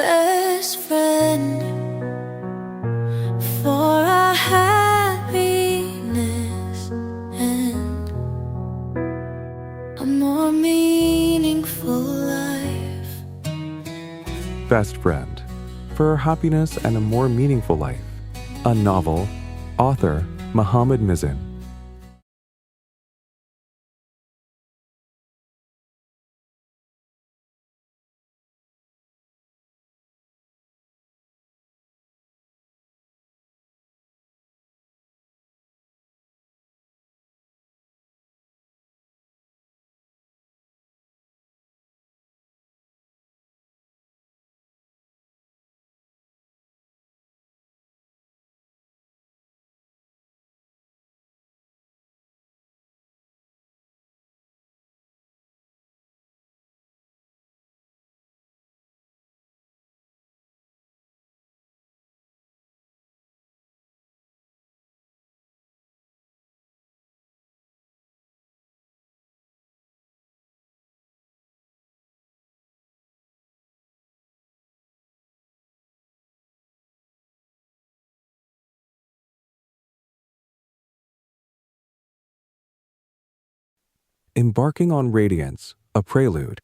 best friend for our happiness and a more meaningful life. Best Friend, for happiness and a more meaningful life. A novel. Author, Mohammed Mizan. Embarking on Radiance, a Prelude.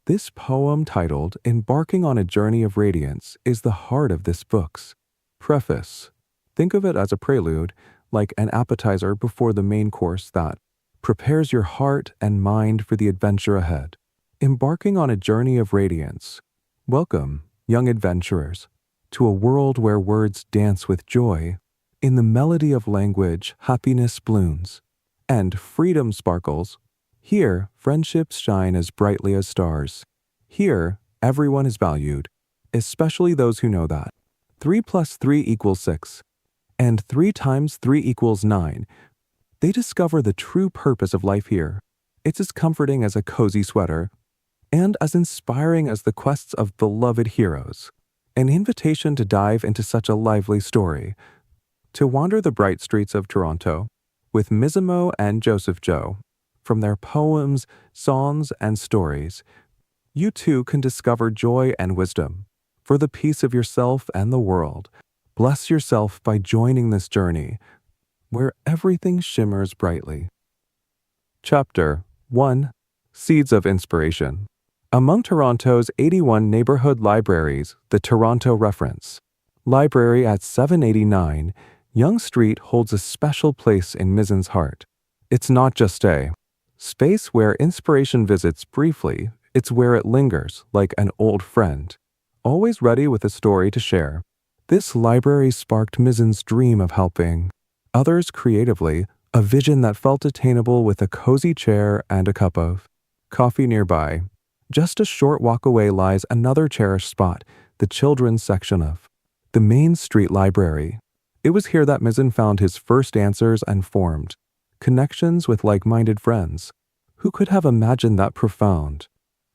This poem titled Embarking on a Journey of Radiance is the heart of this book's preface. Think of it as a prelude, like an appetizer before the main course that prepares your heart and mind for the adventure ahead. Embarking on a journey of radiance. Welcome, young adventurers, to a world where words dance with joy. In the melody of language, happiness blooms, and freedom sparkles. Here, friendships shine as brightly as stars. Here, everyone is valued, especially those who know that 3 + 3 = 6, and 3 × 3 = 9. They discover the true purpose of life here. It's as comforting as a cozy sweater, and as inspiring as the quests of beloved heroes. An invitation to dive into such a lively story, to wander the bright streets of Toronto with Mizamo and Joseph Joe. From their poems, songs, and stories, you too can discover joy and wisdom for the peace of yourself and the world. Bless yourself by joining this journey where everything shimmers brightly. Chapter 1. Seeds of Inspiration. Among Toronto's 81 neighborhood libraries, the Toronto Reference Library at 789 Yonge Street holds a special place in Mizan's heart. It's not just a space where inspiration visits briefly, it's where it lingers like an old friend, always ready with a story to share. This library sparked Mizan's dream of helping others creatively, a vision that felt attainable with a cozy chair and a cup of coffee nearby. Just a short walk away lies another cherished spot, the children's section of the Main Street Library. It was here that Mizan found his first answers and formed connections with like-minded friends. Who could have imagined that profound?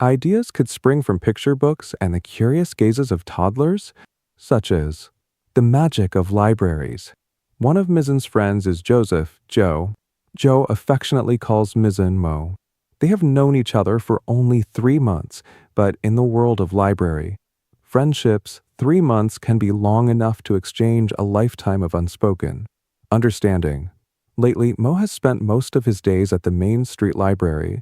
Ideas could spring from picture books and the curious gazes of toddlers, such as the magic of libraries. One of Mizan's friends is Joseph, Joe. Joe affectionately calls Mizan Mo. They have known each other for only 3 months, but in the world of library, friendships, 3 months can be long enough to exchange a lifetime of unspoken understanding. Lately, Mo has spent most of his days at the Main Street Library,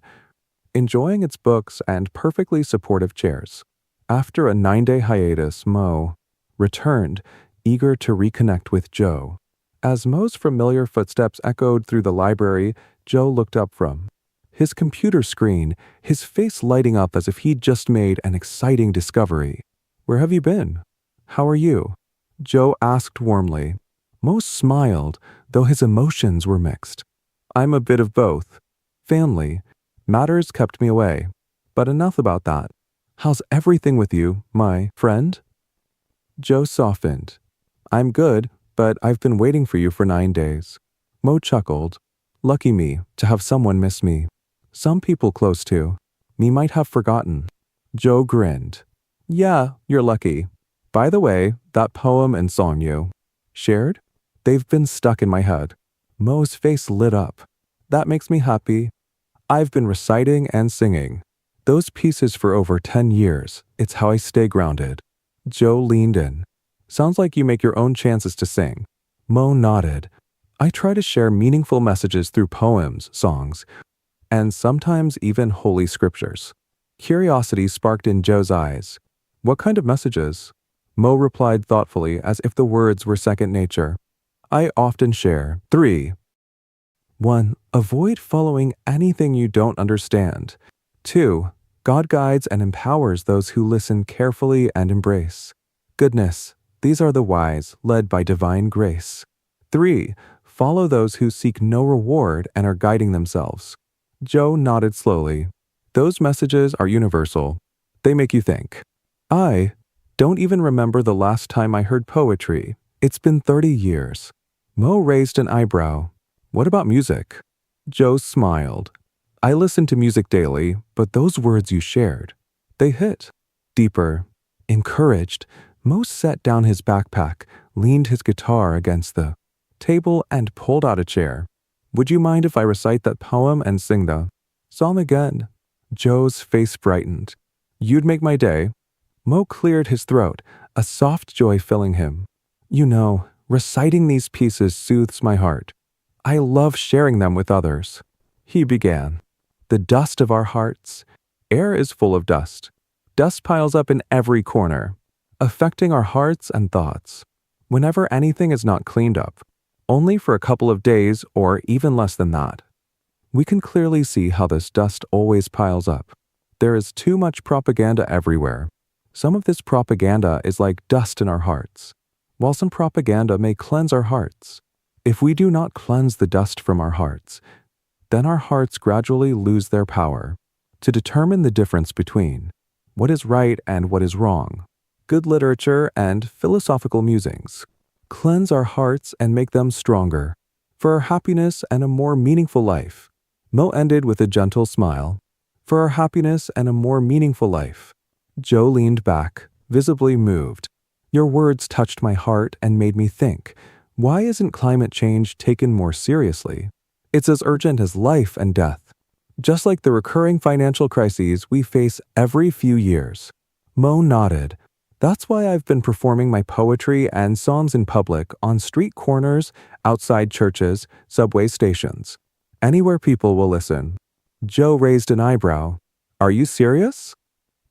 enjoying its books and perfectly supportive chairs. After a 9-day hiatus, Mo returned, eager to reconnect with Joe. As Mo's familiar footsteps echoed through the library, Joe looked up from his computer screen, his face lighting up as if he'd just made an exciting discovery. "Where have you been? How are you?" Joe asked warmly. Mo smiled, though his emotions were mixed. "I'm a bit of both. Family. Matters kept me away. But enough about that. How's everything with you, my friend?" Joe softened. "I'm good, but I've been waiting for you for 9 days." Mo chuckled. "Lucky me to have someone miss me. Some people close to me might have forgotten." Joe grinned. "Yeah, you're lucky. By the way, that poem and song you shared? They've been stuck in my head." Mo's face lit up. "That makes me happy. I've been reciting and singing those pieces for over 10 years. It's how I stay grounded." Joe leaned in. Sounds like you make your own chances to sing. Mo nodded. I try to share meaningful messages through poems, songs, and sometimes even holy scriptures. Curiosity sparked in Joe's eyes. What kind of messages? Mo replied thoughtfully as if the words were second nature. I often share 3. 1. Avoid following anything you don't understand. 2. God guides and empowers those who listen carefully and embrace. Goodness, these are the wise, led by divine grace. 3. Follow those who seek no reward and are guiding themselves. Joe nodded slowly. Those messages are universal. They make you think. I don't even remember the last time I heard poetry. It's been 30 years. Mo raised an eyebrow. What about music? Joe smiled. I listen to music daily, but those words you shared, they hit. Deeper. Encouraged, Mo set down his backpack, leaned his guitar against the table, and pulled out a chair. Would you mind if I recite that poem and sing the song again? Joe's face brightened. You'd make my day. Mo cleared his throat, a soft joy filling him. You know, reciting these pieces soothes my heart. I love sharing them with others. He began. The dust of our hearts. Air is full of dust. Dust piles up in every corner, affecting our hearts and thoughts. Whenever anything is not cleaned up, only for a couple of days or even less than that, we can clearly see how this dust always piles up. There is too much propaganda everywhere. Some of this propaganda is like dust in our hearts, while some propaganda may cleanse our hearts. If we do not cleanse the dust from our hearts, then our hearts gradually lose their power to determine the difference between what is right and what is wrong. Good literature and philosophical musings cleanse our hearts and make them stronger for our happiness and a more meaningful life. Mo ended with a gentle smile. For our happiness and a more meaningful life. Joe leaned back, visibly moved. Your words touched my heart and made me think, why isn't climate change taken more seriously? It's as urgent as life and death, just like the recurring financial crises we face every few years. Mo nodded. That's why I've been performing my poetry and songs in public on street corners, outside churches, subway stations, anywhere people will listen. Joe raised an eyebrow. Are you serious?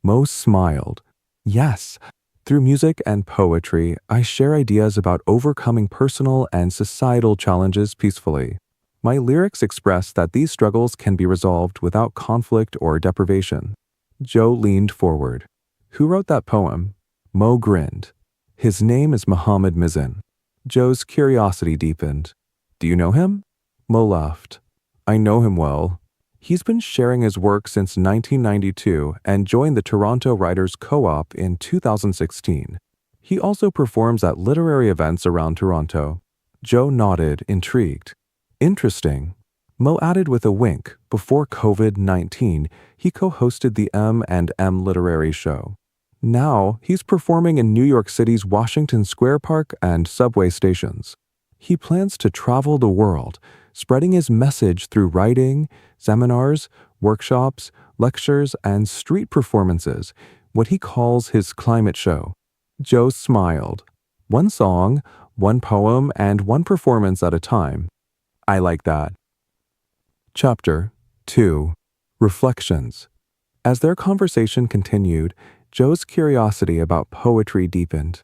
Mo smiled. Yes. Through music and poetry, I share ideas about overcoming personal and societal challenges peacefully. My lyrics express that these struggles can be resolved without conflict or deprivation. Joe leaned forward. Who wrote that poem? Mo grinned. His name is Mohammed Mizan. Joe's curiosity deepened. Do you know him? Mo laughed. I know him well. He's been sharing his work since 1992 and joined the Toronto Writers Co-op in 2016. He also performs at literary events around Toronto. Joe nodded, intrigued. Interesting. Mo added with a wink. Before COVID-19, he co-hosted the M&M Literary Show. Now, he's performing in New York City's Washington Square Park and subway stations. He plans to travel the world, spreading his message through writing, seminars, workshops, lectures, and street performances, what he calls his climate show. Joe smiled. One song, one poem, and one performance at a time. I like that. Chapter 2. Reflections. As their conversation continued, Joe's curiosity about poetry deepened.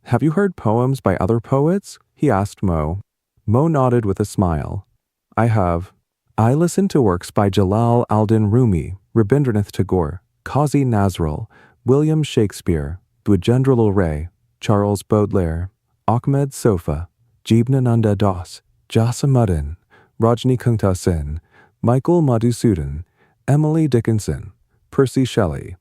Have you heard poems by other poets? He asked Mo. Mo nodded with a smile. I have. I listened to works by Jalal al-Din Rumi, Rabindranath Tagore, Kazi Nazrul, William Shakespeare, Dwijendralal Ray, Charles Baudelaire, Ahmed Sofa, Jeevananda Das, Jasimuddin, Rajnikanta Sen, Michael Madhusudan, Emily Dickinson, Percy Shelley,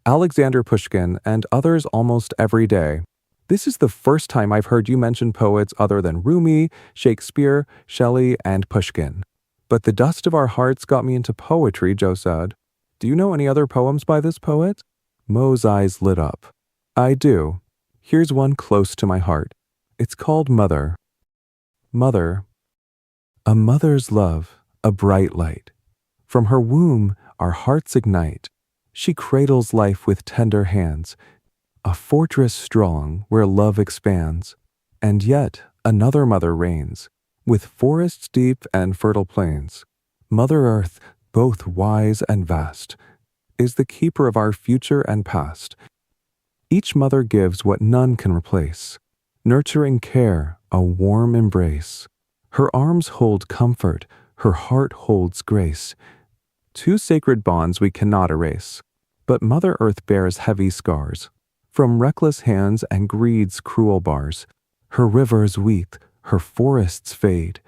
Alexander Pushkin, and others almost every day. This is the first time I've heard you mention poets other than Rumi, Shakespeare, Shelley, and Pushkin. But the dust of our hearts got me into poetry, Joe said. Do you know any other poems by this poet? Mo's eyes lit up. I do. Here's one close to my heart. It's called Mother. Mother. A mother's love, a bright light. From her womb, our hearts ignite. She cradles life with tender hands. a fortress strong where love expands, and yet another mother reigns, with forests deep and fertile plains. Mother Earth, both wise and vast, is the keeper of our future and past. Each mother gives what none can replace, nurturing care, a warm embrace. Her arms hold comfort, her heart holds grace. Two sacred bonds we cannot erase. But Mother Earth bears heavy scars, from reckless hands and greed's cruel bars. Her rivers weep, her forests fade,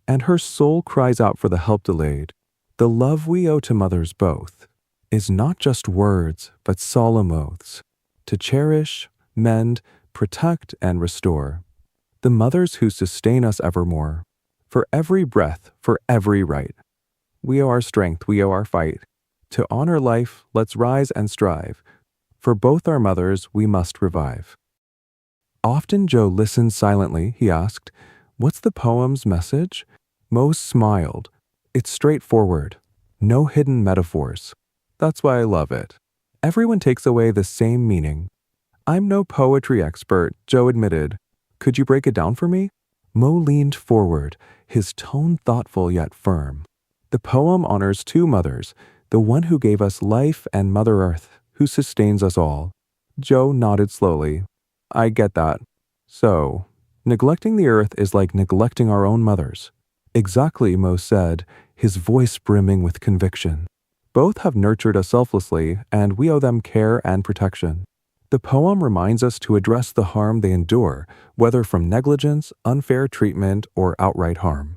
and her soul cries out for the help delayed. The love we owe to mothers both is not just words, but solemn oaths, to cherish, mend, protect, and restore. The mothers who sustain us evermore, for every breath, for every right. We owe our strength, we owe our fight. To honor life, let's rise and strive. For both our mothers, we must revive. Often Joe listened silently. He asked, "What's the poem's message?" Mo smiled. "It's straightforward. No hidden metaphors. That's why I love it. Everyone takes away the same meaning." "I'm no poetry expert," Joe admitted. "Could you break it down for me?" Mo leaned forward, his tone thoughtful yet firm. "The poem honors two mothers, the one who gave us life and Mother Earth, who sustains us all." Joe nodded slowly. "I get that. So, neglecting the earth is like neglecting our own mothers." "Exactly," Mo said, his voice brimming with conviction. "Both have nurtured us selflessly, and we owe them care and protection." The poem reminds us to address the harm they endure, whether from negligence, unfair treatment, or outright harm.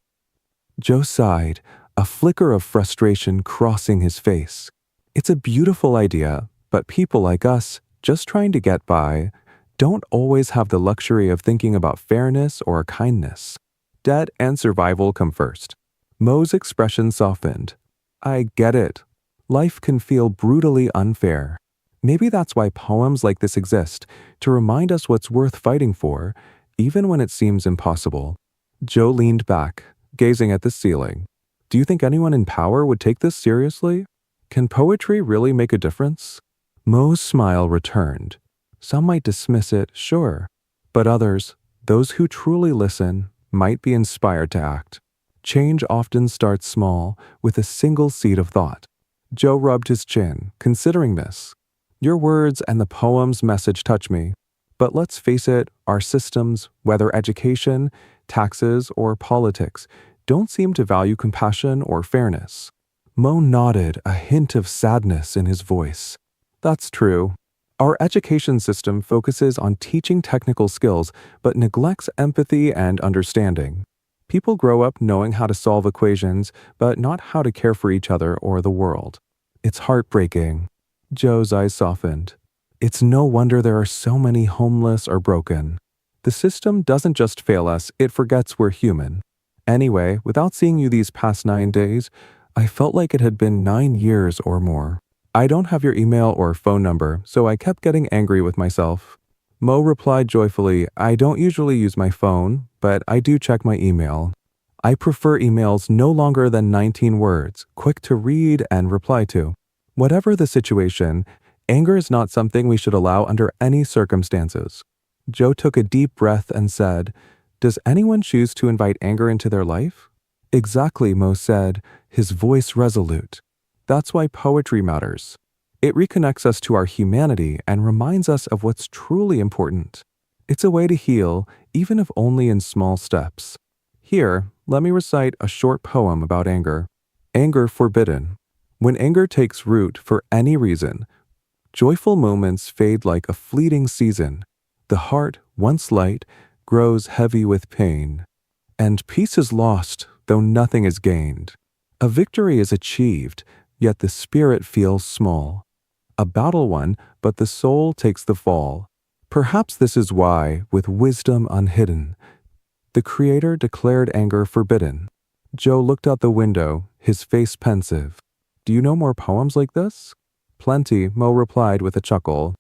Joe sighed, a flicker of frustration crossing his face. It's a beautiful idea, but people like us, just trying to get by, don't always have the luxury of thinking about fairness or kindness. Debt and survival come first. Mo's expression softened. "I get it. Life can feel brutally unfair. Maybe that's why poems like this exist, to remind us what's worth fighting for, even when it seems impossible." Joe leaned back, gazing at the ceiling. "Do you think anyone in power would take this seriously? Can poetry really make a difference?" Mo's smile returned. "Some might dismiss it, sure, but others, those who truly listen, might be inspired to act. Change often starts small, with a single seed of thought." Joe rubbed his chin, considering this. "Your words and the poem's message touch me. But let's face it, our systems, whether education, taxes, or politics, don't seem to value compassion or fairness." Mo nodded, a hint of sadness in his voice. "That's true. Our education system focuses on teaching technical skills, but neglects empathy and understanding. People grow up knowing how to solve equations, but not how to care for each other or the world. It's heartbreaking." Joe's eyes softened. "It's no wonder there are so many homeless or broken. The system doesn't just fail us, it forgets we're human. Anyway, without seeing you these past 9 days, I felt like it had been 9 years or more. I don't have your email or phone number, so I kept getting angry with myself." Mo replied joyfully, "I don't usually use my phone, but I do check my email. I prefer emails no longer than 19 words, quick to read and reply to. Whatever the situation, anger is not something we should allow under any circumstances." Joe took a deep breath and said, "Does anyone choose to invite anger into their life?" "Exactly," Mo said, his voice resolute. "That's why poetry matters. It reconnects us to our humanity and reminds us of what's truly important. It's a way to heal, even if only in small steps. Here, let me recite a short poem about anger. Anger forbidden. When anger takes root for any reason, joyful moments fade like a fleeting season. The heart, once light, grows heavy with pain. And peace is lost, though nothing is gained. A victory is achieved, yet the spirit feels small. A battle won, but the soul takes the fall. Perhaps this is why, with wisdom unhidden, the Creator declared anger forbidden." Joe looked out the window, his face pensive. "Do you know more poems like this?" "Plenty," Mo replied with a chuckle.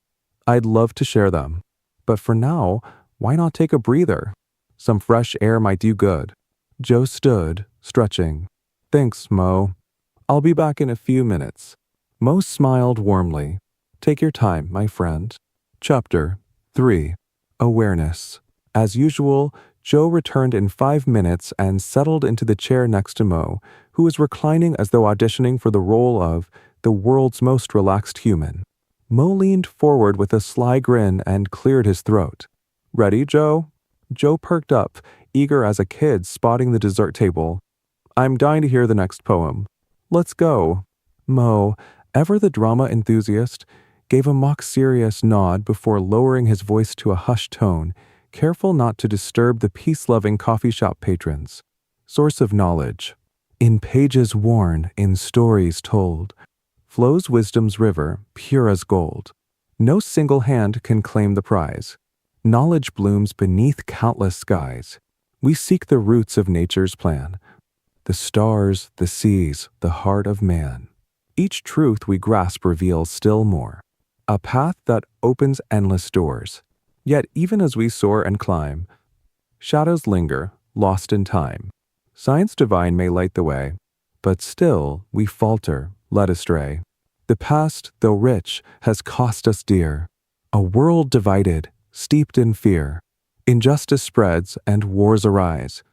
"I'd love to share them. But for now, why not take a breather? Some fresh air might do good." Joe stood, stretching. "Thanks, Mo. I'll be back in a few minutes." Mo smiled warmly. "Take your time, my friend." Chapter 3. Awareness. As usual, Joe returned in 5 minutes and settled into the chair next to Mo, who was reclining as though auditioning for the role of the world's most relaxed human. Mo leaned forward with a sly grin and cleared his throat. "Ready, Joe?" Joe perked up, eager as a kid spotting the dessert table. "I'm dying to hear the next poem." "Let's go." Mo, ever the drama enthusiast, gave a mock-serious nod before lowering his voice to a hushed tone, careful not to disturb the peace-loving coffee shop patrons. Source of knowledge. In pages worn, in stories told, flows wisdom's river, pure as gold. No single hand can claim the prize. Knowledge blooms beneath countless skies. We seek the roots of nature's plan, the stars, the seas, the heart of man. Each truth we grasp reveals still more, a path that opens endless doors. Yet even as we soar and climb, shadows linger, lost in time. Science divine may light the way, but still we falter, led astray. The past, though rich, has cost us dear. A world divided, steeped in fear. Injustice spreads and wars arise.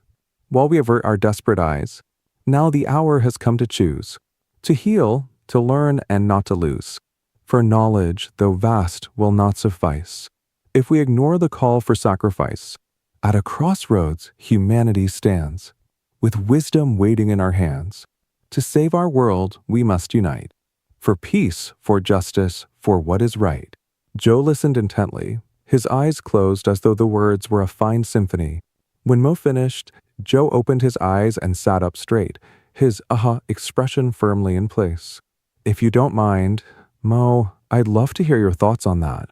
While we avert our desperate eyes, now the hour has come to choose. To heal, to learn, and not to lose. For knowledge, though vast, will not suffice. If we ignore the call for sacrifice, at a crossroads humanity stands, with wisdom waiting in our hands. To save our world, we must unite. For peace, for justice, for what is right. Joe listened intently, his eyes closed as though the words were a fine symphony. When Mo finished, Joe opened his eyes and sat up straight, his expression firmly in place. "If you don't mind, Mo, I'd love to hear your thoughts on that."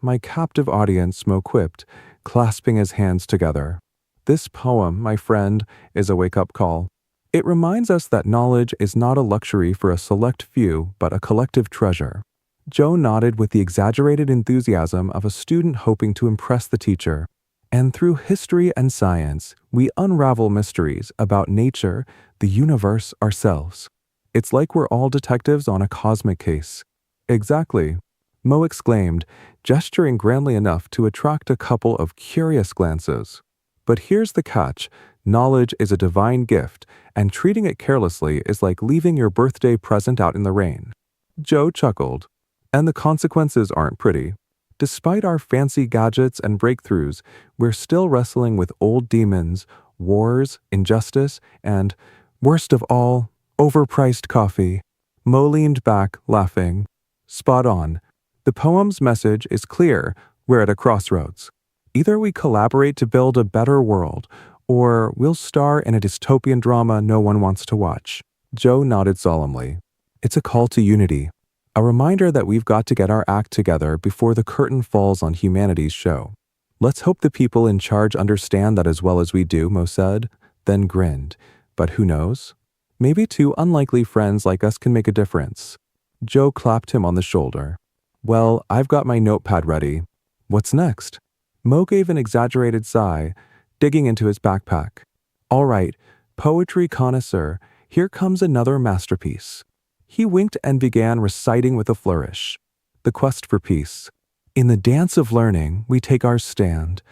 My captive audience," Mo quipped, clasping his hands together. "This poem, my friend, is a wake-up call. It reminds us that knowledge is not a luxury for a select few, but a collective treasure." Joe nodded with the exaggerated enthusiasm of a student hoping to impress the teacher. And through history and science, we unravel mysteries about nature, the universe, ourselves. It's like we're all detectives on a cosmic case. "Exactly," Mo exclaimed, gesturing grandly enough to attract a couple of curious glances. "But here's the catch. Knowledge is a divine gift, and treating it carelessly is like leaving your birthday present out in the rain." Joe chuckled. "And the consequences aren't pretty. Despite our fancy gadgets and breakthroughs, we're still wrestling with old demons, wars, injustice, and, worst of all, overpriced coffee." Mo leaned back, laughing. "Spot on. The poem's message is clear. We're at a crossroads. Either we collaborate to build a better world, or we'll star in a dystopian drama no one wants to watch." Joe nodded solemnly. "It's a call to unity. A reminder that we've got to get our act together before the curtain falls on humanity's show." "Let's hope the people in charge understand that as well as we do," Mo said, then grinned. "But who knows? Maybe two unlikely friends like us can make a difference." Joe clapped him on the shoulder. "Well, I've got my notepad ready. What's next?" Mo gave an exaggerated sigh, digging into his backpack. "All right, poetry connoisseur, here comes another masterpiece." He winked and began reciting with a flourish. "The quest for peace. In the dance of learning, we take our stand.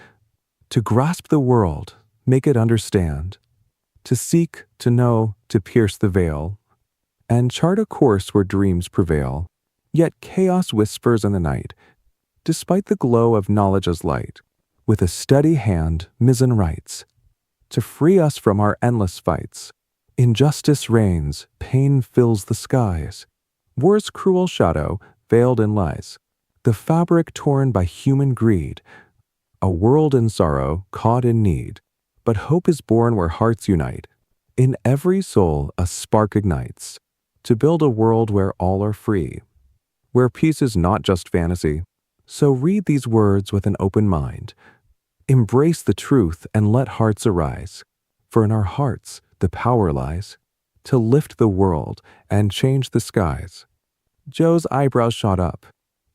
To grasp the world, make it understand. To seek, to know, to pierce the veil. And chart a course where dreams prevail. Yet chaos whispers in the night. Despite the glow of knowledge as light, with a steady hand, Mizan writes, to free us from our endless fights. Injustice reigns, pain fills the skies. War's cruel shadow, veiled in lies. The fabric torn by human greed. A world in sorrow, caught in need. But hope is born where hearts unite. In every soul a spark ignites. To build a world where all are free. Where peace is not just fantasy. So read these words with an open mind. Embrace the truth and let hearts arise. For in our hearts the power lies. To lift the world and change the skies. Joe's eyebrows shot up.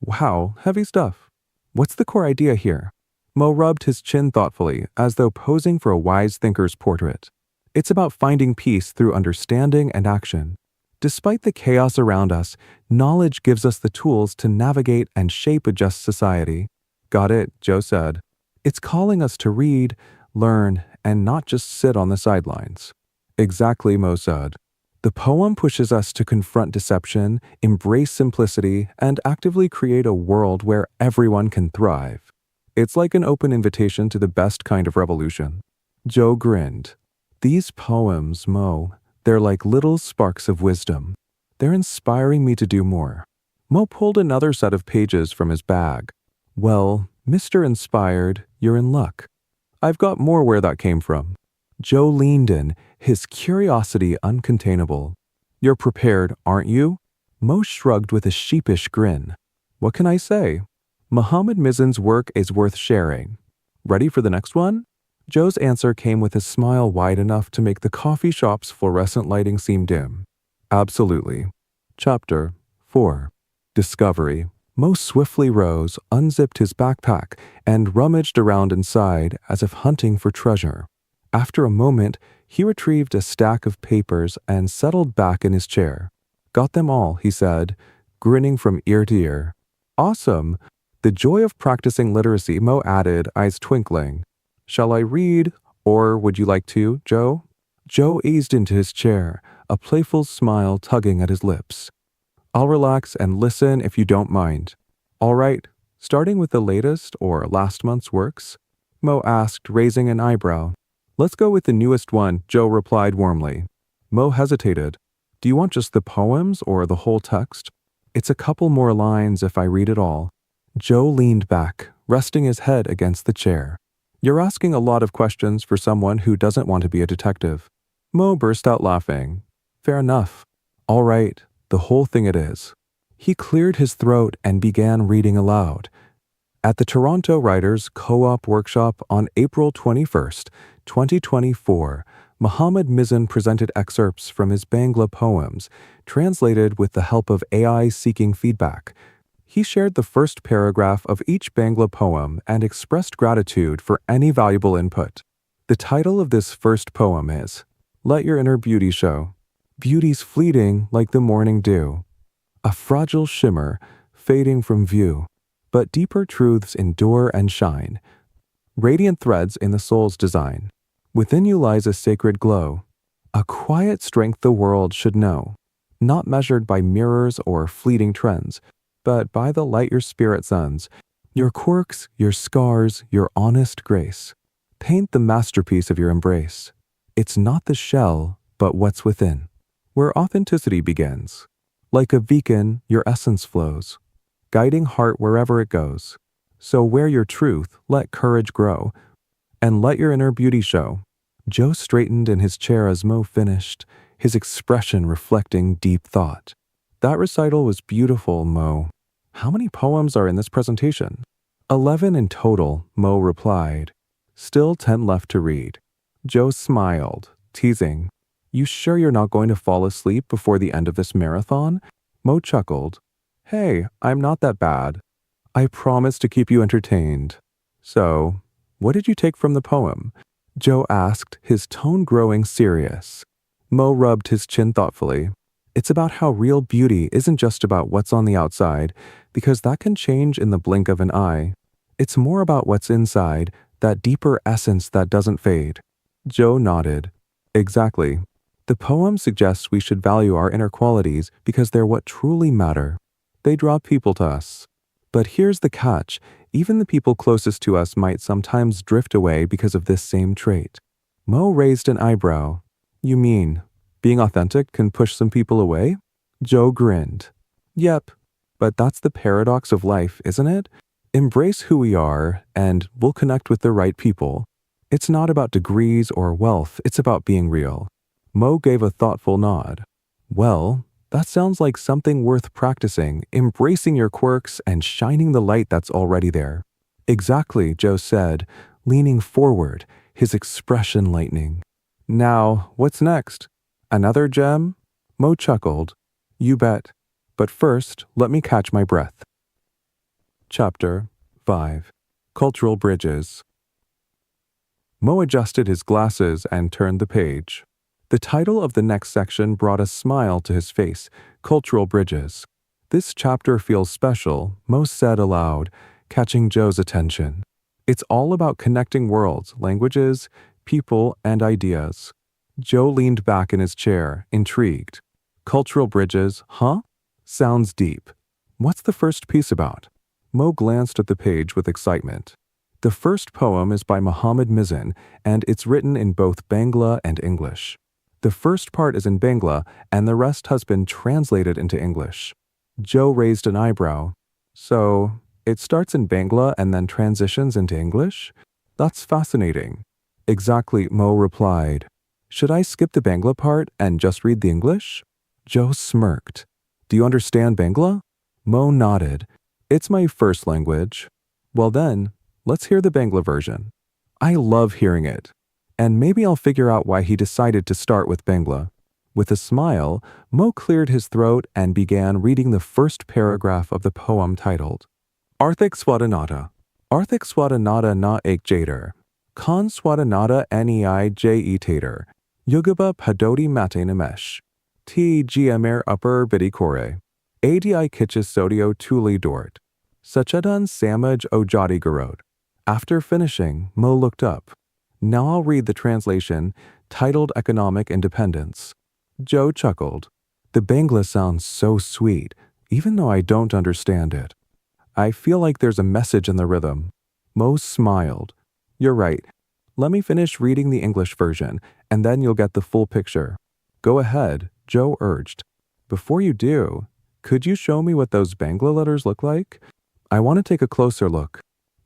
Wow, heavy stuff. What's the core idea here? Mo rubbed his chin thoughtfully, as though posing for a wise thinker's portrait. It's about finding peace through understanding and action. Despite the chaos around us, knowledge gives us the tools to navigate and shape a just society. Got it, Joe said. It's calling us to read, learn, and not just sit on the sidelines. Exactly, Mo said. The poem pushes us to confront deception, embrace simplicity, and actively create a world where everyone can thrive. It's like an open invitation to the best kind of revolution. Joe grinned. These poems, Mo, they're like little sparks of wisdom. They're inspiring me to do more. Mo pulled another set of pages from his bag. Well, Mr. Inspired, you're in luck. I've got more where that came from. Joe leaned in, his curiosity uncontainable. You're prepared, aren't you? Mo shrugged with a sheepish grin. What can I say? Mohammed Mizan's work is worth sharing. Ready for the next one? Joe's answer came with a smile wide enough to make the coffee shop's fluorescent lighting seem dim. Absolutely. Chapter 4. Discovery. Mo swiftly rose, unzipped his backpack, and rummaged around inside as if hunting for treasure. After a moment, he retrieved a stack of papers and settled back in his chair. Got them all, he said, grinning from ear to ear. Awesome. The joy of practicing literacy, Mo added, eyes twinkling. Shall I read, or would you like to, Joe? Joe eased into his chair, a playful smile tugging at his lips. I'll relax and listen if you don't mind. All right, starting with the latest or last month's works? Mo asked, raising an eyebrow. Let's go with the newest one, Joe replied warmly. Mo hesitated. Do you want just the poems or the whole text? It's a couple more lines if I read it all. Joe leaned back, resting his head against the chair. You're asking a lot of questions for someone who doesn't want to be a detective. Mo burst out laughing. Fair enough. All right, the whole thing it is. He cleared his throat and began reading aloud. At the Toronto Writers Co-op Workshop on April 21st, 2024, Mohammed Mizan presented excerpts from his Bangla poems, translated with the help of AI seeking feedback. He shared the first paragraph of each Bangla poem and expressed gratitude for any valuable input. The title of this first poem is, Let Your Inner Beauty Show. Beauty's fleeting like the morning dew, a fragile shimmer fading from view, but deeper truths endure and shine. Radiant threads in the soul's design. Within you lies a sacred glow, a quiet strength the world should know, not measured by mirrors or fleeting trends, but by the light your spirit sends, your quirks, your scars, your honest grace. Paint the masterpiece of your embrace. It's not the shell, but what's within, where authenticity begins. Like a beacon, your essence flows, guiding heart wherever it goes. So wear your truth, let courage grow, and let your inner beauty show. Joe straightened in his chair as Mo finished, his expression reflecting deep thought. That recital was beautiful, Mo. How many poems are in this presentation? 11 in total, Mo replied. Still 10 left to read. Joe smiled, teasing. You sure you're not going to fall asleep before the end of this marathon? Mo chuckled. Hey, I'm not that bad. I promise to keep you entertained. So, what did you take from the poem? Joe asked, his tone growing serious. Mo rubbed his chin thoughtfully. It's about how real beauty isn't just about what's on the outside, because that can change in the blink of an eye. It's more about what's inside, that deeper essence that doesn't fade. Joe nodded. Exactly. The poem suggests we should value our inner qualities because they're what truly matter. They draw people to us. But here's the catch. Even the people closest to us might sometimes drift away because of this same trait. Mo raised an eyebrow. You mean, being authentic can push some people away? Joe grinned. Yep, but that's the paradox of life, isn't it? Embrace who we are, and we'll connect with the right people. It's not about degrees or wealth, it's about being real. Mo gave a thoughtful nod. Well, that sounds like something worth practicing, embracing your quirks and shining the light that's already there. Exactly, Joe said, leaning forward, his expression lightening. Now, what's next? Another gem? Mo chuckled. You bet. But first, let me catch my breath. Chapter 5. Cultural Bridges. Mo adjusted his glasses and turned the page. The title of the next section brought a smile to his face, Cultural Bridges. This chapter feels special, Mo said aloud, catching Joe's attention. It's all about connecting worlds, languages, people, and ideas. Joe leaned back in his chair, intrigued. Cultural bridges, huh? Sounds deep. What's the first piece about? Mo glanced at the page with excitement. The first poem is by Mohammed Mizan, and it's written in both Bangla and English. The first part is in Bangla, and the rest has been translated into English. Joe raised an eyebrow. So, it starts in Bangla and then transitions into English? That's fascinating. Exactly, Mo replied. Should I skip the Bangla part and just read the English? Joe smirked. Do you understand Bangla? Mo nodded. It's my first language. Well then, let's hear the Bangla version. I love hearing it. And maybe I'll figure out why he decided to start with Bangla. With a smile, Mo cleared his throat and began reading the first paragraph of the poem titled Arthik Swadanata. Arthik Swadanata na ek jader. Khan Swadanata nei je tater. Yugaba padoti mate namesh. T gmr upper bidi kore. Adi kitchis sodio tuli dort. Sachedan samaj ojadi garod. After finishing, Mo looked up. Now I'll read the translation, titled Economic Independence. Joe chuckled. The Bangla sounds so sweet, even though I don't understand it. I feel like there's a message in the rhythm. Mo smiled. You're right. Let me finish reading the English version, and then you'll get the full picture. Go ahead, Joe urged. Before you do, could you show me what those Bangla letters look like? I want to take a closer look.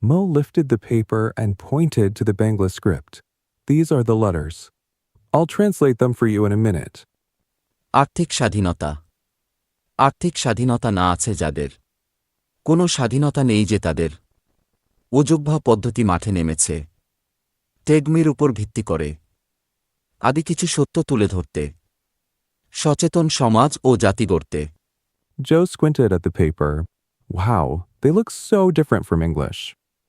Mo lifted the paper and pointed to the Bangla script. These are the letters. I'll translate them for you in a minute. আর্থিক স্বাধীনতা আর্থিক স্বাধীনতা না আছে যাদের কোনো স্বাধীনতা নেই যে তাদের অযোগ্য পদ্ধতি মাঠে নেমেছে টেগমির উপর ভিত্তি করে আদি কিছু সত্য তুলে ধরতে সচেতন সমাজ ও জাতি গড়তে Joe squinted at the paper. Wow, they look so different from English.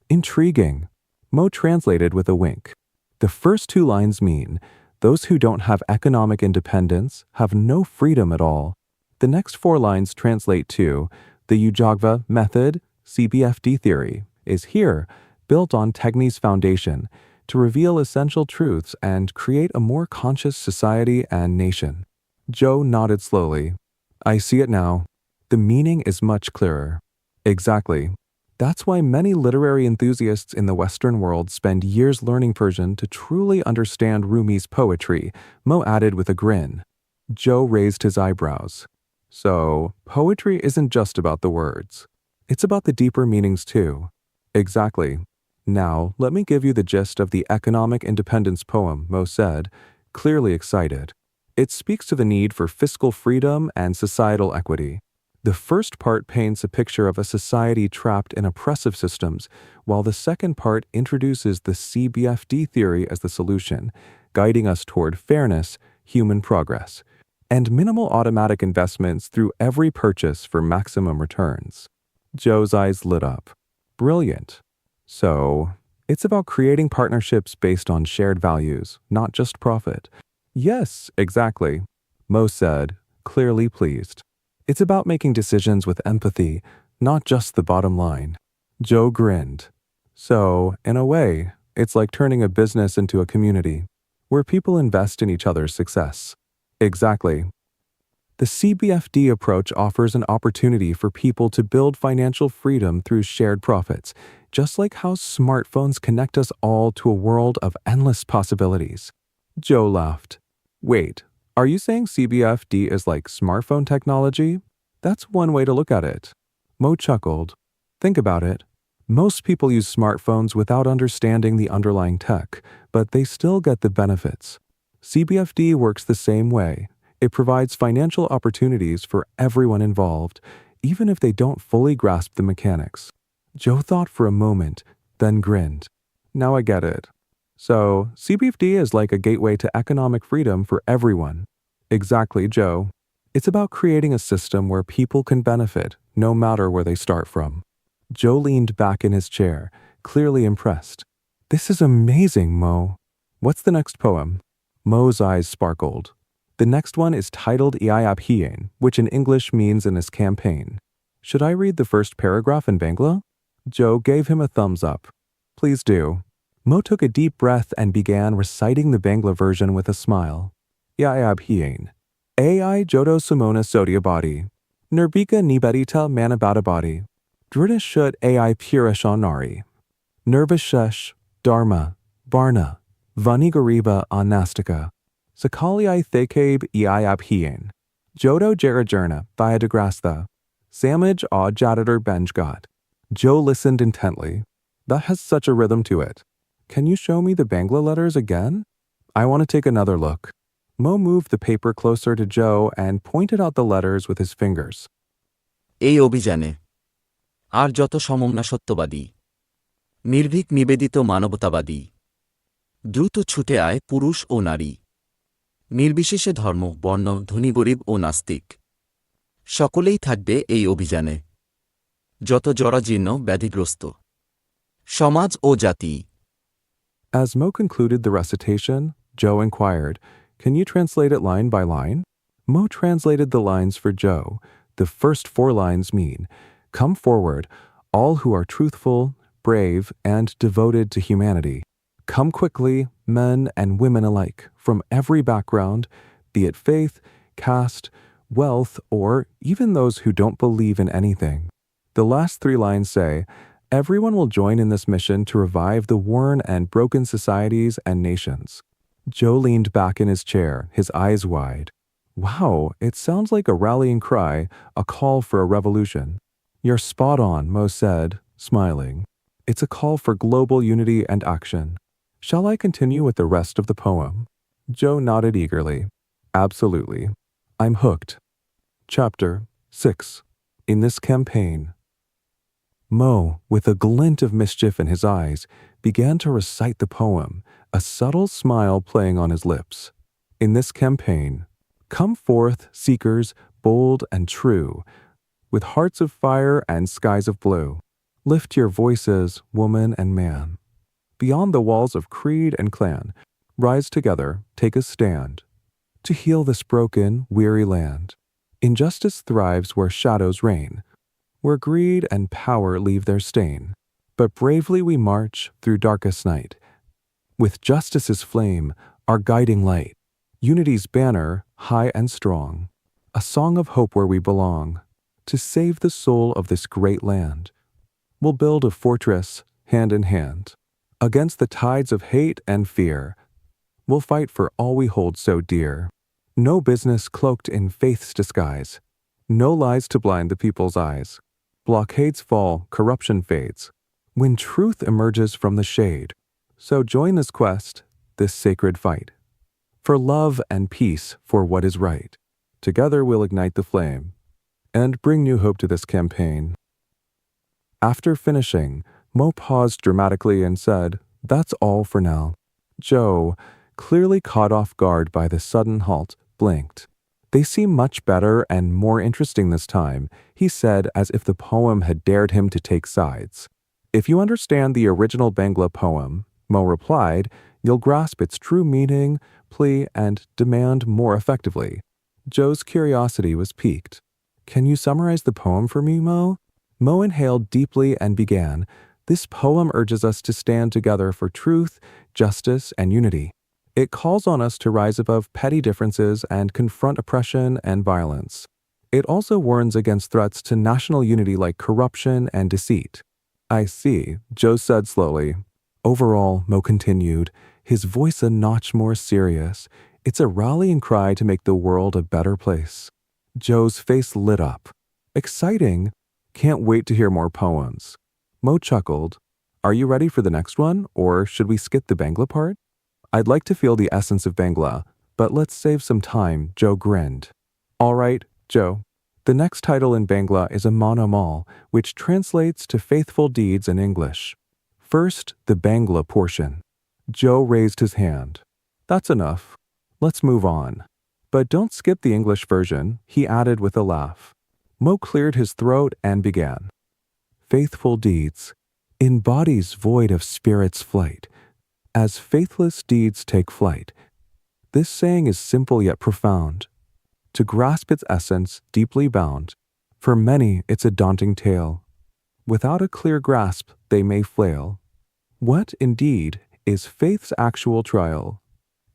Intriguing. Mo translated with a wink. The first two lines mean, those who don't have economic independence have no freedom at all. The next four lines translate to, the Ujagva method, CBFD theory, is here, built on Tegme's foundation, to reveal essential truths and create a more conscious society and nation. Joe nodded slowly. I see it now. The meaning is much clearer. Exactly. That's why many literary enthusiasts in the Western world spend years learning Persian to truly understand Rumi's poetry, Mo added with a grin. Joe raised his eyebrows. So, poetry isn't just about the words. It's about the deeper meanings too. Exactly. Now, let me give you the gist of the economic independence poem, Mo said, clearly excited. It speaks to the need for fiscal freedom and societal equity. The first part paints a picture of a society trapped in oppressive systems, while the second part introduces the CBFD theory as the solution, guiding us toward fairness, human progress, and minimal automatic investments through every purchase for maximum returns. Joe's eyes lit up. Brilliant. So, it's about creating partnerships based on shared values, not just profit. Yes, exactly, Mo said, clearly pleased. It's about making decisions with empathy, not just the bottom line. Joe grinned. So, in a way, it's like turning a business into a community, where people invest in each other's success. Exactly. The CBFD approach offers an opportunity for people to build financial freedom through shared profits, just like how smartphones connect us all to a world of endless possibilities. Joe laughed. Wait, are you saying CBFD is like smartphone technology? That's one way to look at it. Mo chuckled. Think about it. Most people use smartphones without understanding the underlying tech, but they still get the benefits. CBFD works the same way. It provides financial opportunities for everyone involved, even if they don't fully grasp the mechanics. Joe thought for a moment, then grinned. Now I get it. So, CBFD is like a gateway to economic freedom for everyone. Exactly, Joe. It's about creating a system where people can benefit, no matter where they start from. Joe leaned back in his chair, clearly impressed. This is amazing, Mo. What's the next poem? Mo's eyes sparkled. The next one is titled Iayap Hien, which in English means in this campaign. Should I read the first paragraph in Bangla? Joe gave him a thumbs up. Please do. Mo took a deep breath and began reciting the Bangla version with a smile. Iayap Hien. Ai jodo sumona sodiabadi. Nirbika nibarita manabadabadi. Dritashut ai purashanari. Nirvashesh dharma barna. Vanigariba anastika. Sakaliai thekabe iayap hien. Jodo jarajerna viadagrastha. Samaj a jadader benjgat. Joe listened intently. That has such a rhythm to it. Can you show me the Bangla letters again? I want to take another look. Mo moved the paper closer to Joe and pointed out the letters with his fingers. এই অভিযানে আর যত সমমনা সত্যবাদী নির্ভীক নিবেদিত মানবতাবাদী দ্রুত ছুটে আয় পুরুষ ও নারী নির্বিশেষে ধর্ম বর্ণ ধনী গরিব ও নাস্তিক সকলেই থাকবে এই অভিযানে যত জরাজীর্ণ ব্যাধিগ্রস্ত সমাজ ও জাতি As Mo concluded the recitation, Joe inquired, "Can you translate it line by line?" Mo translated the lines for Joe. The first 4 lines mean, "Come forward, all who are truthful, brave, and devoted to humanity. Come quickly, men and women alike, from every background, be it faith, caste, wealth, or even those who don't believe in anything." The last 3 lines say, "Everyone will join in this mission to revive the worn and broken societies and nations." Joe leaned back in his chair, his eyes wide. Wow, it sounds like a rallying cry, a call for a revolution. You're spot on, Mo said, smiling. It's a call for global unity and action. Shall I continue with the rest of the poem? Joe nodded eagerly. Absolutely. I'm hooked. Chapter 6. In this campaign. Mo, with a glint of mischief in his eyes, began to recite the poem, a subtle smile playing on his lips. In this campaign, come forth, seekers, bold and true, with hearts of fire and skies of blue. Lift your voices, woman and man. Beyond the walls of creed and clan, rise together, take a stand, to heal this broken, weary land. Injustice thrives where shadows reign, where greed and power leave their stain. But bravely we march through darkest night, with justice's flame, our guiding light, unity's banner, high and strong, a song of hope where we belong, to save the soul of this great land. We'll build a fortress, hand in hand, against the tides of hate and fear. We'll fight for all we hold so dear. No business cloaked in faith's disguise, no lies to blind the people's eyes. Blockades fall, corruption fades, when truth emerges from the shade. So join this quest, this sacred fight, for love and peace, for what is right. Together we'll ignite the flame, and bring new hope to this campaign. After finishing, Mo paused dramatically and said, "That's all for now." Joe, clearly caught off guard by the sudden halt, blinked. "They seem much better and more interesting this time," he said as if the poem had dared him to take sides. "If you understand the original Bangla poem," Mo replied, "you'll grasp its true meaning, plea, and demand more effectively." Joe's curiosity was piqued. "Can you summarize the poem for me, Mo?" Mo inhaled deeply and began, "This poem urges us to stand together for truth, justice, and unity. It calls on us to rise above petty differences and confront oppression and violence. It also warns against threats to national unity like corruption and deceit." "I see," Joe said slowly. "Overall," Mo continued, his voice a notch more serious, "it's a rallying cry to make the world a better place." Joe's face lit up. "Exciting! Can't wait to hear more poems." Mo chuckled. "Are you ready for the next one, or should we skip the Bangla part?" "I'd like to feel the essence of Bangla, but let's save some time," Joe grinned. "All right, Joe. The next title in Bangla is a Manamal, which translates to faithful deeds in English. First, the Bangla portion." Joe raised his hand. "That's enough. Let's move on. But don't skip the English version," he added with a laugh. Mo cleared his throat and began. "Faithful deeds, in bodies void of spirit's flight, as faithless deeds take flight, This saying is simple yet profound. To grasp its essence, deeply bound. For many, it's a daunting tale. Without a clear grasp, they may flail. What, indeed, is faith's actual trial?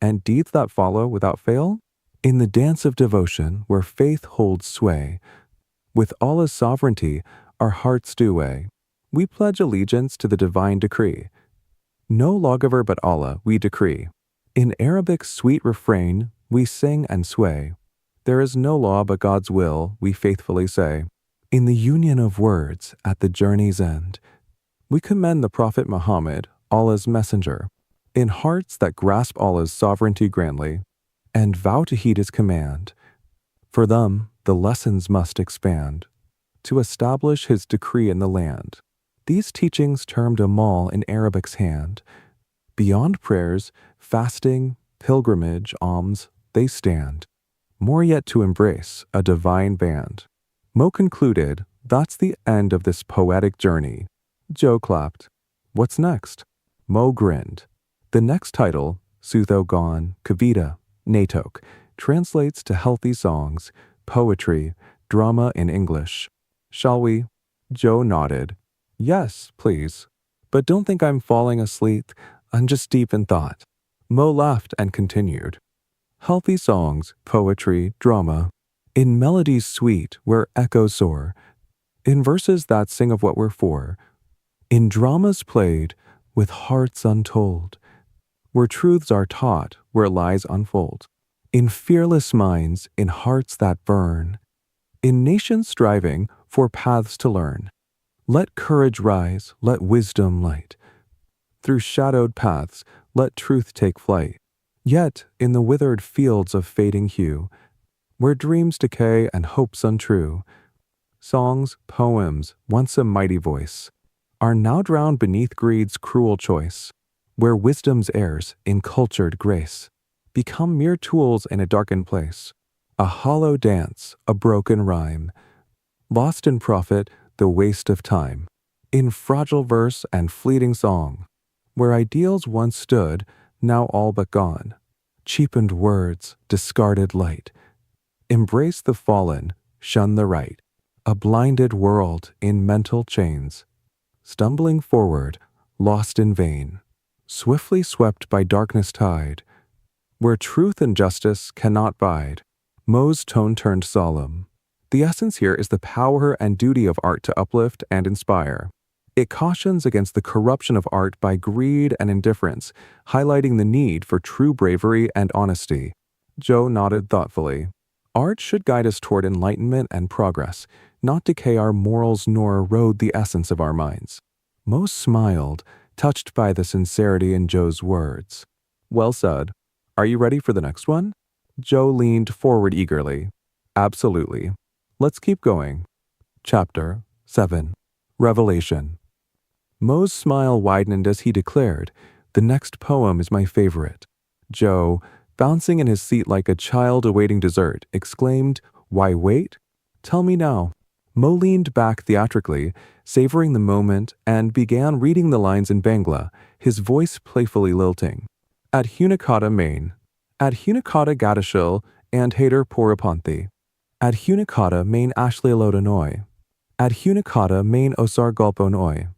And deeds that follow without fail? In the dance of devotion, where faith holds sway, with Allah's sovereignty, our hearts do weigh. We pledge allegiance to the divine decree. No lawgiver but Allah we decree. In Arabic's sweet refrain, we sing and sway. There is no law but God's will, we faithfully say. In the union of words at the journey's end, we commend the Prophet Muhammad, Allah's messenger, in hearts that grasp Allah's sovereignty grandly, and vow to heed his command. For them, the lessons must expand, to establish his decree in the land. These teachings termed Amal in Arabic's hand. Beyond prayers, fasting, pilgrimage, alms, they stand. More yet to embrace, a divine band. Mo concluded, that's the end of this poetic journey. Joe clapped. What's next? Mo grinned. The next title, Sutho Gon, Kavita, Natok, translates to healthy songs, poetry, drama in English. Shall we? Joe nodded. Yes, please. But don't think I'm falling asleep. I'm just deep in thought. Mo laughed and continued. Healthy songs, poetry, drama, in melodies sweet where echoes soar, in verses that sing of what we're for, in dramas played with hearts untold, where truths are taught, where lies unfold, in fearless minds, in hearts that burn, in nations striving for paths to learn. Let courage rise, let wisdom light. Through shadowed paths, let truth take flight. Yet, in the withered fields of fading hue, where dreams decay and hopes untrue, songs, poems, once a mighty voice, are now drowned beneath greed's cruel choice, where wisdom's heirs, in cultured grace, become mere tools in a darkened place, a hollow dance, a broken rhyme, lost in profit, the waste of time, in fragile verse and fleeting song, where ideals once stood, now all but gone, cheapened words, discarded light. Embrace the fallen, shun the right, a blinded world in mental chains, stumbling forward, lost in vain, swiftly swept by darkness tide, where truth and justice cannot bide. Mo's tone turned solemn. The essence here is the power and duty of art to uplift and inspire. It cautions against the corruption of art by greed and indifference, highlighting the need for true bravery and honesty. Joe nodded thoughtfully. Art should guide us toward enlightenment and progress, not decay our morals nor erode the essence of our minds. Mo smiled, touched by the sincerity in Joe's words. Well said. Are you ready for the next one? Joe leaned forward eagerly. Absolutely. Let's keep going. Chapter 7. Revelation. Mo's smile widened as he declared, the next poem is my favorite. Joe, bouncing in his seat like a child awaiting dessert, exclaimed, Why wait? Tell me now. Mo leaned back theatrically, savoring the moment, and began reading the lines in Bangla, his voice playfully lilting. At Hunikata, Maine. At Hunikata Gadashil and Hader Porapanthi. At Hunikata, Maine Ashley Lodanoy. At Hunikata, Maine Osar Gulponoy.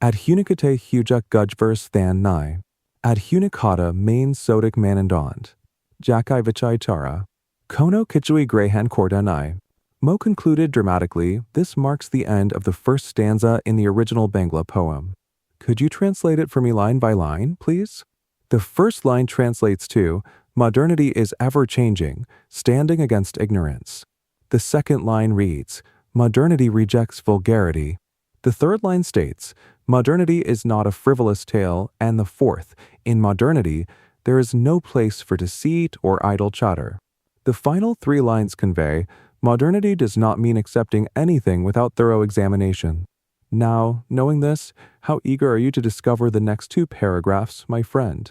At Hunikate Hujak Gujverse Than Nai. At Hunikata, Maine Sodik Manandond. Jakai Vichai Tara. Kono Kichui Greyhan Kordanai. Mo concluded dramatically, this marks the end of the first stanza in the original Bangla poem. Could you translate it for me line by line, please? The first line translates to, modernity is ever-changing, standing against ignorance. The second line reads, modernity rejects vulgarity. The third line states, modernity is not a frivolous tale, and the fourth, in modernity, there is no place for deceit or idle chatter. The final three lines convey, modernity does not mean accepting anything without thorough examination. Now, knowing this, how eager are you to discover the next two paragraphs, my friend?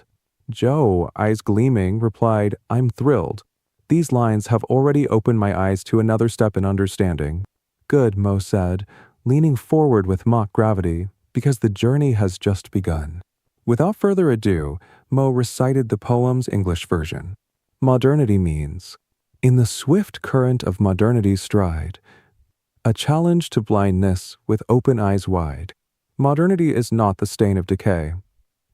Joe, eyes gleaming, replied, I'm thrilled. These lines have already opened my eyes to another step in understanding. Good, Mo said, leaning forward with mock gravity, because the journey has just begun. Without further ado, Mo recited the poem's English version. Modernity means, in the swift current of modernity's stride, a challenge to blindness with open eyes wide. Modernity is not the stain of decay,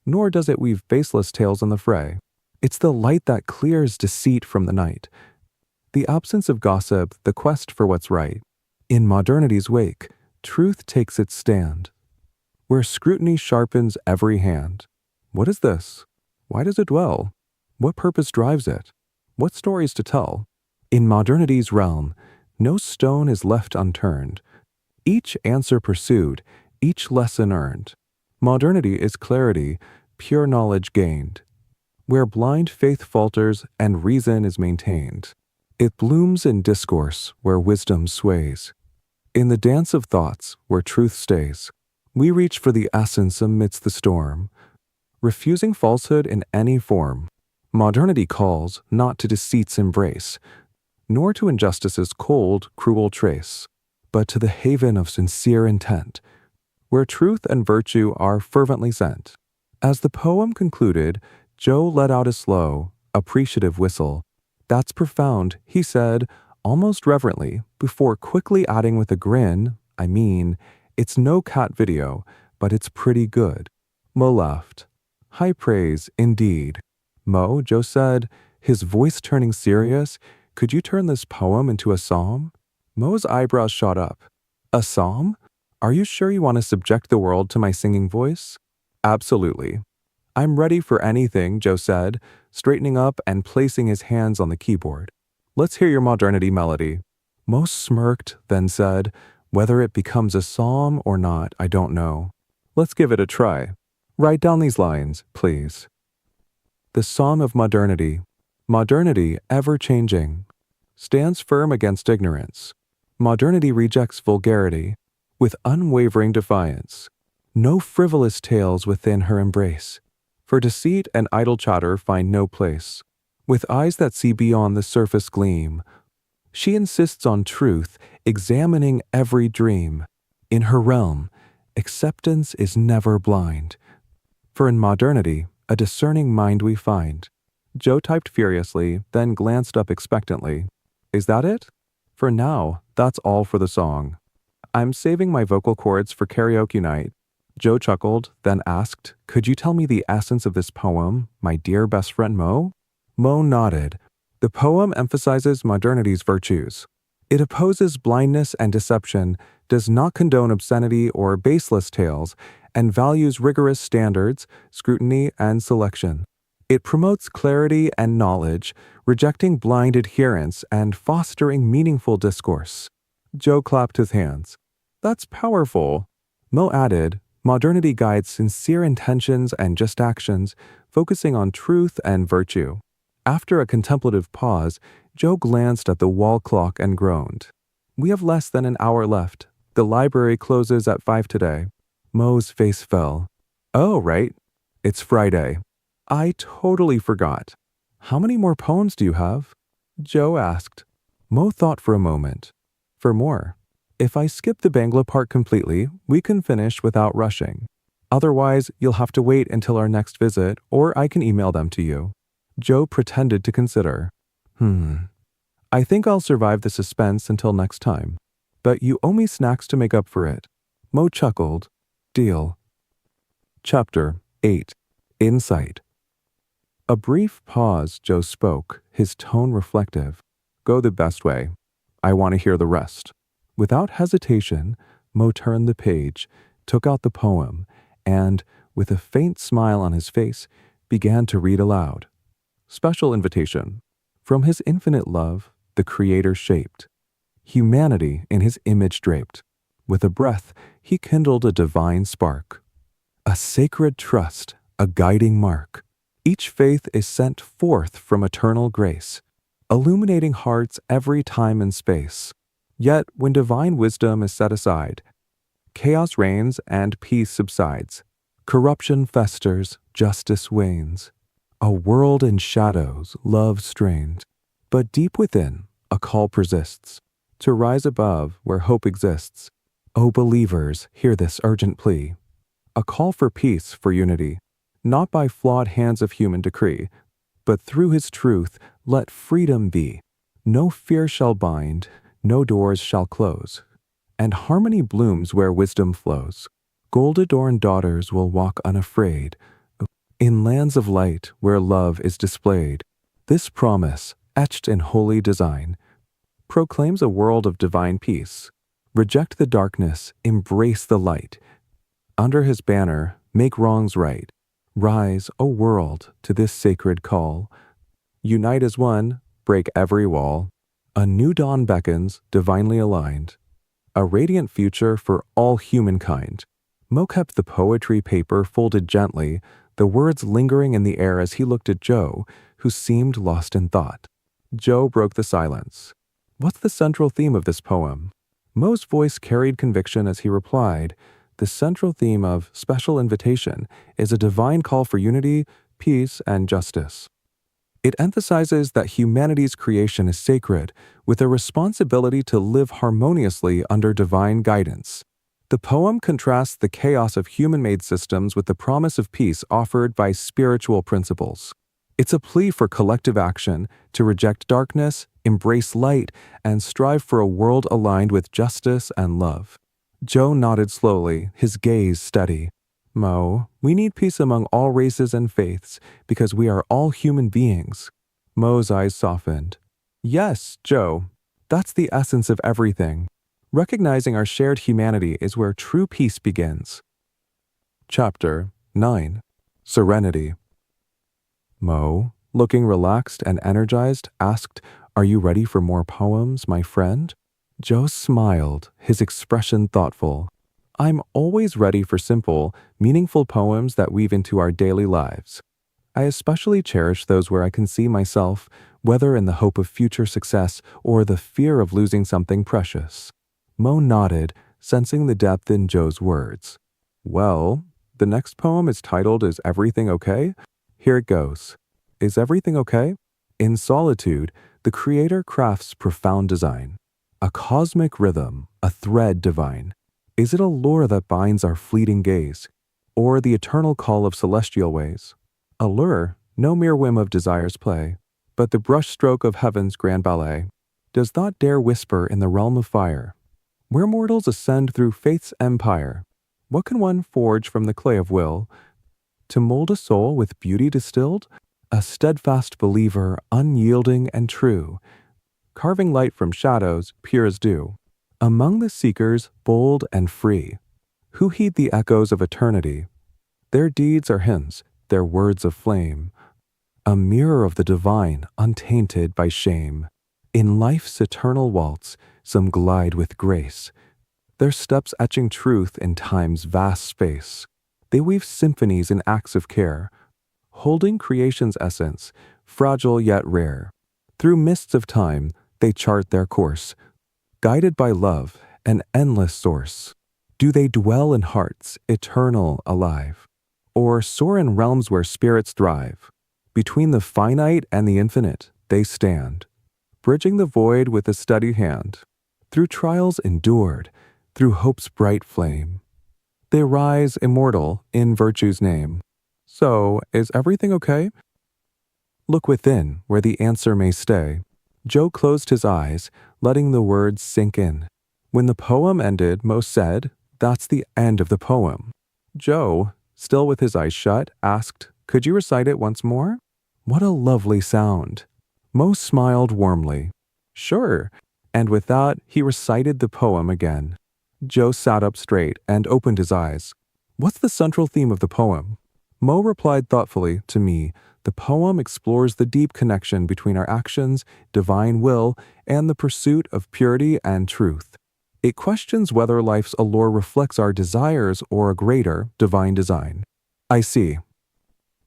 nor does it weave faceless tales in the fray. It's the light that clears deceit from the night, the absence of gossip, the quest for what's right. In modernity's wake, truth takes its stand, where scrutiny sharpens every hand. What is this? Why does it dwell? What purpose drives it? What stories to tell? In modernity's realm, no stone is left unturned. Each answer pursued, each lesson earned. Modernity is clarity, pure knowledge gained. Where blind faith falters and reason is maintained, it blooms in discourse where wisdom sways. In the dance of thoughts where truth stays, we reach for the essence amidst the storm, refusing falsehood in any form. Modernity calls not to deceit's embrace, nor to injustice's cold, cruel trace, but to the haven of sincere intent, where truth and virtue are fervently sent. As the poem concluded, Joe let out a slow, appreciative whistle. "That's profound," he said, almost reverently, before quickly adding with a grin, "I mean, it's no cat video, but it's pretty good." Mo laughed. "High praise, indeed." "Mo," Joe said, his voice turning serious, "could you turn this poem into a psalm?" Mo's eyebrows shot up. "A psalm? Are you sure you want to subject the world to my singing voice?" "Absolutely." "I'm ready for anything," Joe said, straightening up and placing his hands on the keyboard. "Let's hear your modernity melody." Mo smirked, then said, "Whether it becomes a psalm or not, I don't know. Let's give it a try. Write down these lines, please." The Psalm of Modernity. Modernity, ever-changing, stands firm against ignorance. Modernity rejects vulgarity with unwavering defiance. No frivolous tales within her embrace, for deceit and idle chatter find no place. With eyes that see beyond the surface gleam, she insists on truth, examining every dream. In her realm, acceptance is never blind, for in modernity, a discerning mind we find. Joe typed furiously, then glanced up expectantly. "Is that it?" "For now, that's all for the song. I'm saving my vocal cords for karaoke night." Joe chuckled, then asked, "Could you tell me the essence of this poem, my dear best friend Mo?" Mo nodded. The poem emphasizes modernity's virtues. It opposes blindness and deception, does not condone obscenity or baseless tales, and values rigorous standards, scrutiny, and selection. It promotes clarity and knowledge, rejecting blind adherence and fostering meaningful discourse. Joe clapped his hands. "That's powerful." Mo added, "Modernity guides sincere intentions and just actions, focusing on truth and virtue." After a contemplative pause, Joe glanced at the wall clock and groaned. "We have less than an hour left. The library closes at 5 today." Mo's face fell. "Oh, right. It's Friday. I totally forgot. How many more poems do you have?" Joe asked. Mo thought for a moment. "For more. If I skip the Bangla part completely, we can finish without rushing. Otherwise, you'll have to wait until our next visit, or I can email them to you." Joe pretended to consider. I think I'll survive the suspense until next time. But you owe me snacks to make up for it." Mo chuckled. "Deal." Chapter 8. Insight. A brief pause, Joe spoke, his tone reflective. "Go the best way. I want to hear the rest." Without hesitation, Mo turned the page, took out the poem, and, with a faint smile on his face, began to read aloud. Special invitation. From his infinite love, the Creator shaped humanity in his image draped. With a breath, he kindled a divine spark. A sacred trust, a guiding mark. Each faith is sent forth from eternal grace, illuminating hearts every time and space. Yet, when divine wisdom is set aside, chaos reigns and peace subsides. Corruption festers, justice wanes. A world in shadows, love strains. But deep within, a call persists, to rise above where hope exists. O believers, hear this urgent plea. A call for peace, for unity, not by flawed hands of human decree, but through his truth let freedom be. No fear shall bind, no doors shall close, and harmony blooms where wisdom flows. Gold-adorned daughters will walk unafraid in lands of light where love is displayed. This promise, etched in holy design, proclaims a world of divine peace. Reject the darkness, embrace the light. Under his banner, make wrongs right. Rise, O world, to this sacred call. Unite as one, break every wall. A new dawn beckons, divinely aligned. A radiant future for all humankind. Mo kept the poetry paper folded gently, the words lingering in the air as he looked at Joe, who seemed lost in thought. Joe broke the silence. What's the central theme of this poem? Mo's voice carried conviction as he replied, the central theme of Special Invitation is a divine call for unity, peace, and justice. It emphasizes that humanity's creation is sacred, with a responsibility to live harmoniously under divine guidance. The poem contrasts the chaos of human-made systems with the promise of peace offered by spiritual principles. It's a plea for collective action to reject darkness, embrace light, and strive for a world aligned with justice and love. Joe nodded slowly, his gaze steady. Mo, we need peace among all races and faiths because we are all human beings. Mo's eyes softened. Yes, Joe, that's the essence of everything. Recognizing our shared humanity is where true peace begins. Chapter 9. Serenity. Mo, looking relaxed and energized, asked, "Are you ready for more poems, my friend?" Joe smiled, his expression thoughtful. I'm always ready for simple, meaningful poems that weave into our daily lives. I especially cherish those where I can see myself, whether in the hope of future success or the fear of losing something precious. Mo nodded, sensing the depth in Joe's words. Well, the next poem is titled Is Everything Okay? Here it goes. Is everything okay? In solitude, the Creator crafts profound design. A cosmic rhythm, a thread divine. Is it a lure that binds our fleeting gaze, or the eternal call of celestial ways? A lure, no mere whim of desire's play, but the brushstroke of heaven's grand ballet. Does not dare whisper in the realm of fire, where mortals ascend through faith's empire. What can one forge from the clay of will, to mold a soul with beauty distilled? A steadfast believer, unyielding and true, carving light from shadows, pure as dew. Among the seekers, bold and free, who heed the echoes of eternity. Their deeds are hymns, their words of flame, a mirror of the divine, untainted by shame. In life's eternal waltz, some glide with grace, their steps etching truth in time's vast space. They weave symphonies in acts of care, holding creation's essence, fragile yet rare. Through mists of time, they chart their course, guided by love, an endless source. Do they dwell in hearts, eternal, alive, or soar in realms where spirits thrive? Between the finite and the infinite, they stand, bridging the void with a steady hand. Through trials endured, through hope's bright flame, they rise immortal in virtue's name. So, is everything okay? Look within, where the answer may stay. Joe closed his eyes, letting the words sink in. When the poem ended, Mo said, "That's the end of the poem." Joe, still with his eyes shut, asked, "Could you recite it once more?" What a lovely sound. Mo smiled warmly. "Sure." And with that, he recited the poem again. Joe sat up straight and opened his eyes. "What's the central theme of the poem?" Mo replied thoughtfully to me, "The poem explores the deep connection between our actions, divine will, and the pursuit of purity and truth. It questions whether life's allure reflects our desires or a greater, divine design." I see.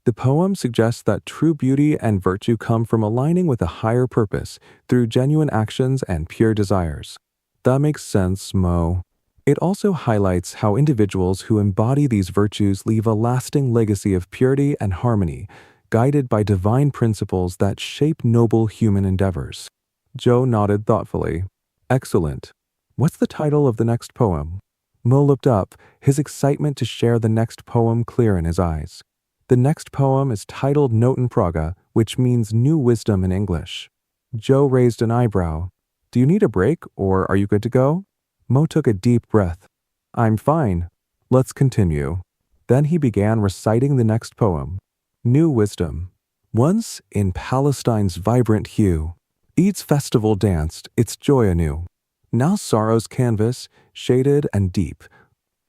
The poem suggests that true beauty and virtue come from aligning with a higher purpose through genuine actions and pure desires. That makes sense, Mo. It also highlights how individuals who embody these virtues leave a lasting legacy of purity and harmony, guided by divine principles that shape noble human endeavors. Joe nodded thoughtfully. Excellent. What's the title of the next poem? Mo looked up, his excitement to share the next poem clear in his eyes. The next poem is titled Noten Praga, which means new wisdom in English. Joe raised an eyebrow. Do you need a break, or are you good to go? Mo took a deep breath. I'm fine. Let's continue. Then he began reciting the next poem. New wisdom. Once in Palestine's vibrant hue, Eid's festival danced its joy anew. Now sorrow's canvas, shaded and deep,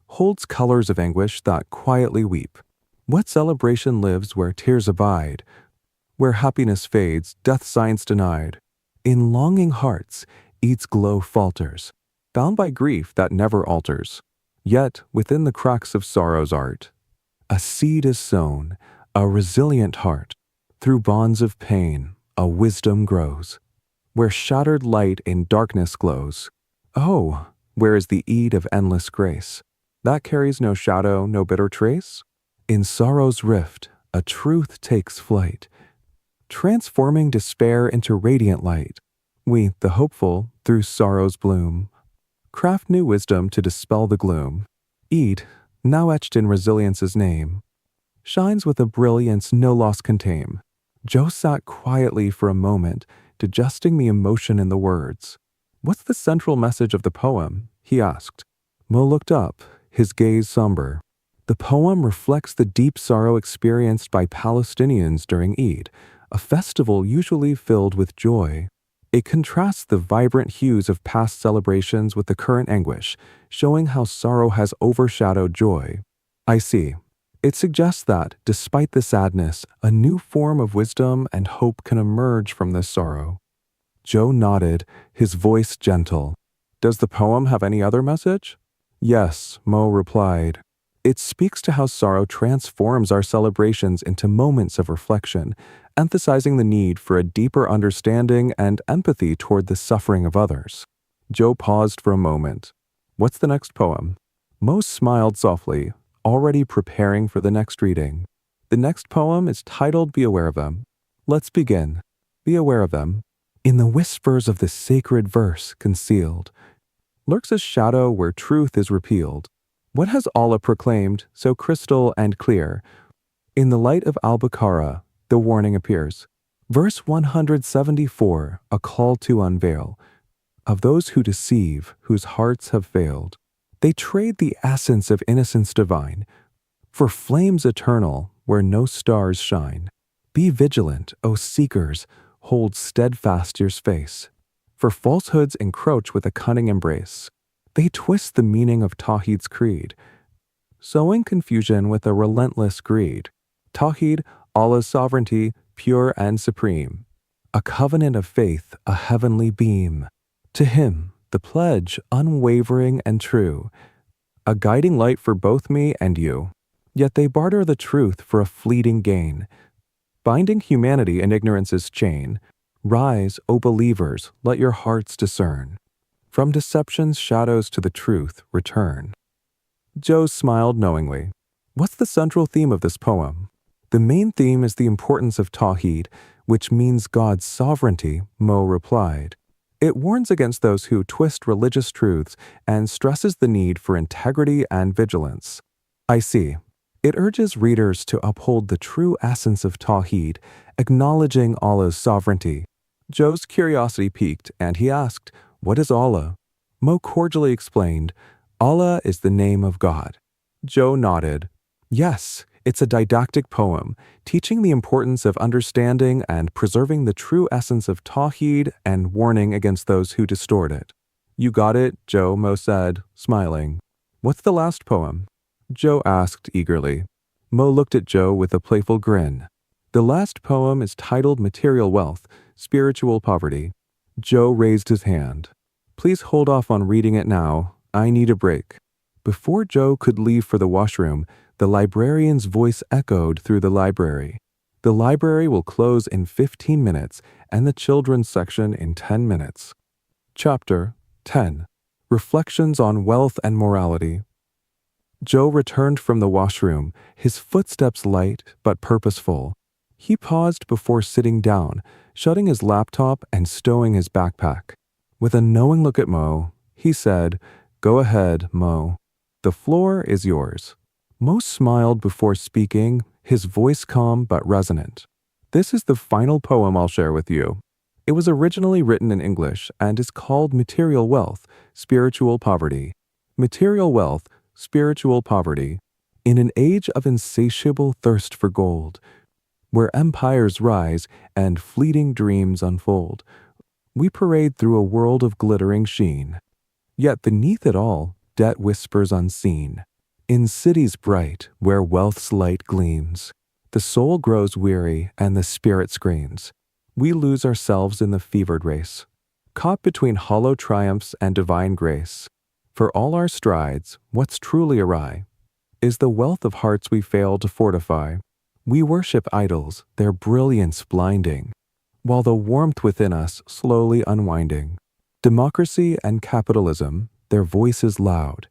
holds colors of anguish that quietly weep. What celebration lives where tears abide? Where happiness fades, death signs denied. In longing hearts, Eid's glow falters, bound by grief that never alters. Yet, within the cracks of sorrow's art, a seed is sown, a resilient heart. Through bonds of pain, a wisdom grows. Where shattered light in darkness glows. Oh, where is the Eid of endless grace? That carries no shadow, no bitter trace? In sorrow's rift, a truth takes flight, transforming despair into radiant light. We, the hopeful, through sorrow's bloom, craft new wisdom to dispel the gloom. Eid, now etched in resilience's name, shines with a brilliance no loss can tame. Joe sat quietly for a moment, digesting the emotion in the words. What's the central message of the poem? He asked. Mo looked up, his gaze somber. The poem reflects the deep sorrow experienced by Palestinians during Eid, a festival usually filled with joy. It contrasts the vibrant hues of past celebrations with the current anguish, showing how sorrow has overshadowed joy. I see. It suggests that, despite the sadness, a new form of wisdom and hope can emerge from this sorrow. Joe nodded, his voice gentle. Does the poem have any other message? Yes, Mo replied. It speaks to how sorrow transforms our celebrations into moments of reflection, emphasizing the need for a deeper understanding and empathy toward the suffering of others. Joe paused for a moment. What's the next poem? Mo smiled softly, already preparing for the next reading. The next poem is titled Be Aware of Them. Let's begin. Be aware of them. In the whispers of the sacred verse concealed, lurks a shadow where truth is repealed. What has Allah proclaimed so crystal and clear? In the light of Al-Baqarah, the warning appears. Verse 174, a call to unveil. Of those who deceive, whose hearts have failed. They trade the essence of innocence divine for flames eternal where no stars shine. Be vigilant, O seekers, hold steadfast your face. For falsehoods encroach with a cunning embrace. They twist the meaning of Tawheed's creed, sowing confusion with a relentless greed. Tawheed, Allah's sovereignty, pure and supreme. A covenant of faith, a heavenly beam. To him, the pledge unwavering and true, a guiding light for both me and you. Yet they barter the truth for a fleeting gain, binding humanity in ignorance's chain. Rise, O believers, let your hearts discern. From deception's shadows to the truth return. Joe smiled knowingly. What's the central theme of this poem? The main theme is the importance of Tawheed, which means God's sovereignty, Mo replied. It warns against those who twist religious truths and stresses the need for integrity and vigilance. I see. It urges readers to uphold the true essence of Tawheed, acknowledging Allah's sovereignty. Joe's curiosity piqued, and he asked, What is Allah? Mo cordially explained, Allah is the name of God. Joe nodded. Yes, it's a didactic poem, teaching the importance of understanding and preserving the true essence of Tawheed and warning against those who distort it. You got it, Joe, Mo said, smiling. What's the last poem? Joe asked eagerly. Mo looked at Joe with a playful grin. The last poem is titled Material Wealth, Spiritual Poverty. Joe raised his hand. Please hold off on reading it now. I need a break. Before Joe could leave for the washroom, the librarian's voice echoed through the library. The library will close in 15 minutes and the children's section in 10 minutes. Chapter 10. Reflections on Wealth and Morality. Joe returned from the washroom, his footsteps light but purposeful. He paused before sitting down, shutting his laptop and stowing his backpack. With a knowing look at Mo, he said, Go ahead, Mo. The floor is yours. Mo smiled before speaking, his voice calm but resonant. This is the final poem I'll share with you. It was originally written in English and is called Material Wealth, Spiritual Poverty. Material wealth, spiritual poverty. In an age of insatiable thirst for gold, where empires rise and fleeting dreams unfold, we parade through a world of glittering sheen. Yet beneath it all, debt whispers unseen. In cities bright, where wealth's light gleams, the soul grows weary and the spirit screams. We lose ourselves in the fevered race, caught between hollow triumphs and divine grace. For all our strides, what's truly awry is the wealth of hearts we fail to fortify. We worship idols, their brilliance blinding, while the warmth within us slowly unwinding. Democracy and capitalism, their voices loud,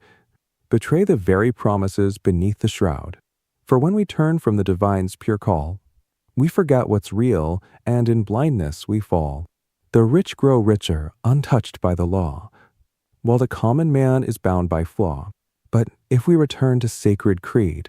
betray the very promises beneath the shroud. For when we turn from the divine's pure call, we forget what's real, and in blindness we fall. The rich grow richer, untouched by the law, while the common man is bound by flaw. But if we return to sacred creed,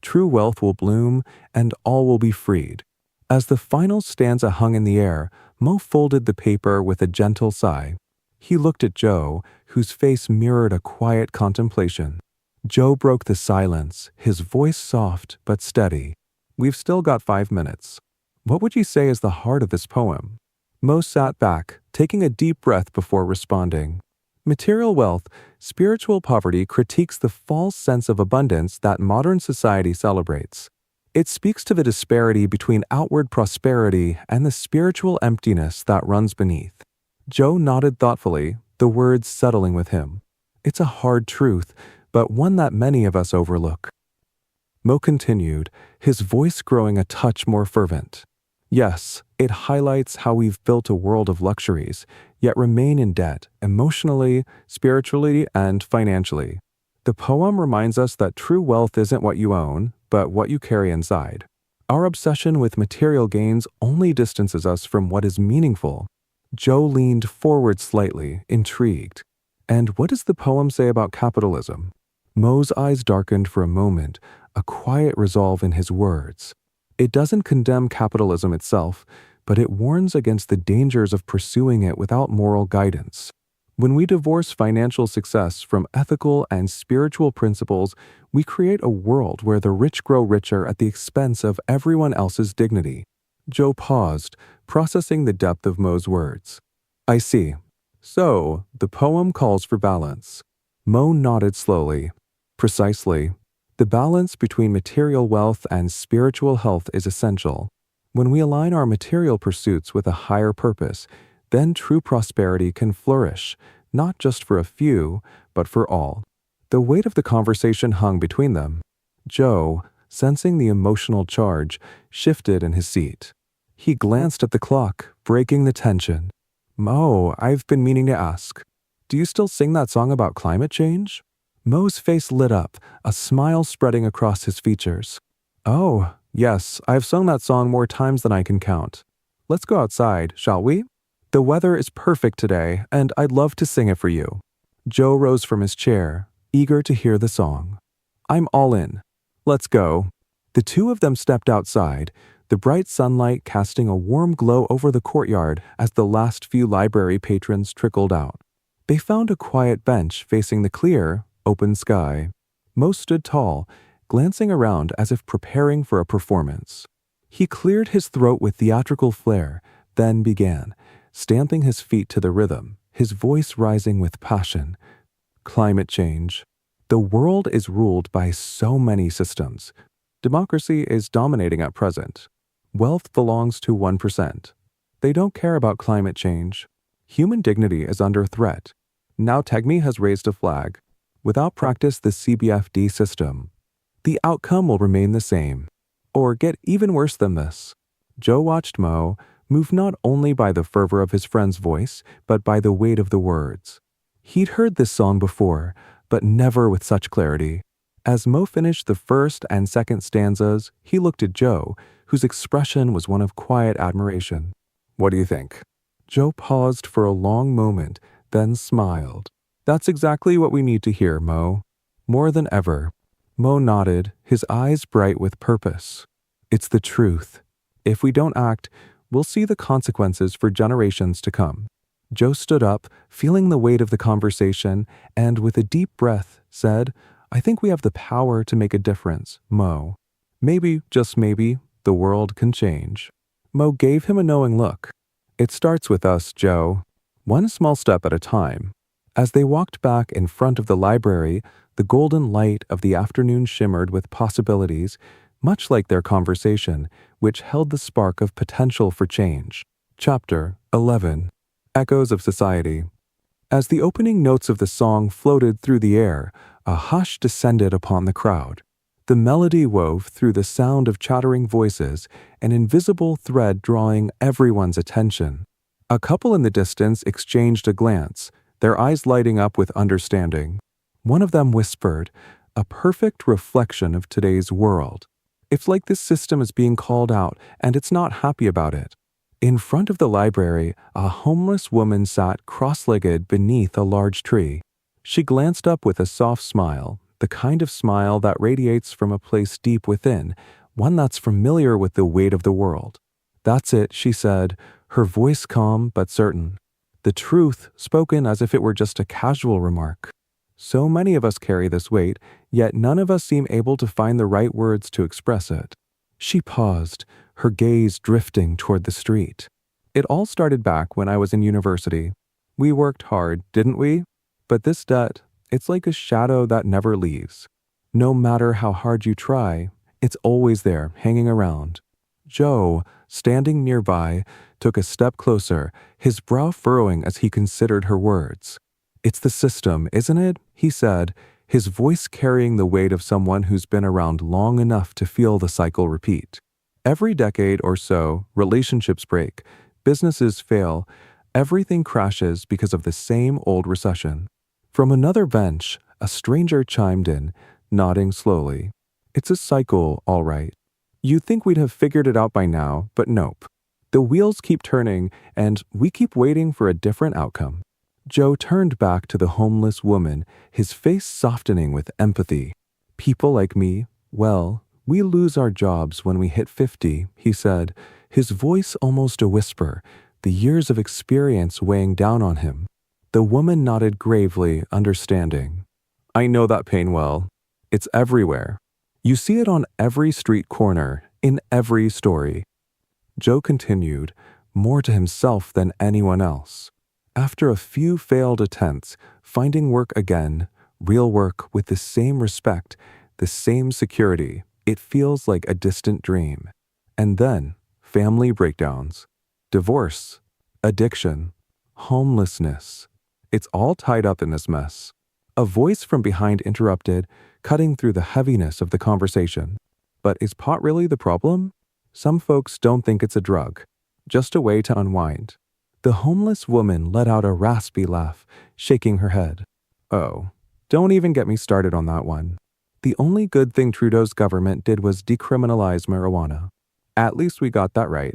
true wealth will bloom, and all will be freed. As the final stanza hung in the air, Mo folded the paper with a gentle sigh. He looked at Joe, whose face mirrored a quiet contemplation. Joe broke the silence, his voice soft but steady. We've still got 5 minutes. What would you say is the heart of this poem? Mo sat back, taking a deep breath before responding. Material wealth, spiritual poverty critiques the false sense of abundance that modern society celebrates. It speaks to the disparity between outward prosperity and the spiritual emptiness that runs beneath. Joe nodded thoughtfully, the words settling with him. It's a hard truth, but one that many of us overlook. Mo continued, his voice growing a touch more fervent. Yes, it highlights how we've built a world of luxuries, yet remain in debt, emotionally, spiritually, and financially. The poem reminds us that true wealth isn't what you own, but what you carry inside. Our obsession with material gains only distances us from what is meaningful. Joe leaned forward slightly, intrigued. And what does the poem say about capitalism? Mo's eyes darkened for a moment, a quiet resolve in his words. It doesn't condemn capitalism itself, but it warns against the dangers of pursuing it without moral guidance. When we divorce financial success from ethical and spiritual principles, we create a world where the rich grow richer at the expense of everyone else's dignity. Joe paused, processing the depth of Mo's words. I see. So, the poem calls for balance. Mo nodded slowly. Precisely. The balance between material wealth and spiritual health is essential. When we align our material pursuits with a higher purpose, then true prosperity can flourish, not just for a few, but for all. The weight of the conversation hung between them. Joe, sensing the emotional charge, shifted in his seat. He glanced at the clock, breaking the tension. Mo, I've been meaning to ask, do you still sing that song about climate change? Mo's face lit up, a smile spreading across his features. Oh, yes, I've sung that song more times than I can count. Let's go outside, shall we? The weather is perfect today, and I'd love to sing it for you. Joe rose from his chair, eager to hear the song. I'm all in. Let's go. The two of them stepped outside, the bright sunlight casting a warm glow over the courtyard as the last few library patrons trickled out. They found a quiet bench facing the clear, open sky. Mo stood tall, glancing around as if preparing for a performance. He cleared his throat with theatrical flair, then began, stamping his feet to the rhythm, his voice rising with passion. Climate change. The world is ruled by so many systems. Democracy is dominating at present. Wealth belongs to 1%. They don't care about climate change. Human dignity is under threat. Now Tegme has raised a flag. Without practice the CBFD system, the outcome will remain the same, or get even worse than this. Joe watched Mo, moved not only by the fervor of his friend's voice, but by the weight of the words. He'd heard this song before, but never with such clarity. As Mo finished the first and second stanzas, he looked at Joe, whose expression was one of quiet admiration. What do you think? Joe paused for a long moment, then smiled. That's exactly what we need to hear, Mo. More than ever. Mo nodded, his eyes bright with purpose. It's the truth. If we don't act, we'll see the consequences for generations to come. Joe stood up, feeling the weight of the conversation, and with a deep breath said, I think we have the power to make a difference, Mo. Maybe, just maybe, the world can change. Mo gave him a knowing look. It starts with us, Joe. One small step at a time. As they walked back in front of the library, the golden light of the afternoon shimmered with possibilities, much like their conversation, which held the spark of potential for change. Chapter 11. Echoes of Society. As the opening notes of the song floated through the air, a hush descended upon the crowd. The melody wove through the sound of chattering voices, an invisible thread drawing everyone's attention. A couple in the distance exchanged a glance, their eyes lighting up with understanding. One of them whispered, a perfect reflection of today's world. It's like this system is being called out, and it's not happy about it. In front of the library, a homeless woman sat cross-legged beneath a large tree. She glanced up with a soft smile, the kind of smile that radiates from a place deep within, one that's familiar with the weight of the world. That's it, she said, her voice calm but certain. The truth spoken as if it were just a casual remark. So many of us carry this weight, yet none of us seem able to find the right words to express it. She paused, her gaze drifting toward the street. It all started back when I was in university. We worked hard, didn't we? But this debt, it's like a shadow that never leaves. No matter how hard you try, it's always there, hanging around. Joe, standing nearby, took a step closer, his brow furrowing as he considered her words. It's the system, isn't it? He said, his voice carrying the weight of someone who's been around long enough to feel the cycle repeat. Every decade or so, relationships break, businesses fail, everything crashes because of the same old recession. From another bench, a stranger chimed in, nodding slowly. It's a cycle, all right. You'd think we'd have figured it out by now, but nope. The wheels keep turning, and we keep waiting for a different outcome. Joe turned back to the homeless woman, his face softening with empathy. People like me, well, we lose our jobs when we hit 50, he said, his voice almost a whisper, the years of experience weighing down on him. The woman nodded gravely, understanding. I know that pain well. It's everywhere. You see it on every street corner, in every story. Joe continued, more to himself than anyone else. After a few failed attempts, finding work again, real work with the same respect, the same security, it feels like a distant dream. And then, family breakdowns, divorce, addiction, homelessness. It's all tied up in this mess. A voice from behind interrupted, cutting through the heaviness of the conversation. But is pot really the problem? Some folks don't think it's a drug, just a way to unwind. The homeless woman let out a raspy laugh, shaking her head. Oh, don't even get me started on that one. The only good thing Trudeau's government did was decriminalize marijuana. At least we got that right.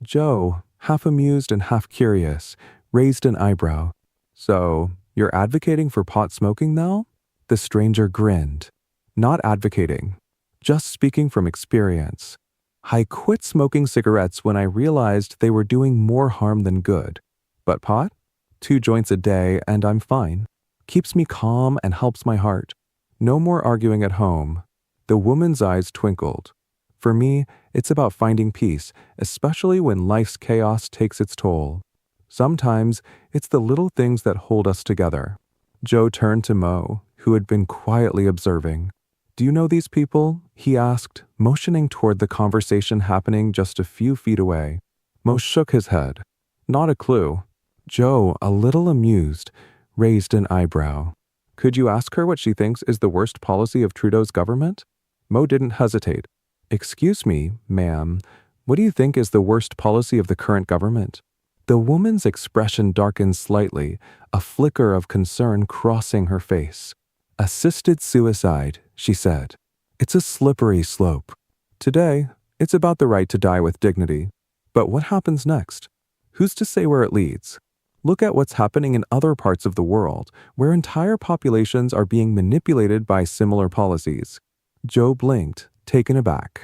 Joe, half amused and half curious, raised an eyebrow. So, you're advocating for pot smoking now? The stranger grinned. Not advocating, just speaking from experience. I quit smoking cigarettes when I realized they were doing more harm than good. But pot? 2 joints a day and I'm fine. Keeps me calm and helps my heart. No more arguing at home. The woman's eyes twinkled. For me, it's about finding peace, especially when life's chaos takes its toll. Sometimes, it's the little things that hold us together. Joe turned to Mo, who had been quietly observing. Do you know these people? He asked, motioning toward the conversation happening just a few feet away. Mo shook his head. Not a clue. Joe, a little amused, raised an eyebrow. Could you ask her what she thinks is the worst policy of Trudeau's government? Mo didn't hesitate. Excuse me, ma'am, what do you think is the worst policy of the current government? The woman's expression darkened slightly, a flicker of concern crossing her face. Assisted suicide, she said. It's a slippery slope. Today, it's about the right to die with dignity. But what happens next? Who's to say where it leads? Look at what's happening in other parts of the world, where entire populations are being manipulated by similar policies. Joe blinked, taken aback.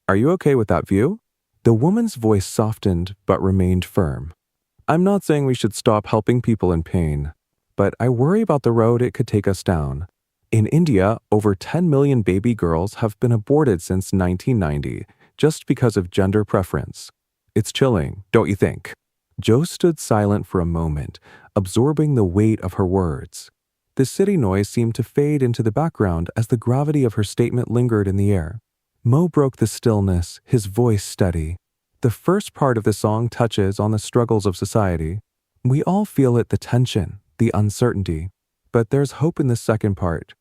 Are you okay with that view? The woman's voice softened but remained firm. I'm not saying we should stop helping people in pain, but I worry about the road it could take us down. In India, over 10 million baby girls have been aborted since 1990 just because of gender preference. It's chilling, don't you think? Jo stood silent for a moment, absorbing the weight of her words. The city noise seemed to fade into the background as the gravity of her statement lingered in the air. Mo broke the stillness, his voice steady. The first part of the song touches on the struggles of society. We all feel it, the tension, the uncertainty. But there's hope in the second part.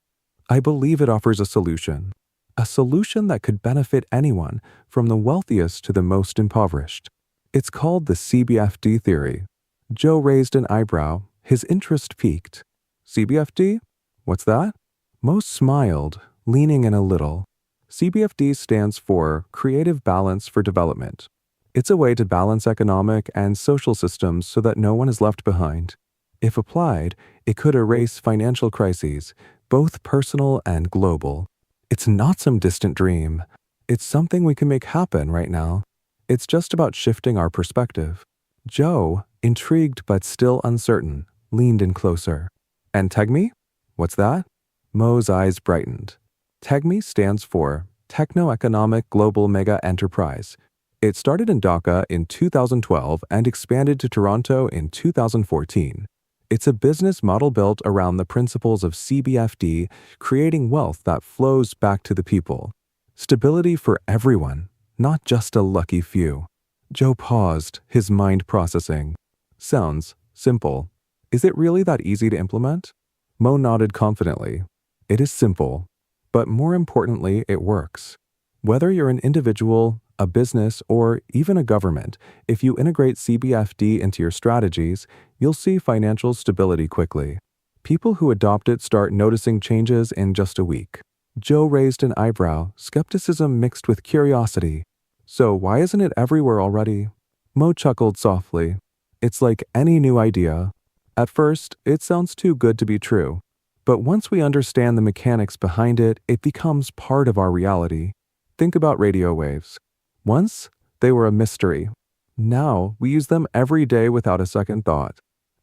I believe it offers a solution that could benefit anyone, from the wealthiest to the most impoverished. It's called the CBFD theory. Jo raised an eyebrow, his interest piqued. CBFD? What's that? Mo smiled, leaning in a little. CBFD stands for Creative Balance for Development. It's a way to balance economic and social systems so that no one is left behind. If applied, it could erase financial crises, both personal and global. It's not some distant dream. It's something we can make happen right now. It's just about shifting our perspective. Jo, intrigued but still uncertain, leaned in closer. And Tegme? What's that? Mo's eyes brightened. Tegme stands for Techno-Economic Global Mega Enterprise. It started in Dhaka in 2012 and expanded to Toronto in 2014. It's a business model built around the principles of CBFD, creating wealth that flows back to the people. Stability for everyone, not just a lucky few. Jo paused, his mind processing. Sounds simple. Is it really that easy to implement? Mo nodded confidently. It is simple, but more importantly, it works. Whether you're an individual, a business, or even a government, if you integrate CBFD into your strategies, you'll see financial stability quickly. People who adopt it start noticing changes in just a week. Jo raised an eyebrow, skepticism mixed with curiosity. So why isn't it everywhere already? Mo chuckled softly. It's like any new idea. At first, it sounds too good to be true. But once we understand the mechanics behind it, it becomes part of our reality. Think about radio waves. Once, they were a mystery. Now, we use them every day without a second thought.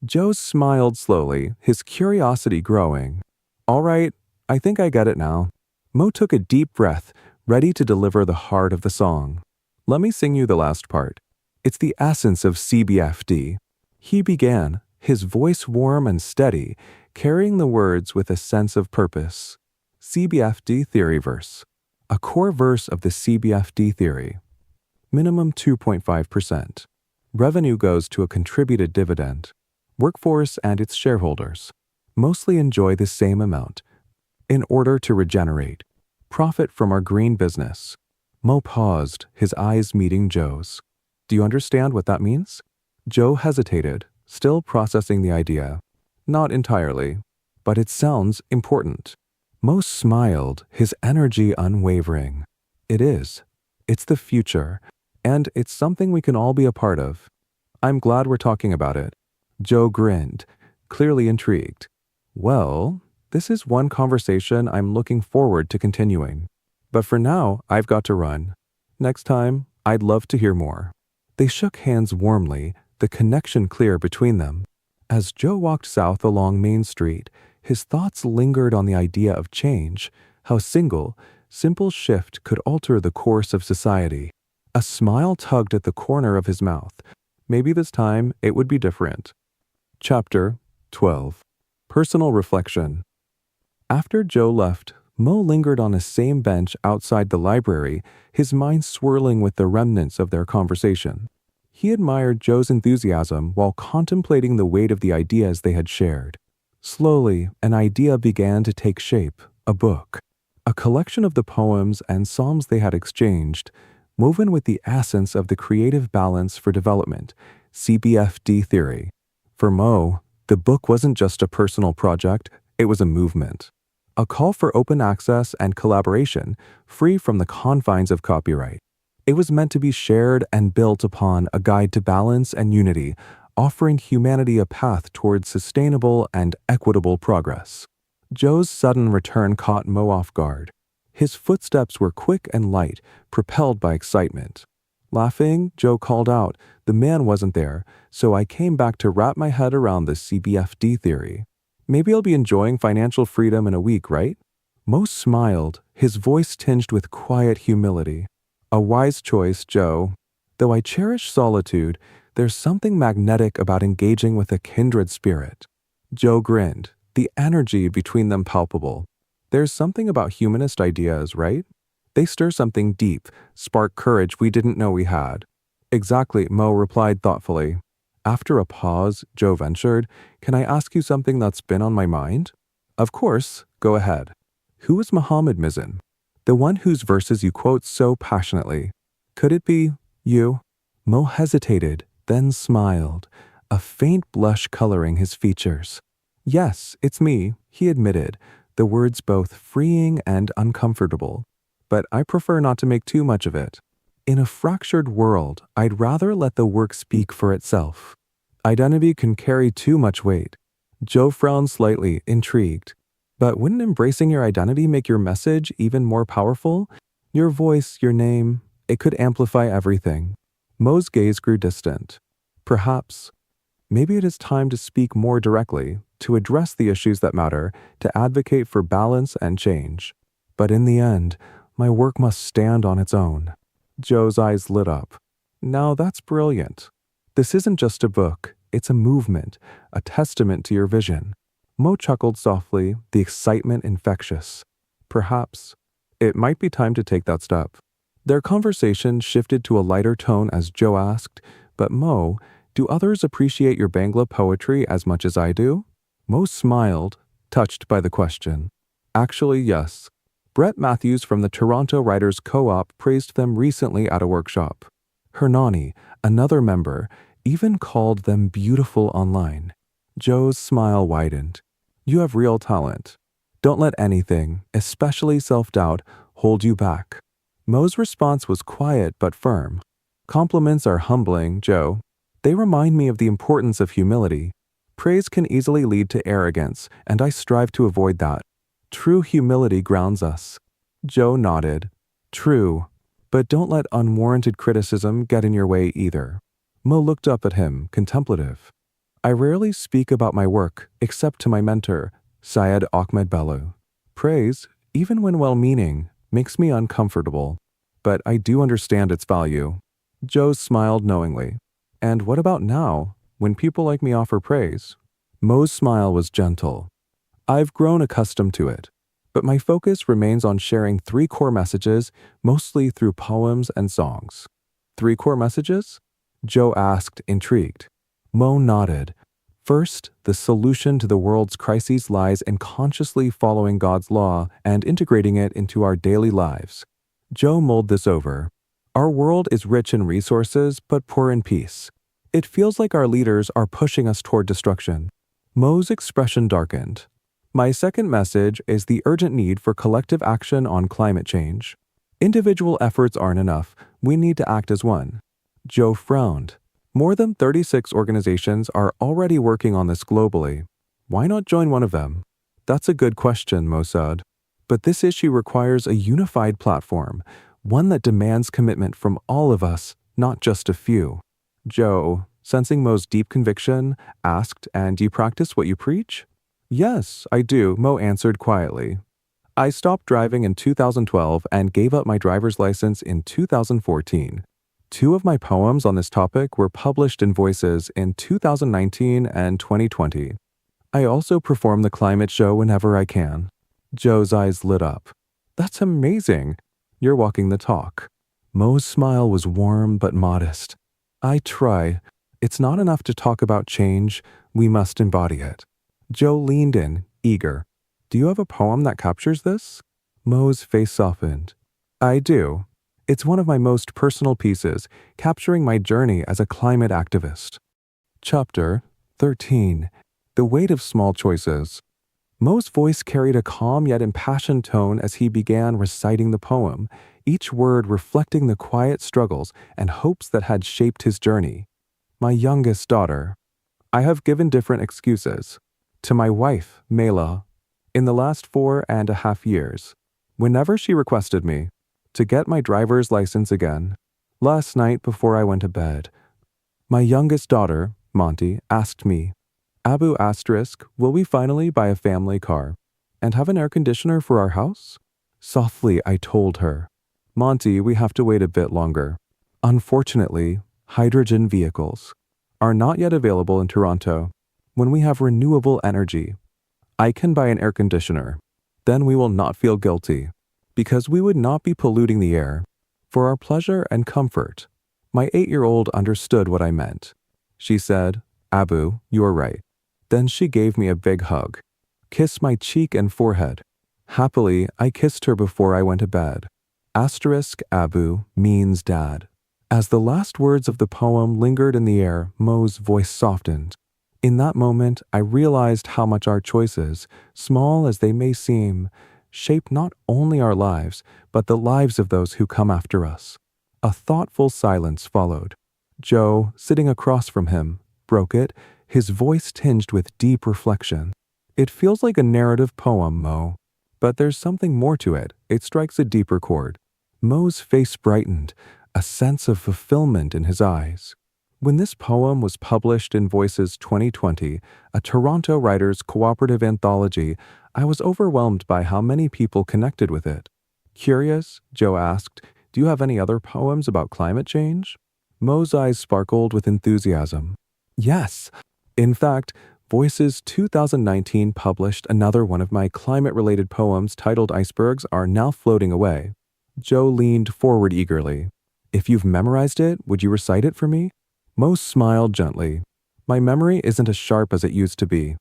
Jo smiled slowly, his curiosity growing. All right, I think I get it now. Mo took a deep breath, ready to deliver the heart of the song. Let me sing you the last part. It's the essence of CBFD. He began, his voice warm and steady, carrying the words with a sense of purpose. CBFD theory verse. A core verse of the CBFD theory. Minimum 2.5%. Revenue goes to a contributed dividend. Workforce and its shareholders mostly enjoy the same amount. In order to regenerate, profit from our green business. Mo paused, his eyes meeting Jo's. Do you understand what that means? Jo hesitated, still processing the idea. Not entirely, but it sounds important. Mo smiled, his energy unwavering. It is. It's the future, and it's something we can all be a part of. I'm glad we're talking about it. Jo grinned, clearly intrigued. Well, this is one conversation I'm looking forward to continuing. But for now, I've got to run. Next time, I'd love to hear more. They shook hands warmly, the connection clear between them. As Jo walked south along Main Street, his thoughts lingered on the idea of change, how simple shift could alter the course of society. A smile tugged at the corner of his mouth. Maybe this time it would be different. Chapter 12. Personal Reflection. After Jo left, Mo lingered on the same bench outside the library, his mind swirling with the remnants of their conversation. He admired Jo's enthusiasm while contemplating the weight of the ideas they had shared. Slowly, an idea began to take shape, a book. A collection of the poems and psalms they had exchanged, woven with the essence of the creative balance for development, CBFD theory. For Mo, the book wasn't just a personal project, it was a movement. A call for open access and collaboration, free from the confines of copyright. It was meant to be shared and built upon a guide to balance and unity, offering humanity a path towards sustainable and equitable progress. Jo's sudden return caught Mo off guard. His footsteps were quick and light, propelled by excitement. Laughing, Joe called out, "The man wasn't there, so I came back to wrap my head around the CBFD theory. Maybe I'll be enjoying financial freedom in a week, right?" Mo smiled, his voice tinged with quiet humility. "A wise choice, Joe. Though I cherish solitude, there's something magnetic about engaging with a kindred spirit." Joe grinned, the energy between them palpable. "There's something about humanist ideas, right? They stir something deep, spark courage we didn't know we had." "Exactly," Mo replied thoughtfully. After a pause, Joe ventured, "Can I ask you something that's been on my mind?" "Of course, go ahead." "Who is Mohammed Mizan? The one whose verses you quote so passionately. Could it be you?" Mo hesitated, then smiled, a faint blush coloring his features. "Yes, it's me," he admitted, the words both freeing and uncomfortable. "But I prefer not to make too much of it. In a fractured world, I'd rather let the work speak for itself. Identity can carry too much weight." Joe frowned slightly, intrigued. "But wouldn't embracing your identity make your message even more powerful? Your voice, your name, it could amplify everything." Mo's gaze grew distant. "Perhaps. Maybe it is time to speak more directly, to address the issues that matter, to advocate for balance and change. But in the end, my work must stand on its own." Joe's eyes lit up. "Now that's brilliant. This isn't just a book, it's a movement, a testament to your vision." Mo chuckled softly, the excitement infectious. "Perhaps. It might be time to take that step." Their conversation shifted to a lighter tone as Joe asked, "But Mo, do others appreciate your Bangla poetry as much as I do?" Mo smiled, touched by the question. "Actually, yes. Brett Matthews from the Toronto Writers Co-op praised them recently at a workshop. Hernani, another member, even called them beautiful online." Joe's smile widened. "You have real talent. Don't let anything, especially self-doubt, hold you back." Mo's response was quiet but firm. "Compliments are humbling, Joe. They remind me of the importance of humility. Praise can easily lead to arrogance, and I strive to avoid that. True humility grounds us." Joe nodded. "True. But don't let unwarranted criticism get in your way either." Mo looked up at him, contemplative. "I rarely speak about my work, except to my mentor, Syed Ahmed Bello. Praise, even when well-meaning, makes me uncomfortable. But I do understand its value." Joe smiled knowingly. "And what about now, when people like me offer praise?" Mo's smile was gentle. "I've grown accustomed to it, but my focus remains on sharing 3 core messages, mostly through poems and songs." "3 core messages?" Joe asked, intrigued. Mo nodded. "First, the solution to the world's crises lies in consciously following God's law and integrating it into our daily lives." Joe mulled this over. "Our world is rich in resources, but poor in peace. It feels like our leaders are pushing us toward destruction." Mo's expression darkened. "My second message is the urgent need for collective action on climate change. Individual efforts aren't enough. We need to act as one." Joe frowned. "More than 36 organizations are already working on this globally. Why not join one of them?" "That's a good question," Mo said. "But this issue requires a unified platform, one that demands commitment from all of us, not just a few." Joe, sensing Mo's deep conviction, asked, "And do you practice what you preach?" "Yes, I do," Mo answered quietly. "I stopped driving in 2012 and gave up my driver's license in 2014. 2 of my poems on this topic were published in Voices in 2019 and 2020. I also perform the climate show whenever I can." Joe's eyes lit up. "That's amazing. You're walking the talk." Mo's smile was warm but modest. "I try. It's not enough to talk about change. We must embody it." Joe leaned in, eager. "Do you have a poem that captures this?" Mo's face softened. "I do. It's one of my most personal pieces, capturing my journey as a climate activist." Chapter 13. The Weight of Small Choices. Mo's voice carried a calm yet impassioned tone as he began reciting the poem, each word reflecting the quiet struggles and hopes that had shaped his journey. "My youngest daughter. I have given different excuses. To my wife, Mela, in the last 4.5 years, whenever she requested me, to get my driver's license again, Last night before I went to bed, my youngest daughter, Monty, asked me, Abu asterisk, will we finally buy a family car and have an air conditioner for our house? Softly, I told her, Monty, we have to wait a bit longer. Unfortunately, hydrogen vehicles are not yet available in Toronto. When we have renewable energy, I can buy an air conditioner. Then we will not feel guilty, because we would not be polluting the air. For our pleasure and comfort. My 8-year-old understood what I meant. She said, Abu, you're right. Then she gave me a big hug, kissed my cheek and forehead. Happily, I kissed her before I went to bed. Asterisk Abu means dad. As the last words of the poem lingered in the air, Mo's voice softened. In that moment, I realized how much our choices, small as they may seem, shape not only our lives, but the lives of those who come after us. A thoughtful silence followed. Joe, sitting across from him, broke it, his voice tinged with deep reflection. It feels like a narrative poem, Mo. But there's something more to it. It strikes a deeper chord. Mo's face brightened, a sense of fulfillment in his eyes. When this poem was published in Voices 2020, a Toronto writers' cooperative anthology, I was overwhelmed by how many people connected with it. Curious, Joe asked, do you have any other poems about climate change? Mo's eyes sparkled with enthusiasm. Yes. In fact, Voices 2019 published another one of my climate-related poems titled Icebergs Are Now Floating Away. Joe leaned forward eagerly. If you've memorized it, would you recite it for me? Mo smiled gently. My memory isn't as sharp as it used to be.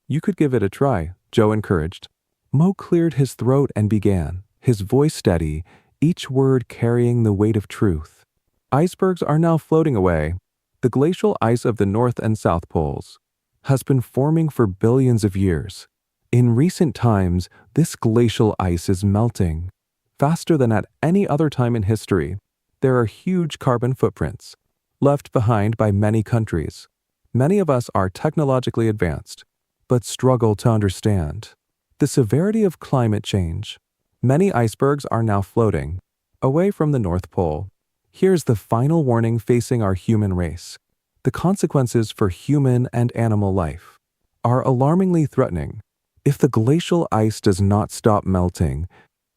You could give it a try, Joe encouraged. Mo cleared his throat and began, his voice steady, each word carrying the weight of truth. Icebergs are now floating away. The glacial ice of the North and South Poles has been forming for billions of years. In recent times, this glacial ice is melting. Faster than at any other time in history, there are huge carbon footprints left behind by many countries. Many of us are technologically advanced, but struggle to understand the severity of climate change. Many icebergs are now floating away from the North Pole. Here's the final warning facing our human race. The consequences for human and animal life are alarmingly threatening. If the glacial ice does not stop melting,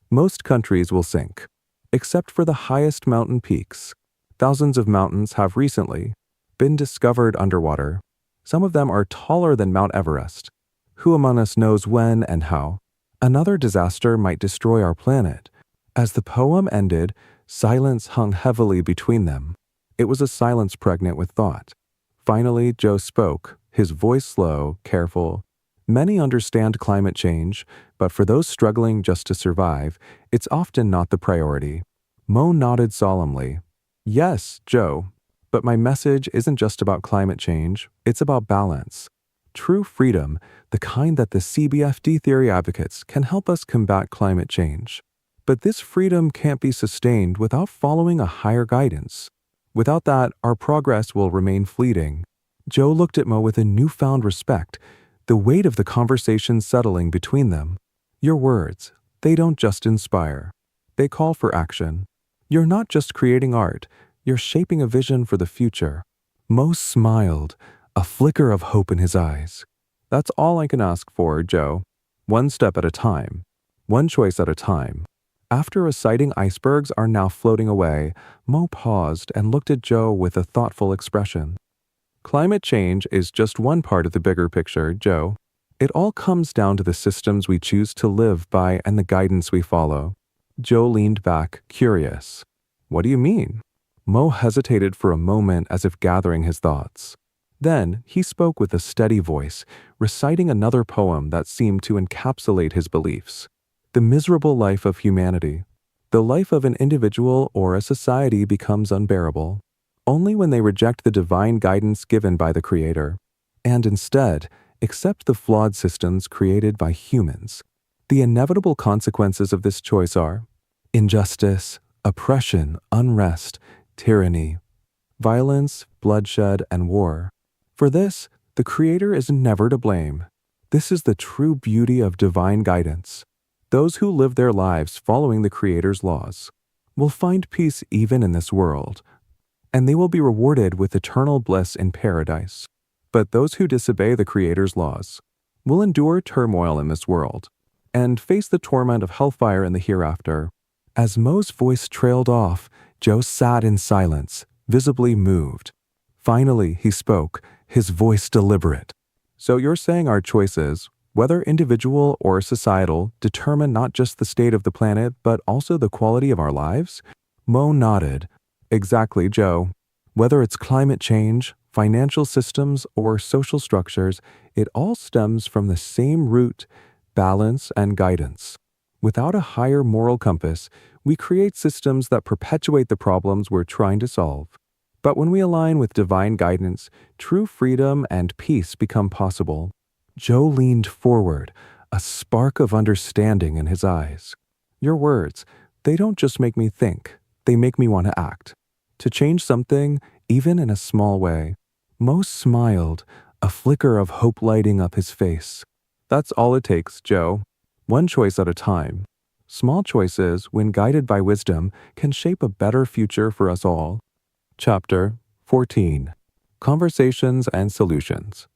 most countries will sink, except for the highest mountain peaks. Thousands of mountains have recently been discovered underwater. Some of them are taller than Mount Everest. Who among us knows when and how? Another disaster might destroy our planet. As the poem ended, silence hung heavily between them. It was a silence pregnant with thought. Finally, Joe spoke, his voice slow, careful. Many understand climate change, but for those struggling just to survive, it's often not the priority. Mo nodded solemnly. Yes, Joe, but my message isn't just about climate change, it's about balance. True freedom, the kind that the CBFD theory advocates, can help us combat climate change. But this freedom can't be sustained without following a higher guidance. Without that, our progress will remain fleeting. Joe looked at Mo with a newfound respect, the weight of the conversation settling between them. Your words, they don't just inspire. They call for action. You're not just creating art, you're shaping a vision for the future. Mo smiled, a flicker of hope in his eyes. That's all I can ask for, Joe. One step at a time. One choice at a time. After reciting icebergs are now floating away, Mo paused and looked at Joe with a thoughtful expression. Climate change is just one part of the bigger picture, Joe. It all comes down to the systems we choose to live by and the guidance we follow. Joe leaned back, curious. What do you mean? Mo hesitated for a moment as if gathering his thoughts. Then he spoke with a steady voice, reciting another poem that seemed to encapsulate his beliefs. The miserable life of humanity. The life of an individual or a society becomes unbearable only when they reject the divine guidance given by the Creator, and instead accept the flawed systems created by humans. The inevitable consequences of this choice are injustice, oppression, unrest, tyranny, violence, bloodshed, and war. For this, the Creator is never to blame. This is the true beauty of divine guidance. Those who live their lives following the Creator's laws. will find peace even in this world, and they will be rewarded with eternal bliss in paradise. But those who disobey the Creator's laws will endure turmoil in this world and face the torment of hellfire in the hereafter. As Mo's voice trailed off, Joe sat in silence, visibly moved. Finally, he spoke, his voice deliberate. So you're saying our choices, whether individual or societal, determine not just the state of the planet, but also the quality of our lives? Mo nodded. Exactly, Joe. Whether it's climate change, financial systems, or social structures, it all stems from the same root, balance, and guidance. Without a higher moral compass, we create systems that perpetuate the problems we're trying to solve. But when we align with divine guidance, true freedom and peace become possible. Joe leaned forward, a spark of understanding in his eyes. Your words, they don't just make me think, they make me want to act. To change something, even in a small way. Mo smiled, a flicker of hope lighting up his face. That's all it takes, Joe. One choice at a time. Small choices, when guided by wisdom, can shape a better future for us all. Chapter 14. Conversations and Solutions.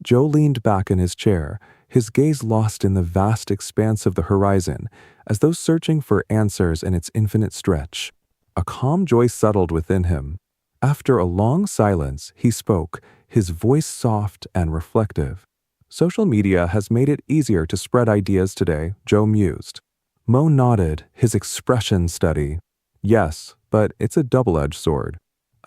Joe leaned back in his chair, his gaze lost in the vast expanse of the horizon, as though searching for answers in its infinite stretch. A calm joy settled within him. After a long silence, he spoke, his voice soft and reflective. Social media has made it easier to spread ideas today, Joe mused. Mo nodded, his expression steady. Yes, but it's a double-edged sword.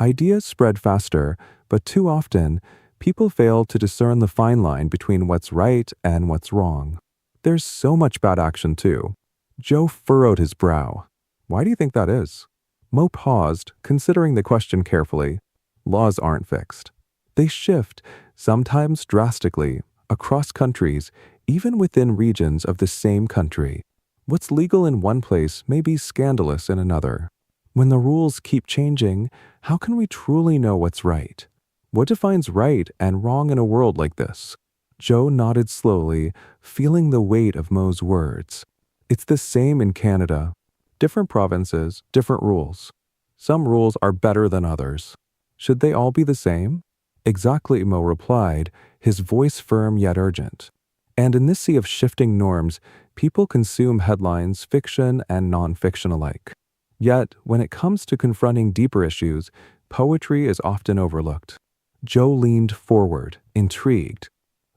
Ideas spread faster, but too often, people fail to discern the fine line between what's right and what's wrong. There's so much bad action, too. Joe furrowed his brow. Why do you think that is? Mo paused, considering the question carefully. Laws aren't fixed. They shift, sometimes drastically, across countries, even within regions of the same country. What's legal in one place may be scandalous in another. When the rules keep changing, how can we truly know what's right? What defines right and wrong in a world like this? Joe nodded slowly, feeling the weight of Mo's words. It's the same in Canada. Different provinces, different rules. Some rules are better than others. Should they all be the same? Exactly, Mo replied, his voice firm yet urgent. And in this sea of shifting norms, people consume headlines, fiction and non-fiction alike. Yet, when it comes to confronting deeper issues, poetry is often overlooked. Joe leaned forward, intrigued.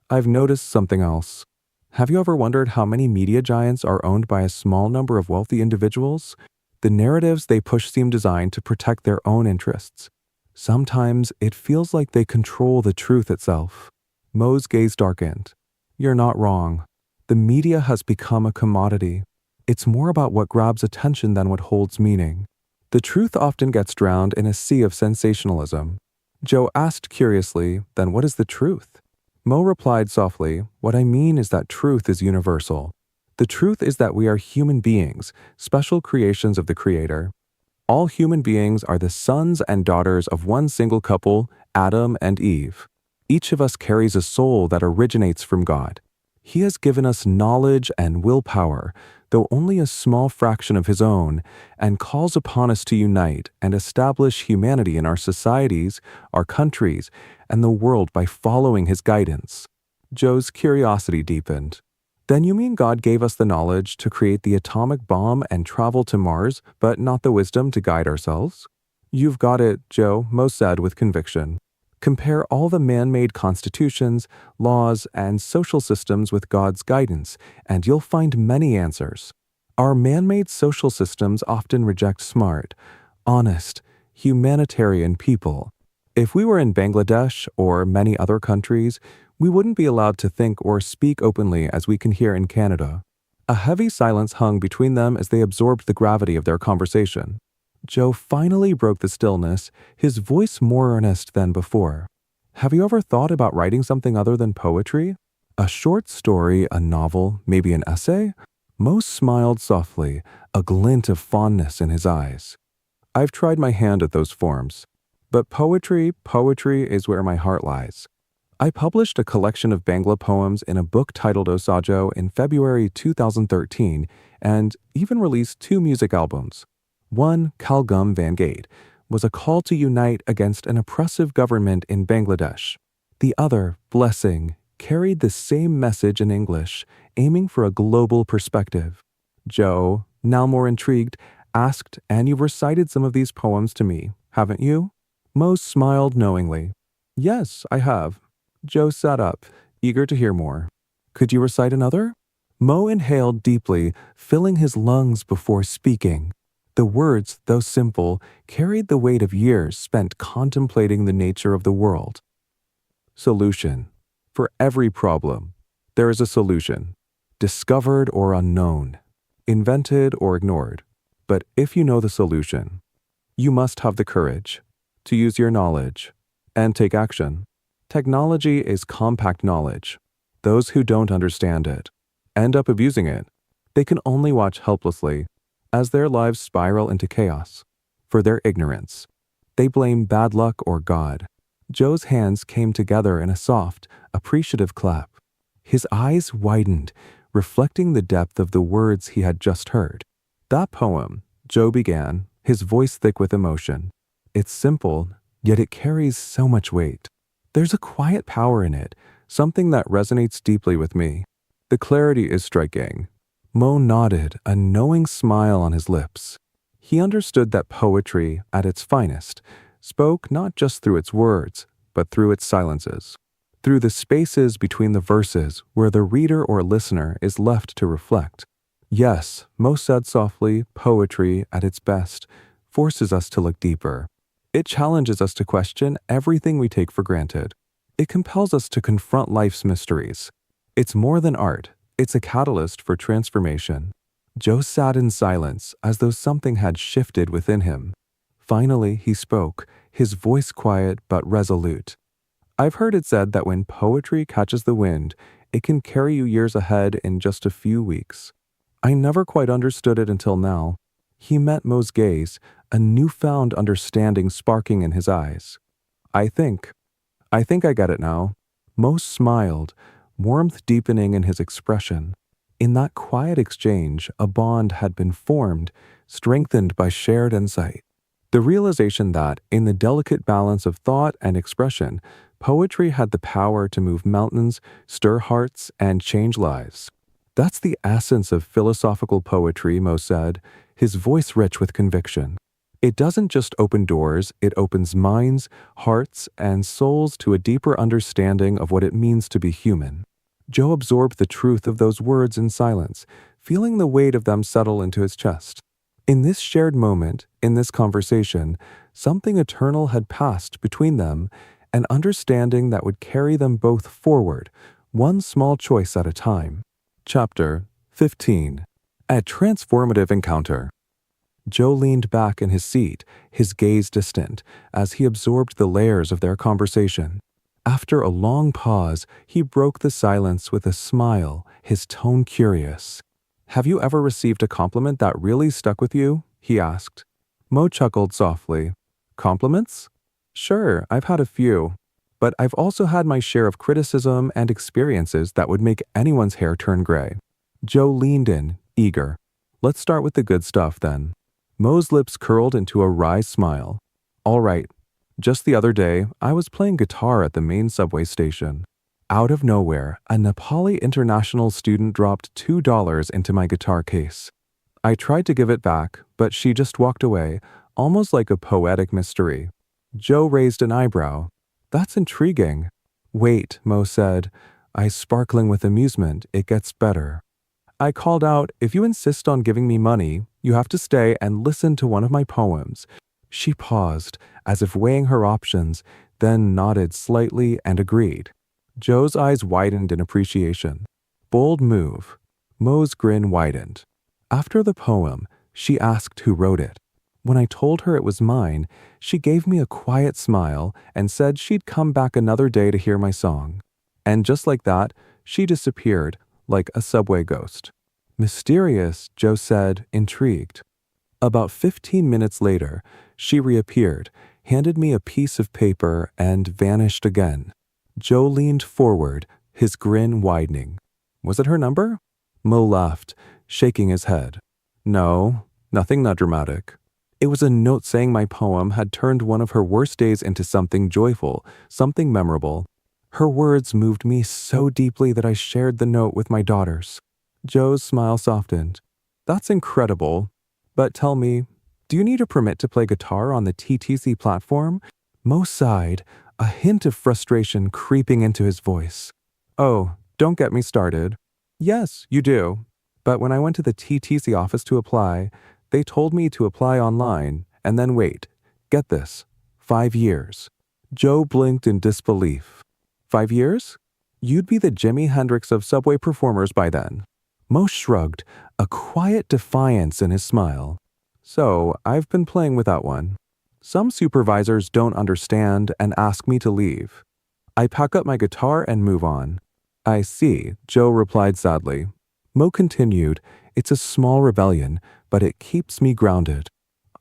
I've noticed something else. Have you ever wondered how many media giants are owned by a small number of wealthy individuals? The narratives they push seem designed to protect their own interests. Sometimes it feels like they control the truth itself. Mo's gaze darkened. You're not wrong. The media has become a commodity. It's more about what grabs attention than what holds meaning. The truth often gets drowned in a sea of sensationalism. Joe asked curiously, then what is the truth? Mo replied softly, what I mean is that truth is universal. The truth is that we are human beings, special creations of the Creator. All human beings are the sons and daughters of one single couple, Adam and Eve. Each of us carries a soul that originates from God. He has given us knowledge and willpower, though only a small fraction of his own, and calls upon us to unite and establish humanity in our societies, our countries, and the world by following his guidance. Joe's curiosity deepened. Then you mean God gave us the knowledge to create the atomic bomb and travel to Mars, but not the wisdom to guide ourselves? You've got it, Joe, Mo said with conviction. Compare all the man-made constitutions, laws, and social systems with God's guidance, and you'll find many answers. Our man-made social systems often reject smart, honest, humanitarian people. If we were in Bangladesh or many other countries, we wouldn't be allowed to think or speak openly as we can here in Canada. A heavy silence hung between them as they absorbed the gravity of their conversation. Joe finally broke the stillness, his voice more earnest than before. Have you ever thought about writing something other than poetry? A short story, a novel, maybe an essay? Mo smiled softly, a glint of fondness in his eyes. I've tried my hand at those forms. But poetry is where my heart lies. I published a collection of Bangla poems in a book titled Osajo in February 2013 and even released 2 music albums. One, Kalgum Vangate, was a call to unite against an oppressive government in Bangladesh. The other, Blessing, carried the same message in English, aiming for a global perspective. Joe, now more intrigued, asked, "And you've recited some of these poems to me, haven't you?" Mo smiled knowingly. "Yes, I have." Joe sat up, eager to hear more. "Could you recite another?" Mo inhaled deeply, filling his lungs before speaking. The words, though simple, carried the weight of years spent contemplating the nature of the world. Solution. For every problem, there is a solution, discovered or unknown, invented or ignored. But if you know the solution, you must have the courage to use your knowledge and take action. Technology is compact knowledge. Those who don't understand it end up abusing it. They can only watch helplessly as their lives spiral into chaos. For their ignorance, they blame bad luck or God. Joe's hands came together in a soft, appreciative clap. His eyes widened, reflecting the depth of the words he had just heard. "That poem," Joe began, his voice thick with emotion. "It's simple, yet it carries so much weight. There's a quiet power in it, something that resonates deeply with me. The clarity is striking." Mo nodded, a knowing smile on his lips. He understood that poetry, at its finest, spoke not just through its words, but through its silences, through the spaces between the verses where the reader or listener is left to reflect. Yes, Mo said softly, poetry, at its best, forces us to look deeper. It challenges us to question everything we take for granted. It compels us to confront life's mysteries. It's more than art. It's a catalyst for transformation. Joe sat in silence as though something had shifted within him. Finally, he spoke, his voice quiet but resolute. "I've heard it said that when poetry catches the wind, it can carry you years ahead in just a few weeks. I never quite understood it until now." He met Mo's gaze, a newfound understanding sparking in his eyes. I think I get it now." Mo smiled, warmth deepening in his expression. In that quiet exchange, a bond had been formed, strengthened by shared insight. The realization that, in the delicate balance of thought and expression, poetry had the power to move mountains, stir hearts, and change lives. "That's the essence of philosophical poetry," Mo said, his voice rich with conviction. "It doesn't just open doors, it opens minds, hearts, and souls to a deeper understanding of what it means to be human." Joe absorbed the truth of those words in silence, feeling the weight of them settle into his chest. In this shared moment, in this conversation, something eternal had passed between them, an understanding that would carry them both forward, one small choice at a time. Chapter 15. A Transformative Encounter. Joe leaned back in his seat, his gaze distant, as he absorbed the layers of their conversation. After a long pause, he broke the silence with a smile, his tone curious. "Have you ever received a compliment that really stuck with you?" he asked. Mo chuckled softly. "Compliments? Sure, I've had a few. But I've also had my share of criticism and experiences that would make anyone's hair turn gray." Joe leaned in, eager. "Let's start with the good stuff, then." Mo's lips curled into a wry smile. "All right. Just the other day, I was playing guitar at the main subway station. Out of nowhere, a Nepali international student dropped $2 into my guitar case. I tried to give it back, but she just walked away, almost like a poetic mystery." Joe raised an eyebrow. "That's intriguing." "Wait," Mo said, eyes sparkling with amusement. "It gets better." I called out, "If you insist on giving me money, you have to stay and listen to one of my poems." She paused, as if weighing her options, then nodded slightly and agreed. Joe's eyes widened in appreciation. Bold move. Mo's grin widened. After the poem, she asked who wrote it. When I told her it was mine, she gave me a quiet smile and said she'd come back another day to hear my song. And just like that, she disappeared, like a subway ghost. "Mysterious," Joe said, intrigued. About 15 minutes later, she reappeared, handed me a piece of paper, and vanished again. Joe leaned forward, his grin widening. "Was it her number?" Mo laughed, shaking his head. "No, nothing that dramatic. It was a note saying my poem had turned one of her worst days into something joyful, something memorable. Her words moved me so deeply that I shared the note with my daughters. Joe's smile softened. That's incredible. But tell me, do you need a permit to play guitar on the TTC platform? Mo sighed, a hint of frustration creeping into his voice. Oh, don't get me started. Yes, you do. But when I went to the TTC office to apply, they told me to apply online and then wait. Get this, 5 years. Joe blinked in disbelief. 5 years? You'd be the Jimi Hendrix of subway performers by then. Mo shrugged, a quiet defiance in his smile. So, I've been playing without one. Some supervisors don't understand and ask me to leave. I pack up my guitar and move on. I see, Joe replied sadly. Mo continued, it's a small rebellion, but it keeps me grounded.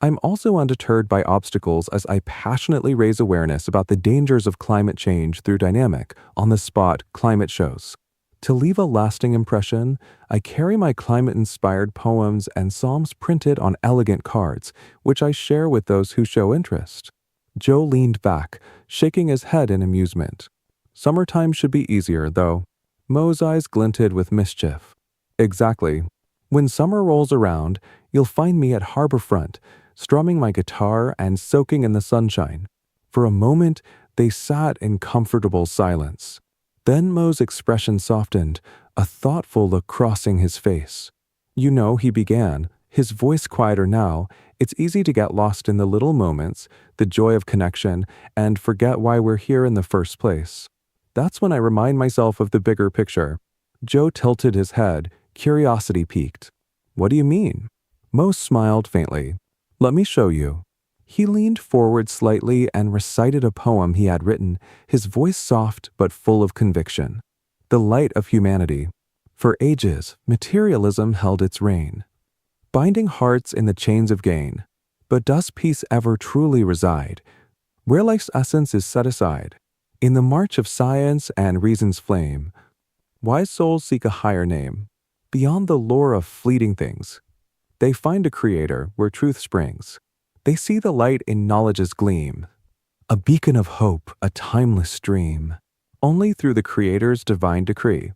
I'm also undeterred by obstacles as I passionately raise awareness about the dangers of climate change through dynamic, on-the-spot climate shows. To leave a lasting impression, I carry my climate-inspired poems and psalms printed on elegant cards, which I share with those who show interest. Joe leaned back, shaking his head in amusement. Summertime should be easier, though. Mo's eyes glinted with mischief. Exactly. When summer rolls around, you'll find me at Harborfront, strumming my guitar and soaking in the sunshine. For a moment, they sat in comfortable silence. Then Mo's expression softened, a thoughtful look crossing his face. You know, he began, his voice quieter now. It's easy to get lost in the little moments, the joy of connection, and forget why we're here in the first place. That's when I remind myself of the bigger picture. Joe tilted his head, curiosity piqued. What do you mean? Mo smiled faintly. Let me show you. He leaned forward slightly and recited a poem he had written, his voice soft but full of conviction. The light of humanity. For ages, materialism held its reign, binding hearts in the chains of gain. But does peace ever truly reside, where life's essence is set aside? In the march of science and reason's flame, wise souls seek a higher name. Beyond the lure of fleeting things, they find a creator where truth springs. They see the light in knowledge's gleam, a beacon of hope, a timeless dream. Only through the Creator's divine decree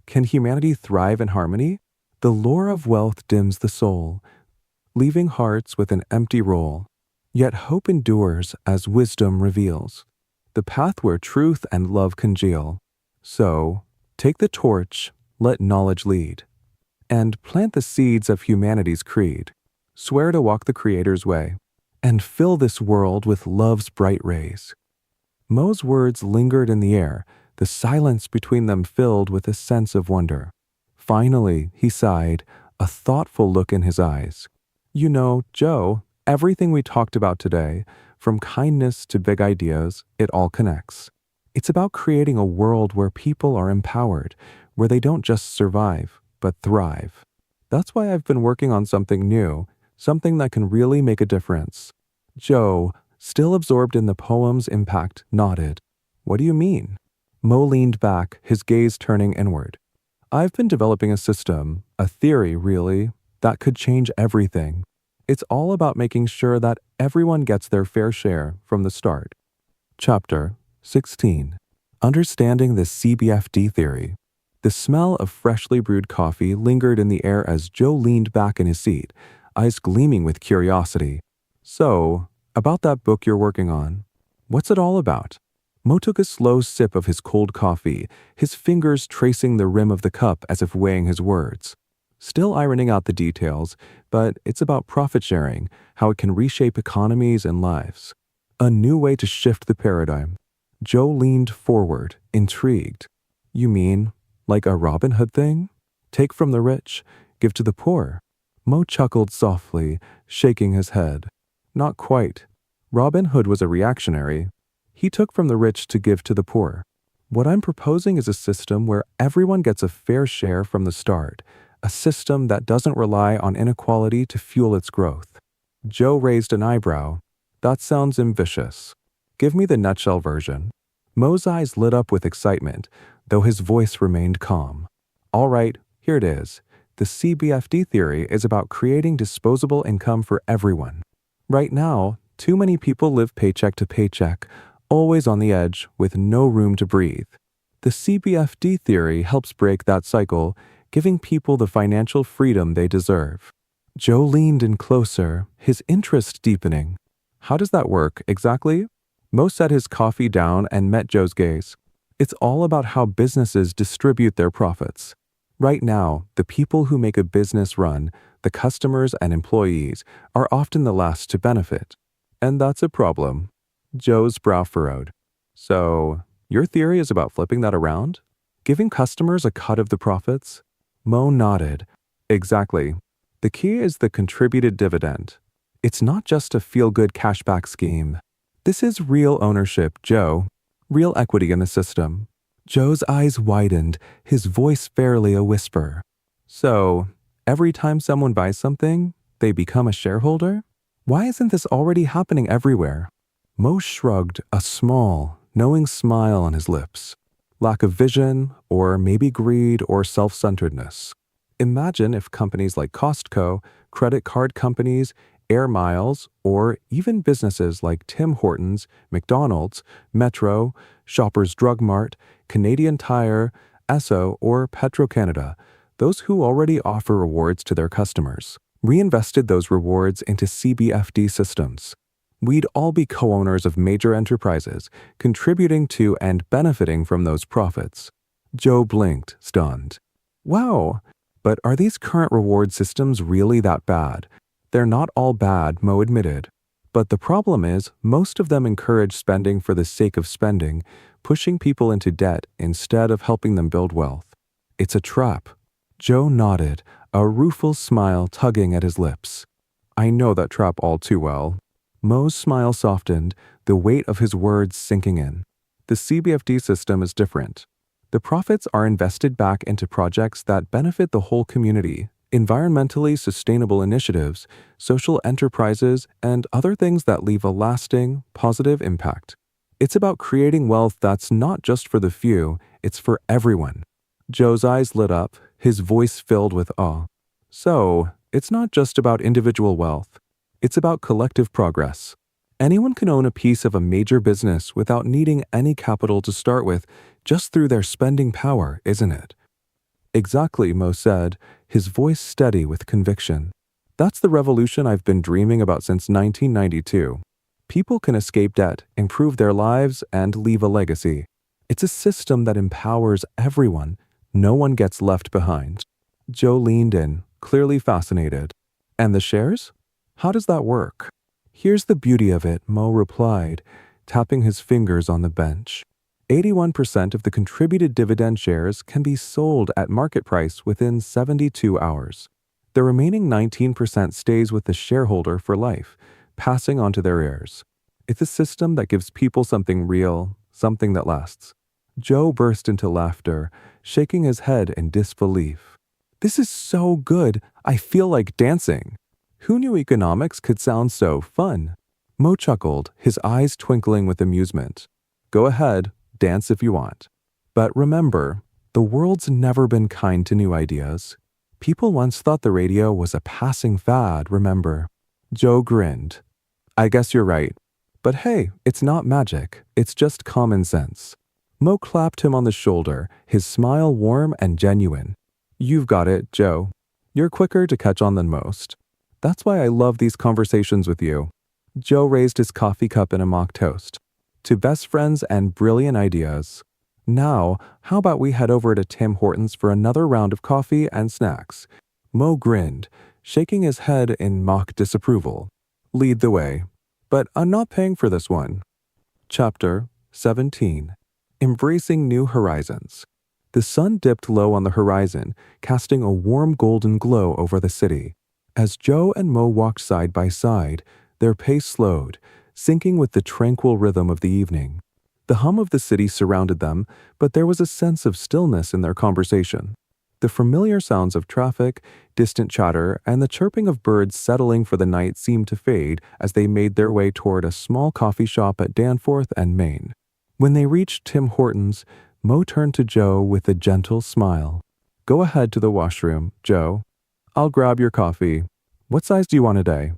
can humanity thrive in harmony. The lure of wealth dims the soul, leaving hearts with an empty role. Yet hope endures as wisdom reveals the path where truth and love congeal. So, take the torch, let knowledge lead, and plant the seeds of humanity's creed. Swear to walk the Creator's way, and fill this world with love's bright rays. Mo's words lingered in the air, the silence between them filled with a sense of wonder. Finally, he sighed, a thoughtful look in his eyes. You know, Joe, everything we talked about today, from kindness to big ideas, it all connects. It's about creating a world where people are empowered, where they don't just survive, but thrive. That's why I've been working on something new, something that can really make a difference. Joe, still absorbed in the poem's impact, nodded. What do you mean? Mo leaned back, his gaze turning inward. I've been developing a system, a theory really, that could change everything. It's all about making sure that everyone gets their fair share from the start. Chapter 16. Understanding the CBFD theory. The smell of freshly brewed coffee lingered in the air as Joe leaned back in his seat, eyes gleaming with curiosity. So, about that book you're working on, what's it all about? Mo took a slow sip of his cold coffee, his fingers tracing the rim of the cup as if weighing his words. Still ironing out the details, but it's about profit sharing, how it can reshape economies and lives. A new way to shift the paradigm. Joe leaned forward, intrigued. You mean, like a Robin Hood thing? Take from the rich, give to the poor. Mo chuckled softly, shaking his head. Not quite. Robin Hood was a reactionary. He took from the rich to give to the poor. What I'm proposing is a system where everyone gets a fair share from the start, a system that doesn't rely on inequality to fuel its growth. Joe raised an eyebrow. That sounds ambitious. Give me the nutshell version. Mo's eyes lit up with excitement, though his voice remained calm. All right, here it is. The CBFD theory is about creating disposable income for everyone. Right now, too many people live paycheck to paycheck, always on the edge with no room to breathe. The CBFD theory helps break that cycle, giving people the financial freedom they deserve. Joe leaned in closer, his interest deepening. How does that work exactly? Mo set his coffee down and met Joe's gaze. It's all about how businesses distribute their profits. Right now, the people who make a business run, the customers and employees, are often the last to benefit. And that's a problem. Joe's brow furrowed. So, your theory is about flipping that around? Giving customers a cut of the profits? Mo nodded. Exactly. The key is the contributed dividend. It's not just a feel-good cashback scheme. This is real ownership, Joe. Real equity in the system. Joe's eyes widened, his voice fairly a whisper. So, every time someone buys something, they become a shareholder? Why isn't this already happening everywhere? Mo shrugged, a small, knowing smile on his lips. Lack of vision, or maybe greed or self-centeredness. Imagine if companies like Costco, credit card companies, Air Miles, or even businesses like Tim Hortons, McDonald's, Metro, Shoppers Drug Mart, Canadian Tire, Esso, or Petro-Canada, those who already offer rewards to their customers, reinvested those rewards into CBFD systems. We'd all be co-owners of major enterprises, contributing to and benefiting from those profits. Joe blinked, stunned. Wow, but are these current reward systems really that bad? They're not all bad, Mo admitted. But the problem is, most of them encourage spending for the sake of spending, pushing people into debt instead of helping them build wealth. It's a trap. Joe nodded, a rueful smile tugging at his lips. I know that trap all too well. Mo's smile softened, the weight of his words sinking in. The CBFD system is different. The profits are invested back into projects that benefit the whole community, environmentally sustainable initiatives, social enterprises, and other things that leave a lasting, positive impact. It's about creating wealth that's not just for the few, it's for everyone. Joe's eyes lit up, his voice filled with awe. So, it's not just about individual wealth. It's about collective progress. Anyone can own a piece of a major business without needing any capital to start with, just through their spending power, isn't it? Exactly, Mo said, his voice steady with conviction. That's the revolution I've been dreaming about since 1992. People can escape debt, improve their lives, and leave a legacy. It's a system that empowers everyone. No one gets left behind. Joe leaned in, clearly fascinated. And the shares? How does that work? Here's the beauty of it, Mo replied, tapping his fingers on the bench. 81% of the contributed dividend shares can be sold at market price within 72 hours. The remaining 19% stays with the shareholder for life, passing on to their heirs. It's a system that gives people something real, something that lasts. Joe burst into laughter, shaking his head in disbelief. This is so good, I feel like dancing. Who knew economics could sound so fun? Mo chuckled, his eyes twinkling with amusement. Go ahead, dance if you want. But remember, the world's never been kind to new ideas. People once thought the radio was a passing fad, remember? Joe grinned. I guess you're right. But hey, it's not magic, it's just common sense. Mo clapped him on the shoulder, his smile warm and genuine. You've got it, Joe. You're quicker to catch on than most. That's why I love these conversations with you. Joe raised his coffee cup in a mock toast. To best friends and brilliant ideas. Now, how about we head over to Tim Hortons for another round of coffee and snacks? Mo grinned, shaking his head in mock disapproval. Lead the way. But I'm not paying for this one. Chapter 17. Embracing New Horizons. The sun dipped low on the horizon, casting a warm golden glow over the city. As Joe and Mo walked side by side, their pace slowed, syncing with the tranquil rhythm of the evening. The hum of the city surrounded them, but there was a sense of stillness in their conversation. The familiar sounds of traffic, distant chatter, and the chirping of birds settling for the night seemed to fade as they made their way toward a small coffee shop at Danforth and Main. When they reached Tim Hortons, Mo turned to Joe with a gentle smile. Go ahead to the washroom, Joe. I'll grab your coffee. What size do you want today?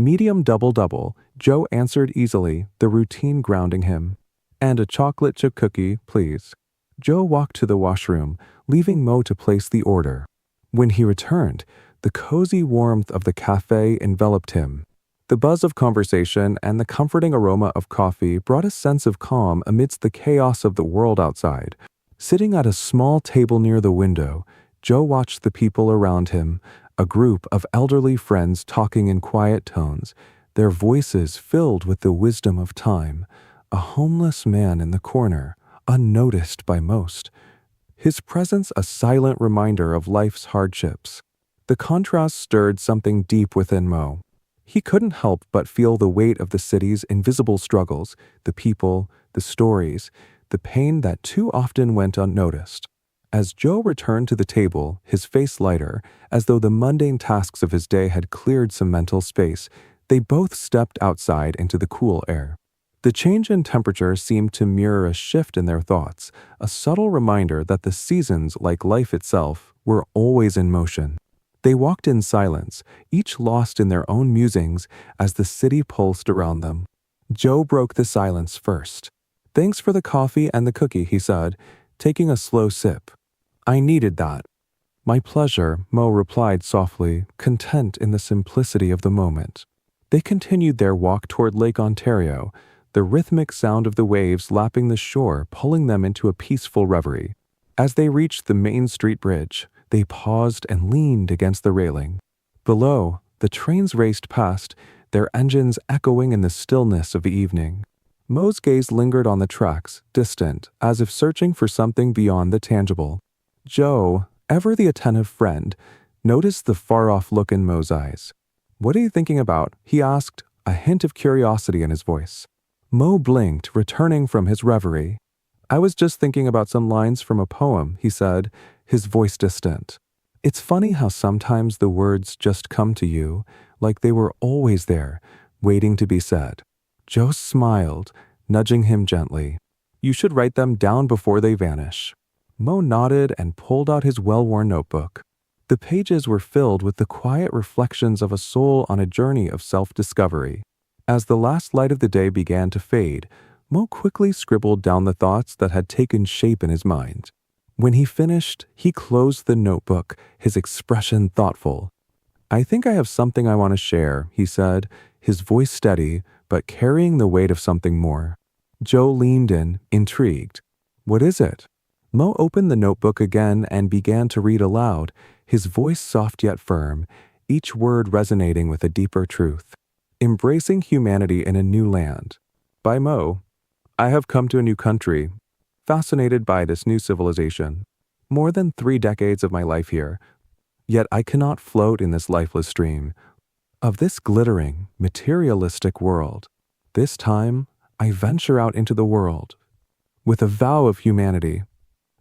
Medium double-double, Joe answered easily, the routine grounding him. And a chocolate chip cookie, please. Joe walked to the washroom, leaving Mo to place the order. When he returned, the cozy warmth of the cafe enveloped him. The buzz of conversation and the comforting aroma of coffee brought a sense of calm amidst the chaos of the world outside. Sitting at a small table near the window, Joe watched the people around him, a group of elderly friends talking in quiet tones, their voices filled with the wisdom of time. A homeless man in the corner, unnoticed by most. His presence a silent reminder of life's hardships. The contrast stirred something deep within Mo. He couldn't help but feel the weight of the city's invisible struggles, the people, the stories, the pain that too often went unnoticed. As Joe returned to the table, his face lighter, as though the mundane tasks of his day had cleared some mental space, they both stepped outside into the cool air. The change in temperature seemed to mirror a shift in their thoughts, a subtle reminder that the seasons, like life itself, were always in motion. They walked in silence, each lost in their own musings as the city pulsed around them. Joe broke the silence first. "Thanks for the coffee and the cookie," he said, taking a slow sip. "I needed that." "My pleasure," Mo replied softly, content in the simplicity of the moment. They continued their walk toward Lake Ontario, the rhythmic sound of the waves lapping the shore pulling them into a peaceful reverie. As they reached the Main Street Bridge, they paused and leaned against the railing. Below, the trains raced past, their engines echoing in the stillness of the evening. Mo's gaze lingered on the tracks, distant, as if searching for something beyond the tangible. Joe, ever the attentive friend, noticed the far-off look in Mo's eyes. "What are you thinking about?" he asked, a hint of curiosity in his voice. Mo blinked, returning from his reverie. "I was just thinking about some lines from a poem," he said, his voice distant. "It's funny how sometimes the words just come to you, like they were always there, waiting to be said." Joe smiled, nudging him gently. "You should write them down before they vanish." Mo nodded and pulled out his well-worn notebook. The pages were filled with the quiet reflections of a soul on a journey of self-discovery. As the last light of the day began to fade, Mo quickly scribbled down the thoughts that had taken shape in his mind. When he finished, he closed the notebook, his expression thoughtful. "I think I have something I want to share," he said, his voice steady, but carrying the weight of something more. Joe leaned in, intrigued. "What is it?" Mo opened the notebook again and began to read aloud, his voice soft yet firm, each word resonating with a deeper truth. "Embracing Humanity in a New Land." By Mo. "I have come to a new country, fascinated by this new civilization. More than 3 decades of my life here, yet I cannot float in this lifeless stream of this glittering, materialistic world. This time, I venture out into the world with a vow of humanity,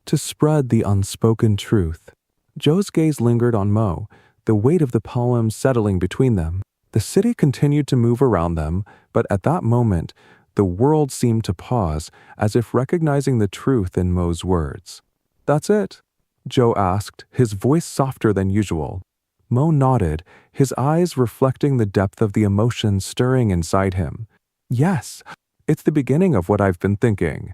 to spread the unspoken truth." Joe's gaze lingered on Mo, the weight of the poem settling between them. The city continued to move around them, but at that moment, the world seemed to pause, as if recognizing the truth in Mo's words. "That's it?" Joe asked, his voice softer than usual. Mo nodded, his eyes reflecting the depth of the emotion stirring inside him. "Yes, it's the beginning of what I've been thinking.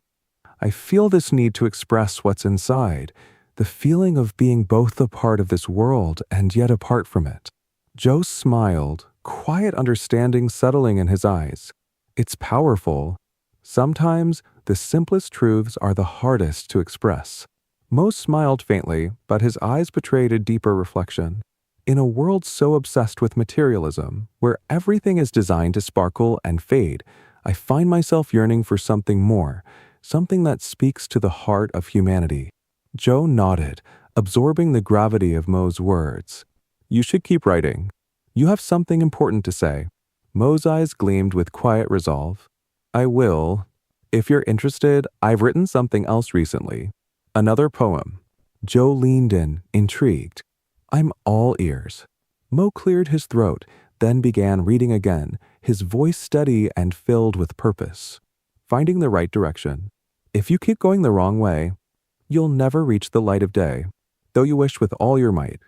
I feel this need to express what's inside, the feeling of being both a part of this world and yet apart from it." Joe smiled, quiet understanding settling in his eyes. "It's powerful. Sometimes the simplest truths are the hardest to express." Mo smiled faintly, but his eyes betrayed a deeper reflection. In a world so obsessed with materialism, where everything is designed to sparkle and fade, I find myself yearning for something more, something that speaks to the heart of humanity. Joe nodded, absorbing the gravity of Mo's words. "You should keep writing. You have something important to say." Mo's eyes gleamed with quiet resolve. "I will. If you're interested, I've written something else recently. Another poem." Joe leaned in, intrigued. "I'm all ears." Mo cleared his throat, then began reading again, his voice steady and filled with purpose. "Finding the right direction. If you keep going the wrong way, you'll never reach the light of day, though you wish with all your might.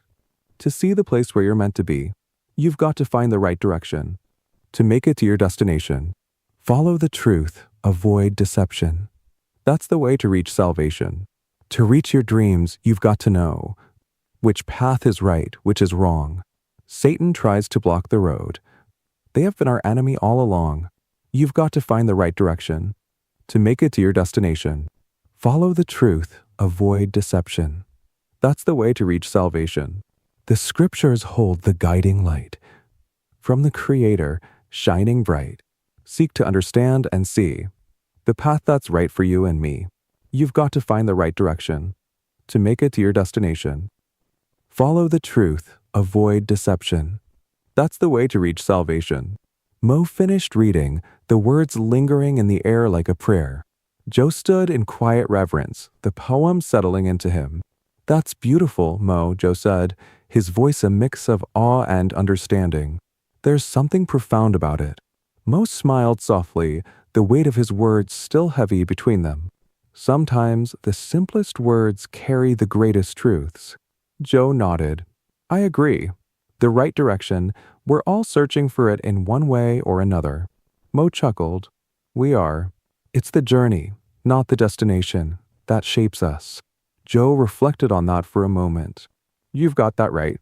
To see the place where you're meant to be, you've got to find the right direction. To make it to your destination, follow the truth, avoid deception. That's the way to reach salvation. To reach your dreams, you've got to know which path is right, which is wrong. Satan tries to block the road. They have been our enemy all along. You've got to find the right direction. To make it to your destination, follow the truth, avoid deception. That's the way to reach salvation. The scriptures hold the guiding light from the Creator, shining bright. Seek to understand and see the path that's right for you and me. You've got to find the right direction. To make it to your destination, follow the truth, avoid deception. That's the way to reach salvation. Mo finished reading, the words lingering in the air like a prayer. Joe stood in quiet reverence, the poem settling into him. "That's beautiful, Mo," Joe said, his voice a mix of awe and understanding. "There's something profound about it." Mo smiled softly, the weight of his words still heavy between them. Sometimes the simplest words carry the greatest truths. Joe nodded. "I agree. The right direction, we're all searching for it in one way or another." Mo chuckled. "We are. It's the journey, not the destination, that shapes us." Joe reflected on that for a moment. "You've got that right."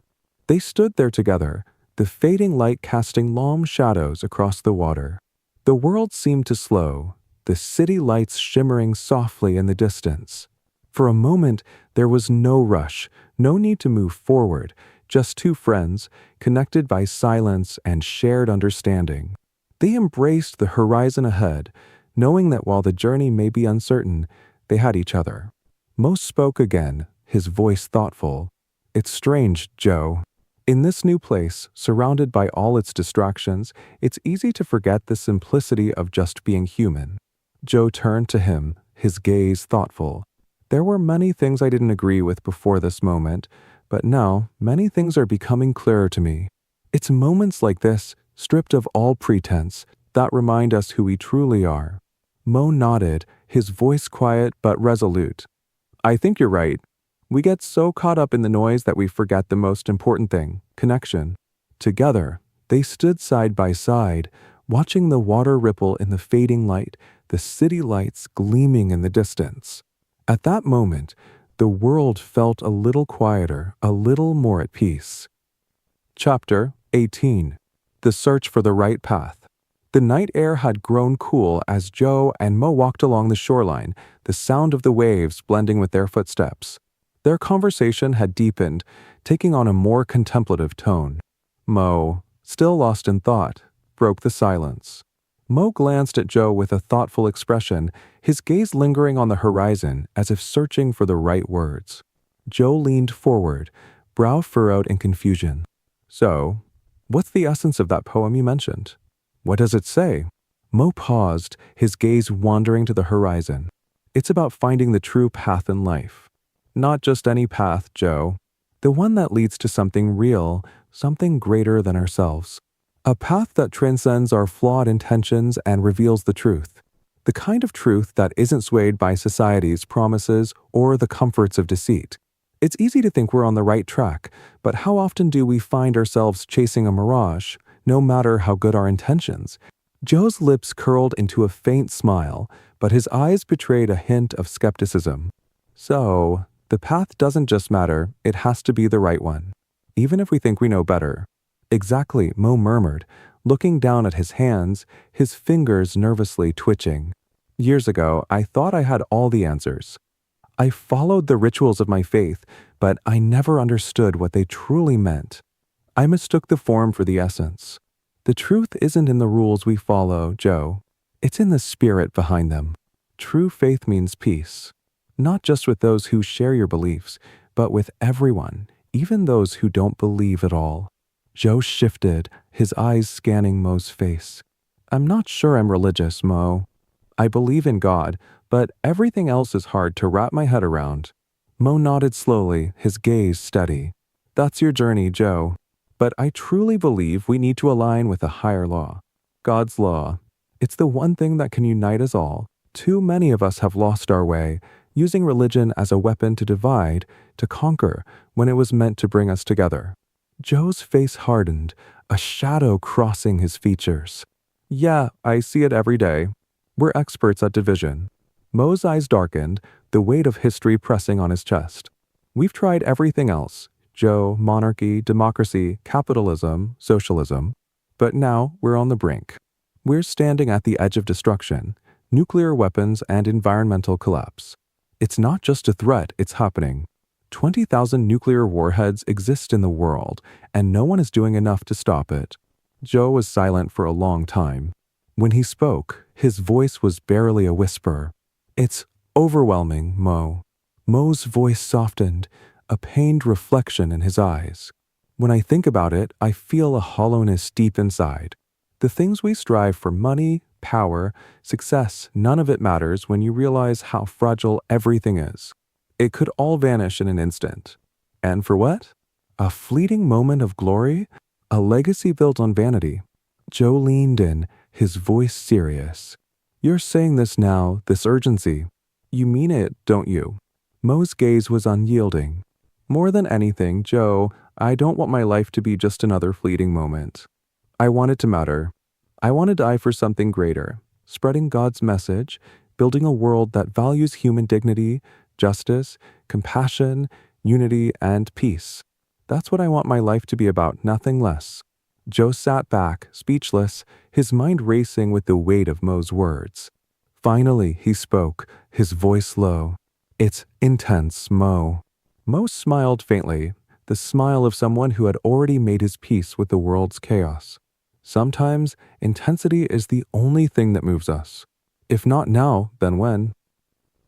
They stood there together, the fading light casting long shadows across the water. The world seemed to slow, the city lights shimmering softly in the distance. For a moment, there was no rush, no need to move forward, just two friends, connected by silence and shared understanding. They embraced the horizon ahead, knowing that while the journey may be uncertain, they had each other. Mo spoke again, his voice thoughtful. "It's strange, Joe. In this new place, surrounded by all its distractions, it's easy to forget the simplicity of just being human." Joe turned to him, his gaze thoughtful. "There were many things I didn't agree with before this moment, but now many things are becoming clearer to me. It's moments like this, stripped of all pretense, that remind us who we truly are." Mo nodded, his voice quiet but resolute. "I think you're right. We get so caught up in the noise that we forget the most important thing, connection." Together, they stood side by side, watching the water ripple in the fading light, the city lights gleaming in the distance. At that moment, the world felt a little quieter, a little more at peace. Chapter 18. The Search for the Right Path. The night air had grown cool as Joe and Mo walked along the shoreline, the sound of the waves blending with their footsteps. Their conversation had deepened, taking on a more contemplative tone. Mo, still lost in thought, broke the silence. Mo glanced at Joe with a thoughtful expression, his gaze lingering on the horizon as if searching for the right words. Joe leaned forward, brow furrowed in confusion. "So, what's the essence of that poem you mentioned? What does it say?" Mo paused, his gaze wandering to the horizon. "It's about finding the true path in life. Not just any path, Joe. The one that leads to something real, something greater than ourselves. A path that transcends our flawed intentions and reveals the truth. The kind of truth that isn't swayed by society's promises or the comforts of deceit. It's easy to think we're on the right track, but how often do we find ourselves chasing a mirage, no matter how good our intentions?" Joe's lips curled into a faint smile, but his eyes betrayed a hint of skepticism. "So, the path doesn't just matter, it has to be the right one, even if we think we know better." "Exactly," Mo murmured, looking down at his hands, his fingers nervously twitching. "Years ago, I thought I had all the answers. I followed the rituals of my faith, but I never understood what they truly meant. I mistook the form for the essence. The truth isn't in the rules we follow, Joe. It's in the spirit behind them. True faith means peace, not just with those who share your beliefs, but with everyone, even those who don't believe at all." Joe shifted, his eyes scanning Mo's face. "I'm not sure I'm religious, Mo. I believe in God, but everything else is hard to wrap my head around." Mo nodded slowly, his gaze steady. "That's your journey, Joe. But I truly believe we need to align with a higher law. God's law. It's the one thing that can unite us all. Too many of us have lost our way, using religion as a weapon to divide, to conquer, when it was meant to bring us together." Joe's face hardened, a shadow crossing his features. Yeah, I see it every day. We're experts at division. Mo's eyes darkened, the weight of history pressing on his chest. We've tried everything else: Joe, monarchy, democracy, capitalism, socialism. But now we're on the brink. We're standing at the edge of destruction, nuclear weapons and environmental collapse. It's not just a threat, it's happening. 20,000 nuclear warheads exist in the world, and no one is doing enough to stop it. Joe was silent for a long time. When he spoke, his voice was barely a whisper. It's overwhelming, Mo. Mo's voice softened, a pained reflection in his eyes. When I think about it, I feel a hollowness deep inside. The things we strive for: money, power, success, none of it matters when you realize how fragile everything is. It could all vanish in an instant. And for what? A fleeting moment of glory? A legacy built on vanity? Joe leaned in, his voice serious. You're saying this now, this urgency. You mean it, don't you? Mo's gaze was unyielding. More than anything, Joe, I don't want my life to be just another fleeting moment. I want it to matter. I want to die for something greater, spreading God's message, building a world that values human dignity, justice, compassion, unity, and peace. That's what I want my life to be about, nothing less. Joe sat back, speechless, his mind racing with the weight of Mo's words. Finally, he spoke, his voice low. It's intense, Mo. Mo smiled faintly, the smile of someone who had already made his peace with the world's chaos. Sometimes, intensity is the only thing that moves us. If not now, then when?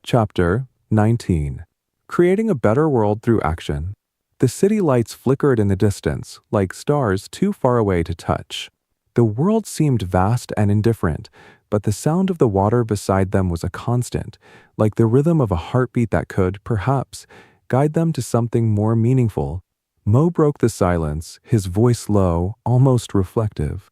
Chapter 19. Creating a better world through action. The city lights flickered in the distance, like stars too far away to touch. The world seemed vast and indifferent, but the sound of the water beside them was a constant, like the rhythm of a heartbeat that could, perhaps, guide them to something more meaningful. Mo broke the silence, his voice low, almost reflective.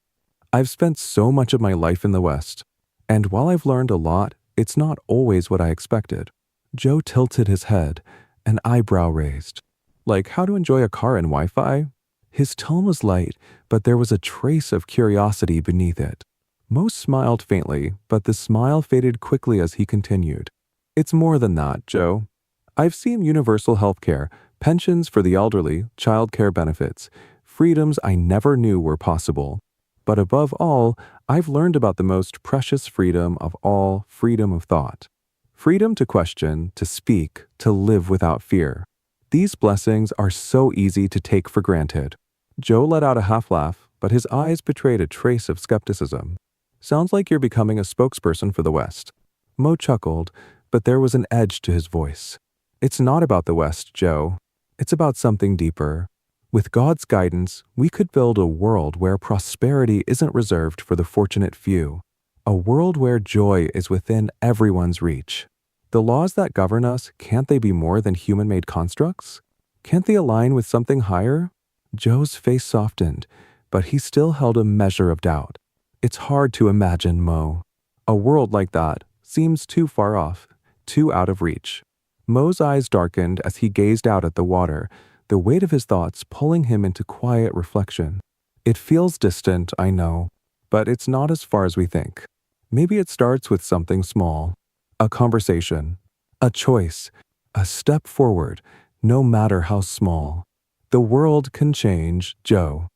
I've spent so much of my life in the West, and while I've learned a lot, it's not always what I expected. Joe tilted his head, an eyebrow raised. Like how to enjoy a car and Wi-Fi? His tone was light, but there was a trace of curiosity beneath it. Mo smiled faintly, but the smile faded quickly as he continued. It's more than that, Joe. I've seen universal health care, pensions for the elderly, child care benefits, freedoms I never knew were possible. But above all, I've learned about the most precious freedom of all, freedom of thought. Freedom to question, to speak, to live without fear. These blessings are so easy to take for granted. Joe let out a half laugh, but his eyes betrayed a trace of skepticism. Sounds like you're becoming a spokesperson for the West. Mo chuckled, but there was an edge to his voice. It's not about the West, Joe. It's about something deeper. With God's guidance, we could build a world where prosperity isn't reserved for the fortunate few. A world where joy is within everyone's reach. The laws that govern us, can't they be more than human-made constructs? Can't they align with something higher? Joe's face softened, but he still held a measure of doubt. It's hard to imagine, Mo. A world like that seems too far off, too out of reach. Mo's eyes darkened as he gazed out at the water, the weight of his thoughts pulling him into quiet reflection. It feels distant, I know, but it's not as far as we think. Maybe it starts with something small. A conversation, a choice, a step forward, no matter how small. The world can change, Joe.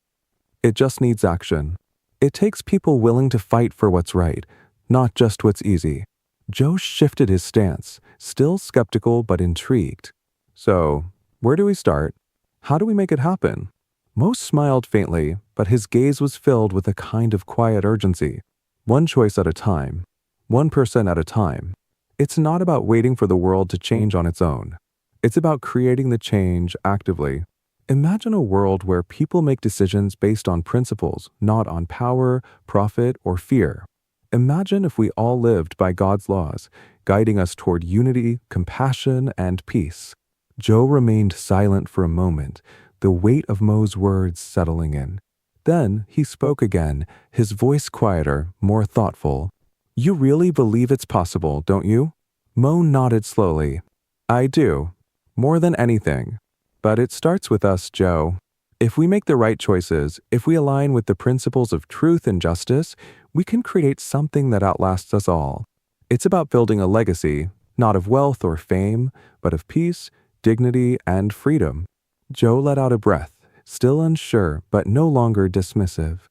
It just needs action. It takes people willing to fight for what's right, not just what's easy. Joe shifted his stance, still skeptical but intrigued. So, where do we start? How do we make it happen? Mo smiled faintly, but his gaze was filled with a kind of quiet urgency. One choice at a time. 1% at a time. It's not about waiting for the world to change on its own. It's about creating the change actively. Imagine a world where people make decisions based on principles, not on power, profit, or fear. Imagine if we all lived by God's laws, guiding us toward unity, compassion, and peace. Joe remained silent for a moment, the weight of Mo's words settling in. Then he spoke again, his voice quieter, more thoughtful. You really believe it's possible, don't you? Mo nodded slowly. I do. More than anything. But it starts with us, Joe. If we make the right choices, if we align with the principles of truth and justice, we can create something that outlasts us all. It's about building a legacy, not of wealth or fame, but of peace, dignity, and freedom. Joe let out a breath, still unsure, but no longer dismissive.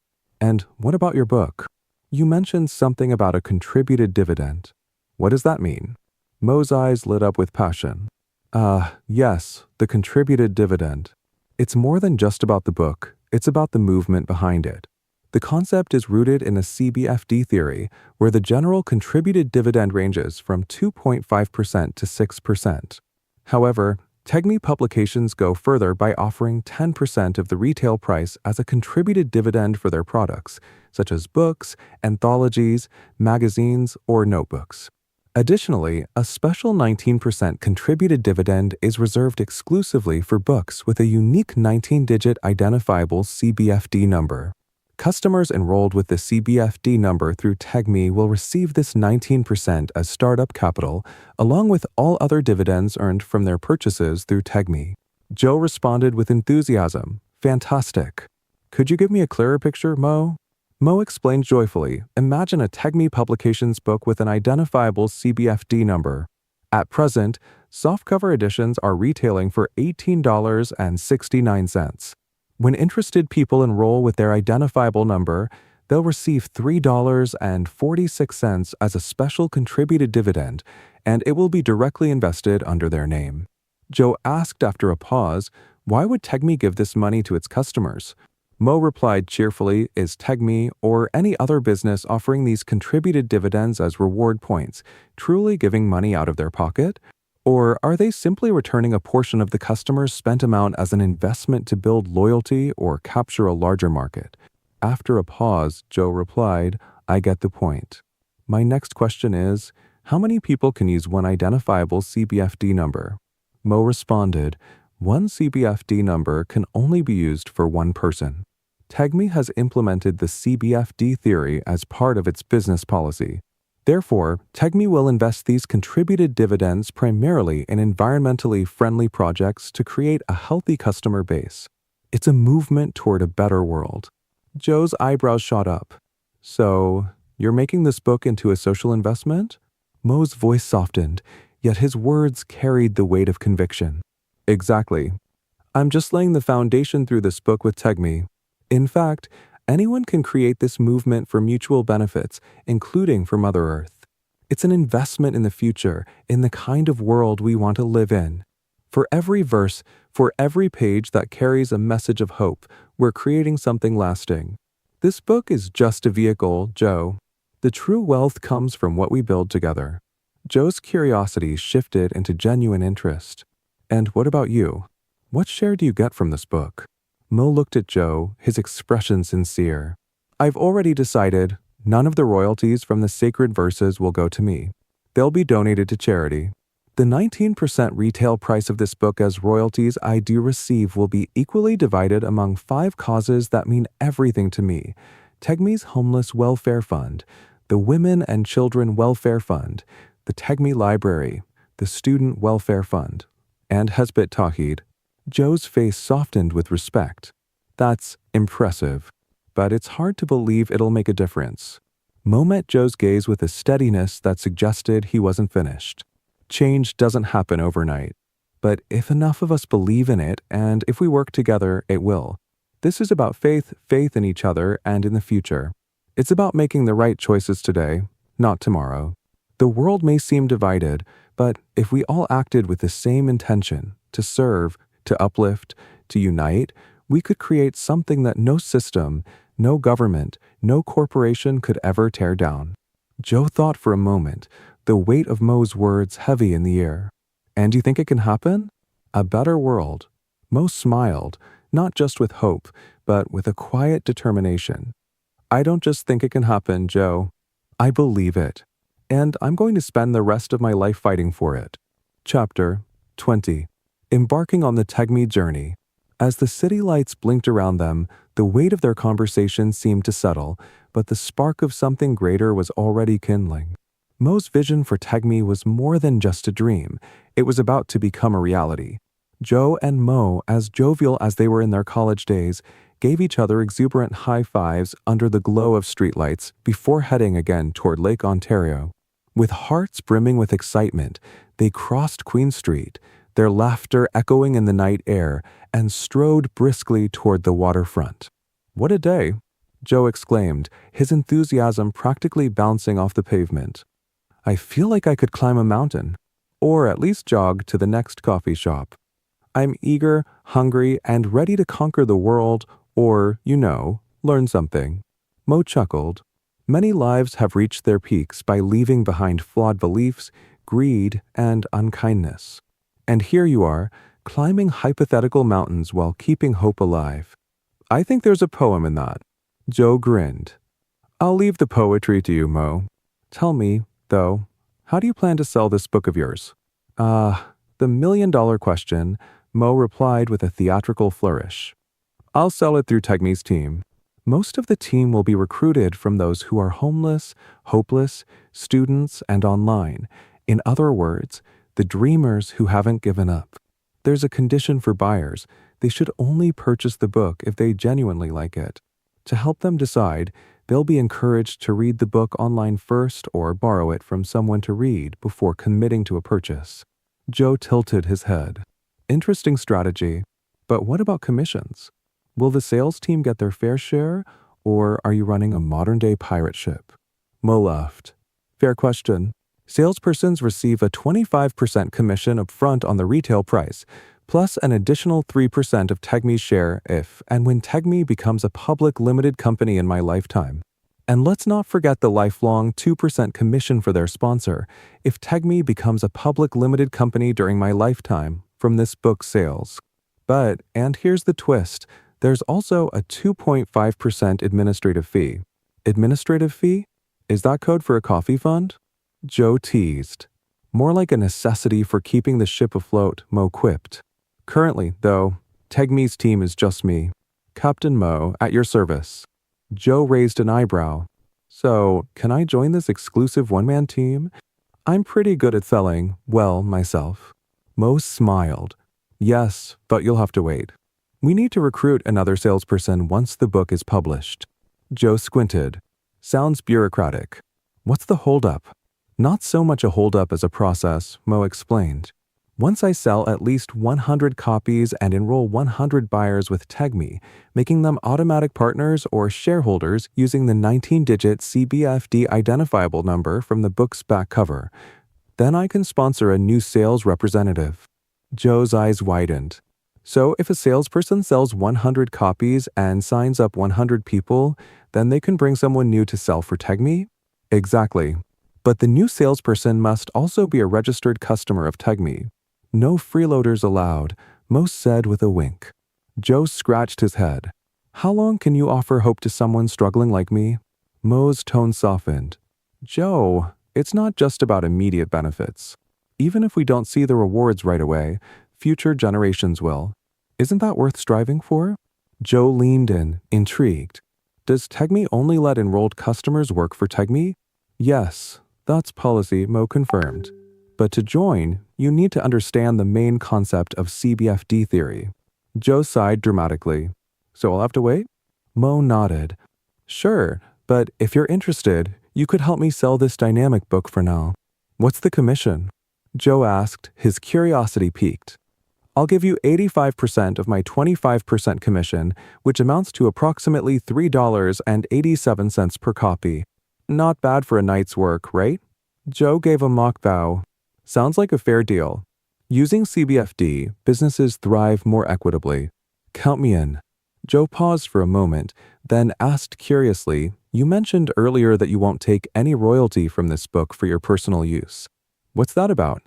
And what about your book? You mentioned something about a contributed dividend. What does that mean? Mo's eyes lit up with passion. Yes, the contributed dividend. It's more than just about the book, it's about the movement behind it. The concept is rooted in a CBFD theory, where the general contributed dividend ranges from 2.5% to 6%. However, Tegme publications go further by offering 10% of the retail price as a contributed dividend for their products, such as books, anthologies, magazines, or notebooks. Additionally, a special 19% contributed dividend is reserved exclusively for books with a unique 19-digit identifiable CBFD number. Customers enrolled with the CBFD number through Tegme will receive this 19% as startup capital, along with all other dividends earned from their purchases through Tegme. Joe responded with enthusiasm. Fantastic. Could you give me a clearer picture, Mo? Mo explained joyfully, imagine a Tegme Publications book with an identifiable CBFD number. At present, softcover editions are retailing for $18.69. When interested people enroll with their identifiable number, they'll receive $3.46 as a special contributed dividend, and it will be directly invested under their name. Joe asked after a pause, why would Tegme give this money to its customers? Mo replied cheerfully, is Tegme or any other business offering these contributed dividends as reward points truly giving money out of their pocket? Or are they simply returning a portion of the customer's spent amount as an investment to build loyalty or capture a larger market? After a pause, Joe replied, I get the point. My next question is, how many people can use one identifiable CBFD number? Mo responded, one CBFD number can only be used for one person. Tegme has implemented the CBFD theory as part of its business policy. Therefore, Tegme will invest these contributed dividends primarily in environmentally friendly projects to create a healthy customer base. It's a movement toward a better world. Joe's eyebrows shot up. So, you're making this book into a social investment? Mo's voice softened, yet his words carried the weight of conviction. Exactly. I'm just laying the foundation through this book with Tegme. In fact, anyone can create this movement for mutual benefits, including for Mother Earth. It's an investment in the future, in the kind of world we want to live in. For every verse, for every page that carries a message of hope, we're creating something lasting. This book is just a vehicle, Joe. The true wealth comes from what we build together. Joe's curiosity shifted into genuine interest. And what about you? What share do you get from this book? Mo looked at Joe, his expression sincere. I've already decided none of the royalties from the sacred verses will go to me. They'll be donated to charity. The 19% retail price of this book as royalties I do receive will be equally divided among 5 causes that mean everything to me. Tegme's Homeless Welfare Fund, the Women and Children Welfare Fund, the Tegme Library, the Student Welfare Fund, and Hezbit Tawhid. Joe's face softened with respect. That's impressive, but it's hard to believe it'll make a difference. Mo met Joe's gaze with a steadiness that suggested he wasn't finished. Change doesn't happen overnight, but if enough of us believe in it, and if we work together, it will. This is about faith in each other and in the future. It's about making the right choices today, not tomorrow. The world may seem divided, but if we all acted with the same intention, to serve, to uplift, to unite, we could create something that no system, no government, no corporation could ever tear down. Joe thought for a moment, the weight of Mo's words heavy in the air. And you think it can happen? A better world. Mo smiled, not just with hope, but with a quiet determination. I don't just think it can happen, Joe. I believe it. And I'm going to spend the rest of my life fighting for it. Chapter 20. Embarking on the Tegme journey. As the city lights blinked around them, the weight of their conversation seemed to settle, but the spark of something greater was already kindling. Mo's vision for Tegme was more than just a dream. It was about to become a reality. Joe and Mo, as jovial as they were in their college days, gave each other exuberant high fives under the glow of streetlights before heading again toward Lake Ontario. With hearts brimming with excitement, they crossed Queen Street, their laughter echoing in the night air, and strode briskly toward the waterfront. "What a day!" Joe exclaimed, his enthusiasm practically bouncing off the pavement. "I feel like I could climb a mountain, or at least jog to the next coffee shop. I'm eager, hungry, and ready to conquer the world or, learn something." Mo chuckled. Many lives have reached their peaks by leaving behind flawed beliefs, greed, and unkindness. And here you are, climbing hypothetical mountains while keeping hope alive. I think there's a poem in that. Joe grinned. "I'll leave the poetry to you, Mo. Tell me, though, how do you plan to sell this book of yours?" The million-dollar question, Mo replied with a theatrical flourish. "I'll sell it through Tegme's team. Most of the team will be recruited from those who are homeless, hopeless, students, and online. In other words, the dreamers who haven't given up. There's a condition for buyers. They should only purchase the book if they genuinely like it. To help them decide, they'll be encouraged to read the book online first or borrow it from someone to read before committing to a purchase." Joe tilted his head. "Interesting strategy. But what about commissions? Will the sales team get their fair share, or are you running a modern-day pirate ship?" Mo laughed. "Fair question. Salespersons receive a 25% commission up front on the retail price, plus an additional 3% of Tegme's share if and when Tegme becomes a public limited company in my lifetime. And let's not forget the lifelong 2% commission for their sponsor if Tegme becomes a public limited company during my lifetime from this book's sales. But, and here's the twist, there's also a 2.5% administrative fee. Administrative fee? Is that code for a coffee fund?" Joe teased. "More like a necessity for keeping the ship afloat," Mo quipped. "Currently, though, Tegme's team is just me. Captain Mo, at your service." Joe raised an eyebrow. "So, can I join this exclusive one-man team? I'm pretty good at selling, well, myself." Mo smiled. "Yes, but you'll have to wait. We need to recruit another salesperson once the book is published." Joe squinted. "Sounds bureaucratic. What's the holdup?" "Not so much a holdup as a process," Mo explained. "Once I sell at least 100 copies and enroll 100 buyers with Tegme, making them automatic partners or shareholders using the 19-digit CBFD identifiable number from the book's back cover, then I can sponsor a new sales representative." Joe's eyes widened. "So if a salesperson sells 100 copies and signs up 100 people, then they can bring someone new to sell for Tegme?" "Exactly. But the new salesperson must also be a registered customer of Tegme. No freeloaders allowed," Mo said with a wink. Joe scratched his head. "How long can you offer hope to someone struggling like me?" Mo's tone softened. "Joe, it's not just about immediate benefits. Even if we don't see the rewards right away, future generations will. Isn't that worth striving for?" Joe leaned in, intrigued. "Does Tegme only let enrolled customers work for Tegme?" "Yes, that's policy," Mo confirmed. "But to join, you need to understand the main concept of CBFD theory." Joe sighed dramatically. "So I'll have to wait?" Mo nodded. "Sure, but if you're interested, you could help me sell this dynamic book for now." "What's the commission?" Joe asked, his curiosity piqued. "I'll give you 85% of my 25% commission, which amounts to approximately $3.87 per copy. Not bad for a night's work, right?" Joe gave a mock bow. "Sounds like a fair deal. Using CBFD, businesses thrive more equitably. Count me in." Joe paused for a moment, then asked curiously, "You mentioned earlier that you won't take any royalty from this book for your personal use. What's that about?"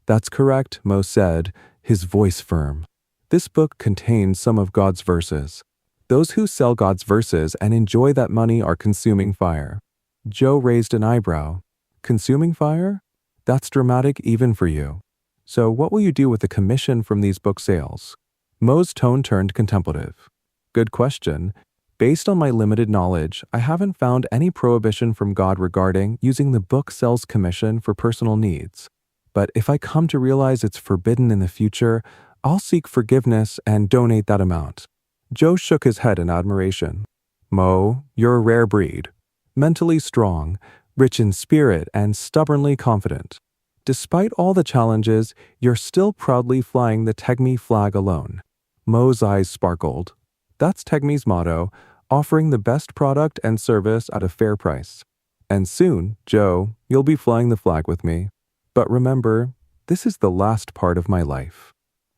"That's correct," Mo said, his voice firm. "This book contains some of God's verses. Those who sell God's verses and enjoy that money are consuming fire." Joe raised an eyebrow. "Consuming fire? That's dramatic even for you. So what will you do with the commission from these book sales?" Mo's tone turned contemplative. "Good question. Based on my limited knowledge, I haven't found any prohibition from God regarding using the book sales commission for personal needs. But if I come to realize it's forbidden in the future, I'll seek forgiveness and donate that amount. Joe shook his head in admiration. Mo, you're a rare breed. Mentally strong, rich in spirit, and stubbornly confident. Despite all the challenges, you're still proudly flying the Tegme flag alone. Mo's eyes sparkled. That's Tegme's motto, offering the best product and service at a fair price. And soon, Joe, you'll be flying the flag with me. But remember, this is the last part of my life.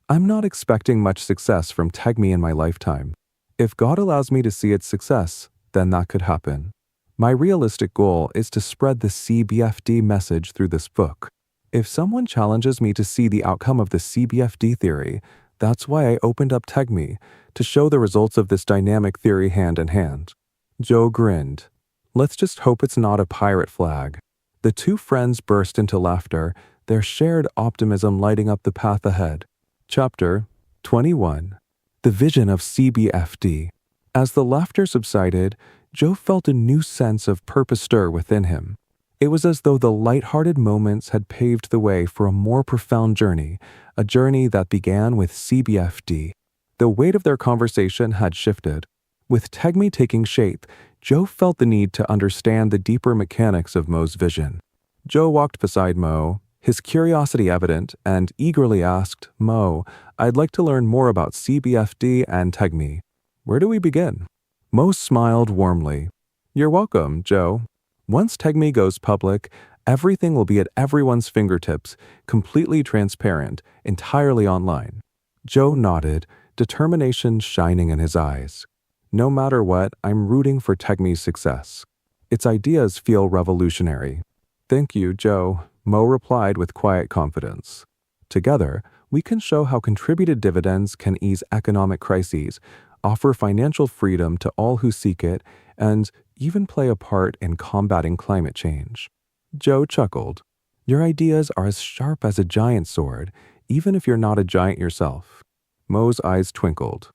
I'm not expecting much success from Tegme in my lifetime. If God allows me to see its success, then that could happen. My realistic goal is to spread the CBFD message through this book. If someone challenges me to see the outcome of the CBFD theory, that's why I opened up Tegme, to show the results of this dynamic theory hand in hand. Joe grinned. Let's just hope it's not a pirate flag. The two friends burst into laughter, their shared optimism lighting up the path ahead. Chapter 21. The Vision of CBFD. As the laughter subsided, Joe felt a new sense of purpose stir within him. It was as though the light-hearted moments had paved the way for a more profound journey, a journey that began with CBFD. The weight of their conversation had shifted. With Tegme taking shape, Joe felt the need to understand the deeper mechanics of Mo's vision. Joe walked beside Mo, his curiosity evident, and eagerly asked, Mo, I'd like to learn more about CBFD and Tegme. Where do we begin? Mo smiled warmly. You're welcome, Joe. Once Tegme goes public, everything will be at everyone's fingertips, completely transparent, entirely online. Joe nodded, determination shining in his eyes. No matter what, I'm rooting for Tegme's success. Its ideas feel revolutionary. Thank you, Joe, Mo replied with quiet confidence. Together, we can show how contributed dividends can ease economic crises, offer financial freedom to all who seek it, and even play a part in combating climate change. Joe chuckled. Your ideas are as sharp as a giant sword, even if you're not a giant yourself. Mo's eyes twinkled.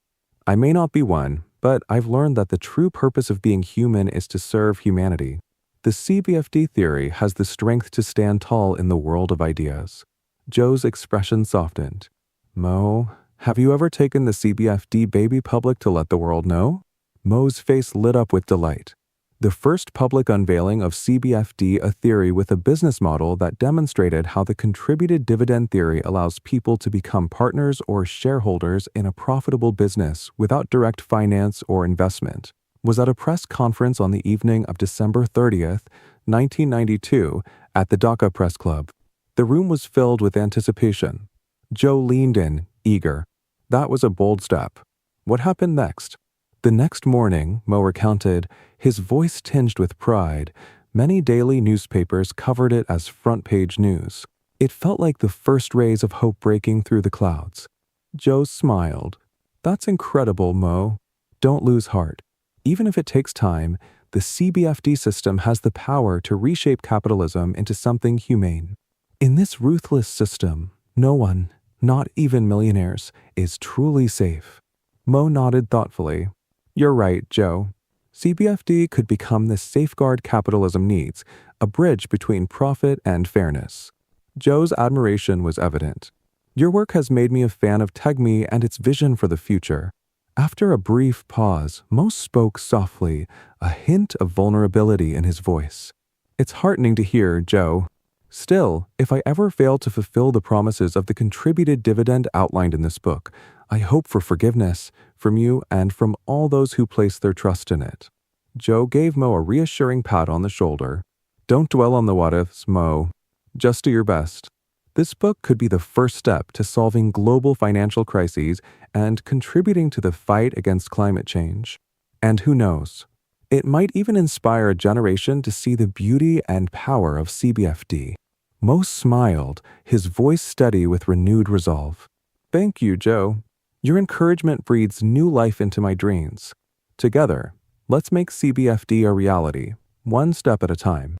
I may not be one, but I've learned that the true purpose of being human is to serve humanity. The CBFD theory has the strength to stand tall in the world of ideas. Joe's expression softened. Mo, have you ever taken the CBFD baby public to let the world know? Mo's face lit up with delight. The first public unveiling of CBFD, a theory with a business model that demonstrated how the contributed dividend theory allows people to become partners or shareholders in a profitable business without direct finance or investment, was at a press conference on the evening of December 30th, 1992, at the Dhaka Press Club. The room was filled with anticipation. Joe leaned in, eager. That was a bold step. What happened next? The next morning, Mo recounted, his voice tinged with pride, many daily newspapers covered it as front-page news. It felt like the first rays of hope breaking through the clouds. Joe smiled. That's incredible, Mo. Don't lose heart. Even if it takes time, the CBFD system has the power to reshape capitalism into something humane. In this ruthless system, no one, not even millionaires, is truly safe. Mo nodded thoughtfully. You're right, Joe. CBFD could become the safeguard capitalism needs, a bridge between profit and fairness. Joe's admiration was evident. Your work has made me a fan of Tegme and its vision for the future. After a brief pause, Mo spoke softly, a hint of vulnerability in his voice. It's heartening to hear, Joe. Still, if I ever fail to fulfill the promises of the contributed dividend outlined in this book, I hope for forgiveness from you and from all those who place their trust in it. Joe gave Mo a reassuring pat on the shoulder. Don't dwell on the what-ifs, Mo. Just do your best. This book could be the first step to solving global financial crises and contributing to the fight against climate change. And who knows? It might even inspire a generation to see the beauty and power of CBFD. Mo smiled, his voice steady with renewed resolve. Thank you, Joe. Your encouragement breathes new life into my dreams. Together, let's make CBFD a reality, one step at a time.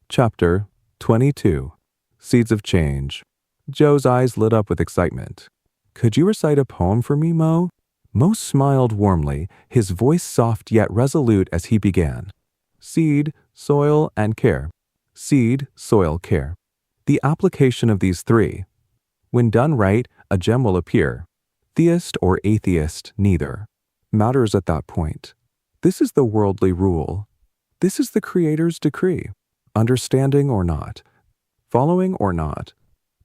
Chapter 22. Seeds of Change. Joe's eyes lit up with excitement. Could you recite a poem for me, Mo? Mo smiled warmly, his voice soft yet resolute as he began. Seed, soil, and care. Seed, soil, care. The application of these three. When done right, a gem will appear. Theist or atheist, neither, matters at that point. This is the worldly rule. This is the Creator's decree. Understanding or not, following or not,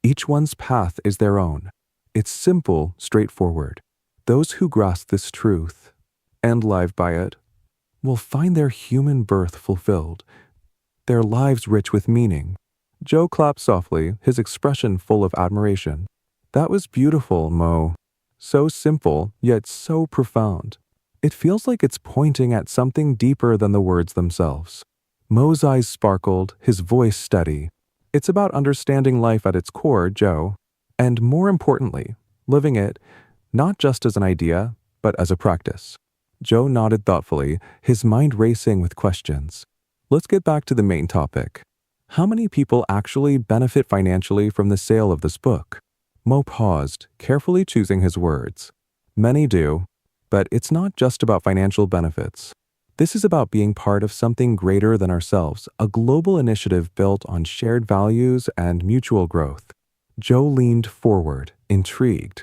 each one's path is their own. It's simple, straightforward. Those who grasp this truth and live by it will find their human birth fulfilled, their lives rich with meaning. Joe clapped softly, his expression full of admiration. That was beautiful, Mo. So simple, yet so profound. It feels like it's pointing at something deeper than the words themselves. Mo's eyes sparkled, his voice steady. It's about understanding life at its core, Joe. And more importantly, living it, not just as an idea, but as a practice. Joe nodded thoughtfully, his mind racing with questions. Let's get back to the main topic. How many people actually benefit financially from the sale of this book? Mo paused, carefully choosing his words. Many do, but it's not just about financial benefits. This is about being part of something greater than ourselves, a global initiative built on shared values and mutual growth. Joe leaned forward, intrigued.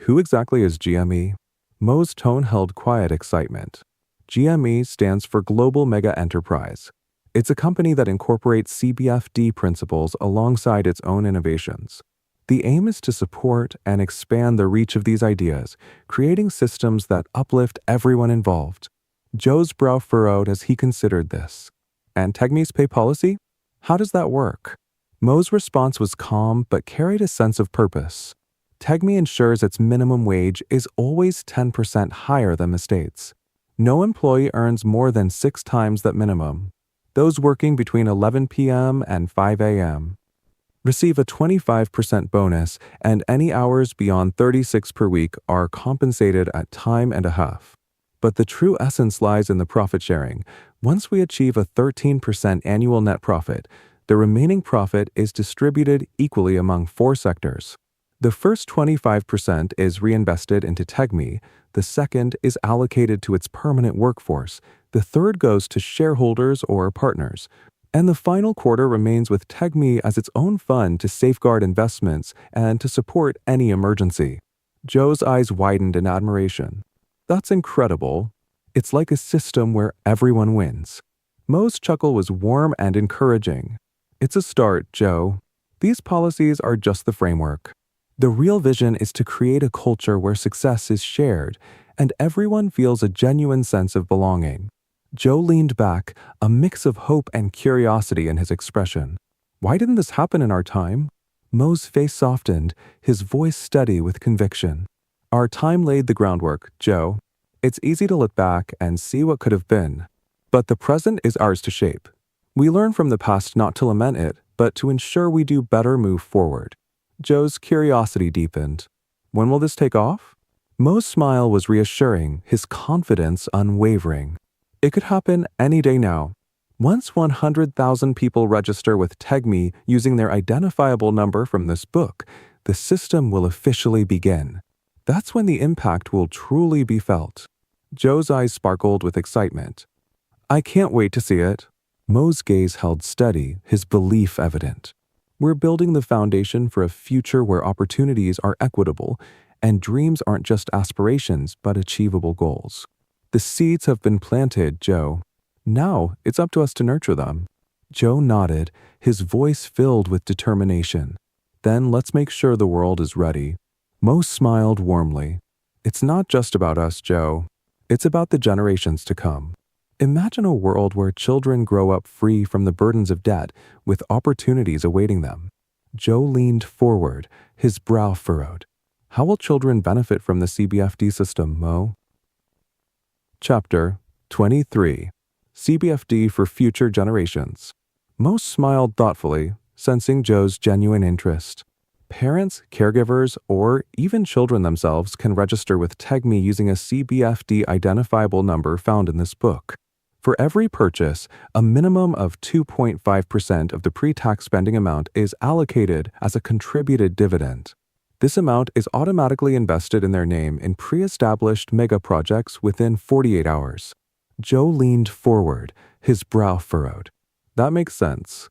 Who exactly is GME? Mo's tone held quiet excitement. GME stands for Global Mega Enterprise. It's a company that incorporates CBFD principles alongside its own innovations. The aim is to support and expand the reach of these ideas, creating systems that uplift everyone involved. Joe's brow furrowed as he considered this. And Tegme's pay policy? How does that work? Mo's response was calm but carried a sense of purpose. Tegme ensures its minimum wage is always 10% higher than the state's. No employee earns more than 6 times that minimum. Those working between 11 p.m. and 5 a.m. receive a 25% bonus, and any hours beyond 36 per week are compensated at time and a half. But the true essence lies in the profit sharing. Once we achieve a 13% annual net profit, the remaining profit is distributed equally among 4 sectors. The first 25% is reinvested into Tegme, the second is allocated to its permanent workforce, the third goes to shareholders or partners, and the final quarter remains with Tegme as its own fund to safeguard investments and to support any emergency. Joe's eyes widened in admiration. That's incredible. It's like a system where everyone wins. Mo's chuckle was warm and encouraging. It's a start, Joe. These policies are just the framework. The real vision is to create a culture where success is shared and everyone feels a genuine sense of belonging. Joe leaned back, a mix of hope and curiosity in his expression. Why didn't this happen in our time? Mo's face softened, his voice steady with conviction. Our time laid the groundwork, Joe. It's easy to look back and see what could have been. But the present is ours to shape. We learn from the past not to lament it, but to ensure we do better move forward. Joe's curiosity deepened. When will this take off? Mo's smile was reassuring, his confidence unwavering. It could happen any day now. Once 100,000 people register with Tegme using their identifiable number from this book, the system will officially begin. That's when the impact will truly be felt. Joe's eyes sparkled with excitement. I can't wait to see it. Mo's gaze held steady, his belief evident. We're building the foundation for a future where opportunities are equitable and dreams aren't just aspirations but achievable goals. The seeds have been planted, Joe. Now it's up to us to nurture them. Joe nodded, his voice filled with determination. Then let's make sure the world is ready. Mo smiled warmly. It's not just about us, Joe. It's about the generations to come. Imagine a world where children grow up free from the burdens of debt, with opportunities awaiting them. Joe leaned forward, his brow furrowed. How will children benefit from the CBFD system, Mo? Chapter 23. CBFD for Future Generations. Mo smiled thoughtfully, sensing Joe's genuine interest. Parents, caregivers, or even children themselves can register with Tegme using a CBFD identifiable number found in this book. For every purchase, a minimum of 2.5% of the pre-tax spending amount is allocated as a contributed dividend. This amount is automatically invested in their name in pre-established mega projects within 48 hours. Joe leaned forward, his brow furrowed. That makes sense.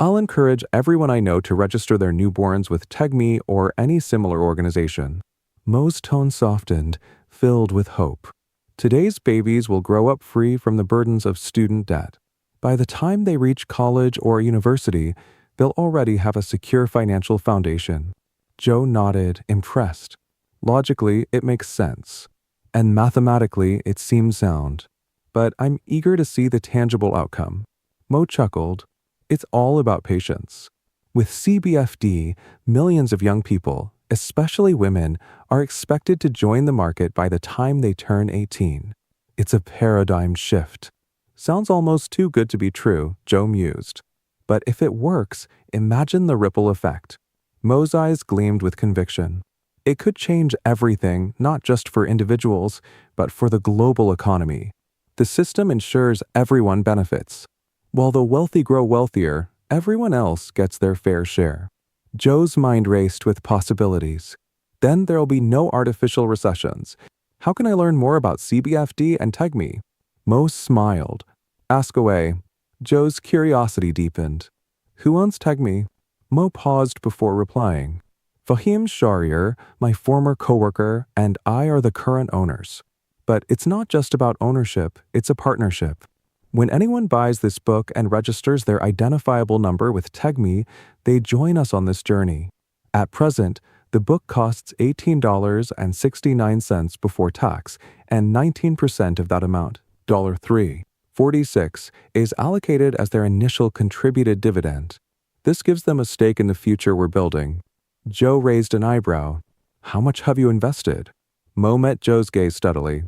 I'll encourage everyone I know to register their newborns with Tegme or any similar organization. Mo's tone softened, filled with hope. Today's babies will grow up free from the burdens of student debt. By the time they reach college or university, they'll already have a secure financial foundation. Joe nodded, impressed. Logically, it makes sense. And mathematically, it seems sound. But I'm eager to see the tangible outcome. Mo chuckled. It's all about patience. With CBFD, millions of young people, especially women, are expected to join the market by the time they turn 18. It's a paradigm shift. Sounds almost too good to be true, Joe mused. But if it works, imagine the ripple effect. Mo's eyes gleamed with conviction. It could change everything, not just for individuals, but for the global economy. The system ensures everyone benefits. While the wealthy grow wealthier, everyone else gets their fair share. Joe's mind raced with possibilities. Then there'll be no artificial recessions. How can I learn more about CBFD and Tegme? Mo smiled. Ask away. Joe's curiosity deepened. Who owns Tegme? Mo paused before replying. Fahim Shahriar, my former coworker, and I are the current owners. But it's not just about ownership, it's a partnership. When anyone buys this book and registers their identifiable number with Tegme, they join us on this journey. At present, the book costs $18.69 before tax, and 19% of that amount, $3.46, is allocated as their initial contributed dividend. This gives them a stake in the future we're building. Joe raised an eyebrow. How much have you invested? Mo met Joe's gaze steadily.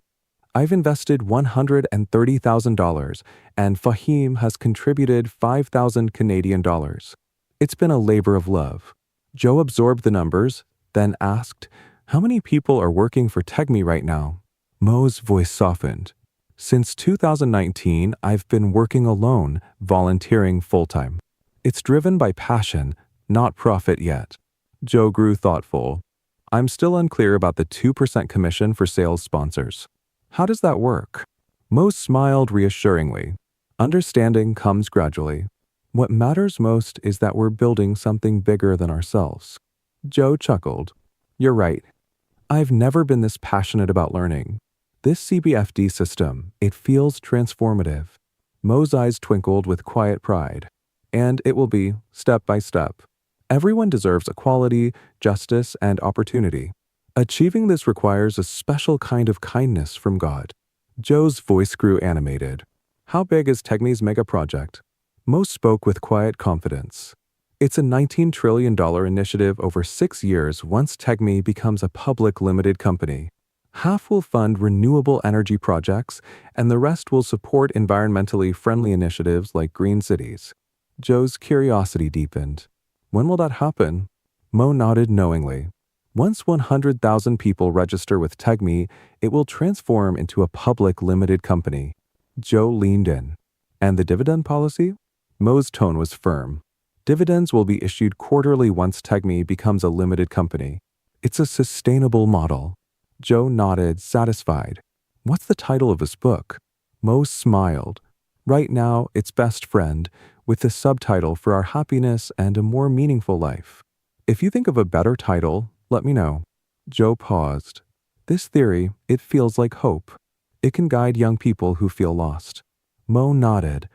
I've invested $130,000, and Fahim has contributed 5,000 Canadian dollars. It's been a labor of love. Joe absorbed the numbers, then asked, how many people are working for Tegme right now? Mo's voice softened. Since 2019, I've been working alone, volunteering full-time. It's driven by passion, not profit yet. Joe grew thoughtful. I'm still unclear about the 2% commission for sales sponsors. How does that work? Mo smiled reassuringly. Understanding comes gradually. What matters most is that we're building something bigger than ourselves. Joe chuckled. You're right. I've never been this passionate about learning. This CBFD system, it feels transformative. Mo's eyes twinkled with quiet pride. And it will be, step by step. Everyone deserves equality, justice, and opportunity. Achieving this requires a special kind of kindness from God. Joe's voice grew animated. How big is Tegme's mega project? Mo spoke with quiet confidence. It's a $19 trillion initiative over 6 years once Tegme becomes a public limited company. Half will fund renewable energy projects, and the rest will support environmentally friendly initiatives like green cities. Joe's curiosity deepened. When will that happen? Mo nodded knowingly. Once 100,000 people register with Tegme, it will transform into a public limited company. Joe leaned in. And the dividend policy? Mo's tone was firm. Dividends will be issued quarterly once Tegme becomes a limited company. It's a sustainable model. Joe nodded, satisfied. What's the title of this book? Mo smiled. Right now, it's Best Friend, with the subtitle for our happiness and a more meaningful life. If you think of a better title, let me know. Joe paused. This theory, it feels like hope. It can guide young people who feel lost. Mo nodded.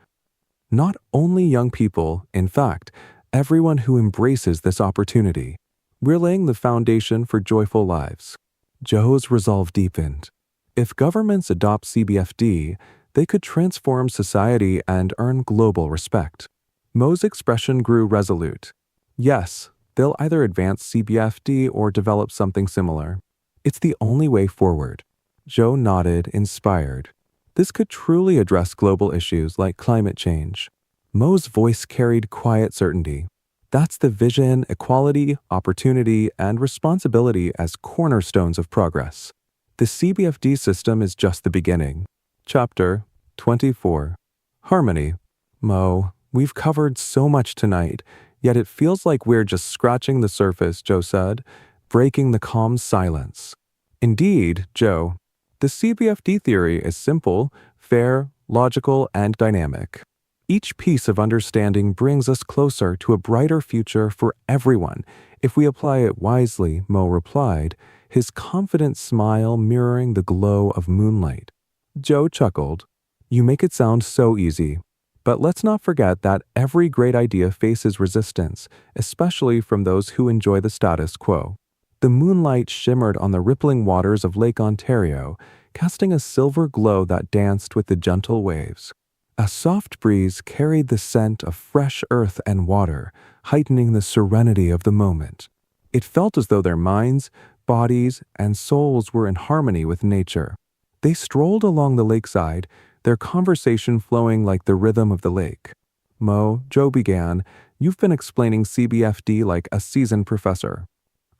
Not only young people, in fact, everyone who embraces this opportunity. We're laying the foundation for joyful lives. Joe's resolve deepened. If governments adopt CBFD, they could transform society and earn global respect. Mo's expression grew resolute. Yes, they'll either advance CBFD or develop something similar. It's the only way forward. Joe nodded, inspired. This could truly address global issues like climate change. Mo's voice carried quiet certainty. That's the vision, equality, opportunity, and responsibility as cornerstones of progress. The CBFD system is just the beginning. Chapter 24. Harmony. Mo, we've covered so much tonight, yet it feels like we're just scratching the surface, Joe said, breaking the calm silence. Indeed, Joe, the CBFD theory is simple, fair, logical, and dynamic. Each piece of understanding brings us closer to a brighter future for everyone if we apply it wisely, Mo replied, his confident smile mirroring the glow of moonlight. Joe chuckled. You make it sound so easy. But let's not forget that every great idea faces resistance, especially from those who enjoy the status quo. The moonlight shimmered on the rippling waters of Lake Ontario, casting a silver glow that danced with the gentle waves. A soft breeze carried the scent of fresh earth and water, heightening the serenity of the moment. It felt as though their minds, bodies, and souls were in harmony with nature. They strolled along the lakeside, their conversation flowing like the rhythm of the lake. Mo, Joe began, you've been explaining CBFD like a seasoned professor.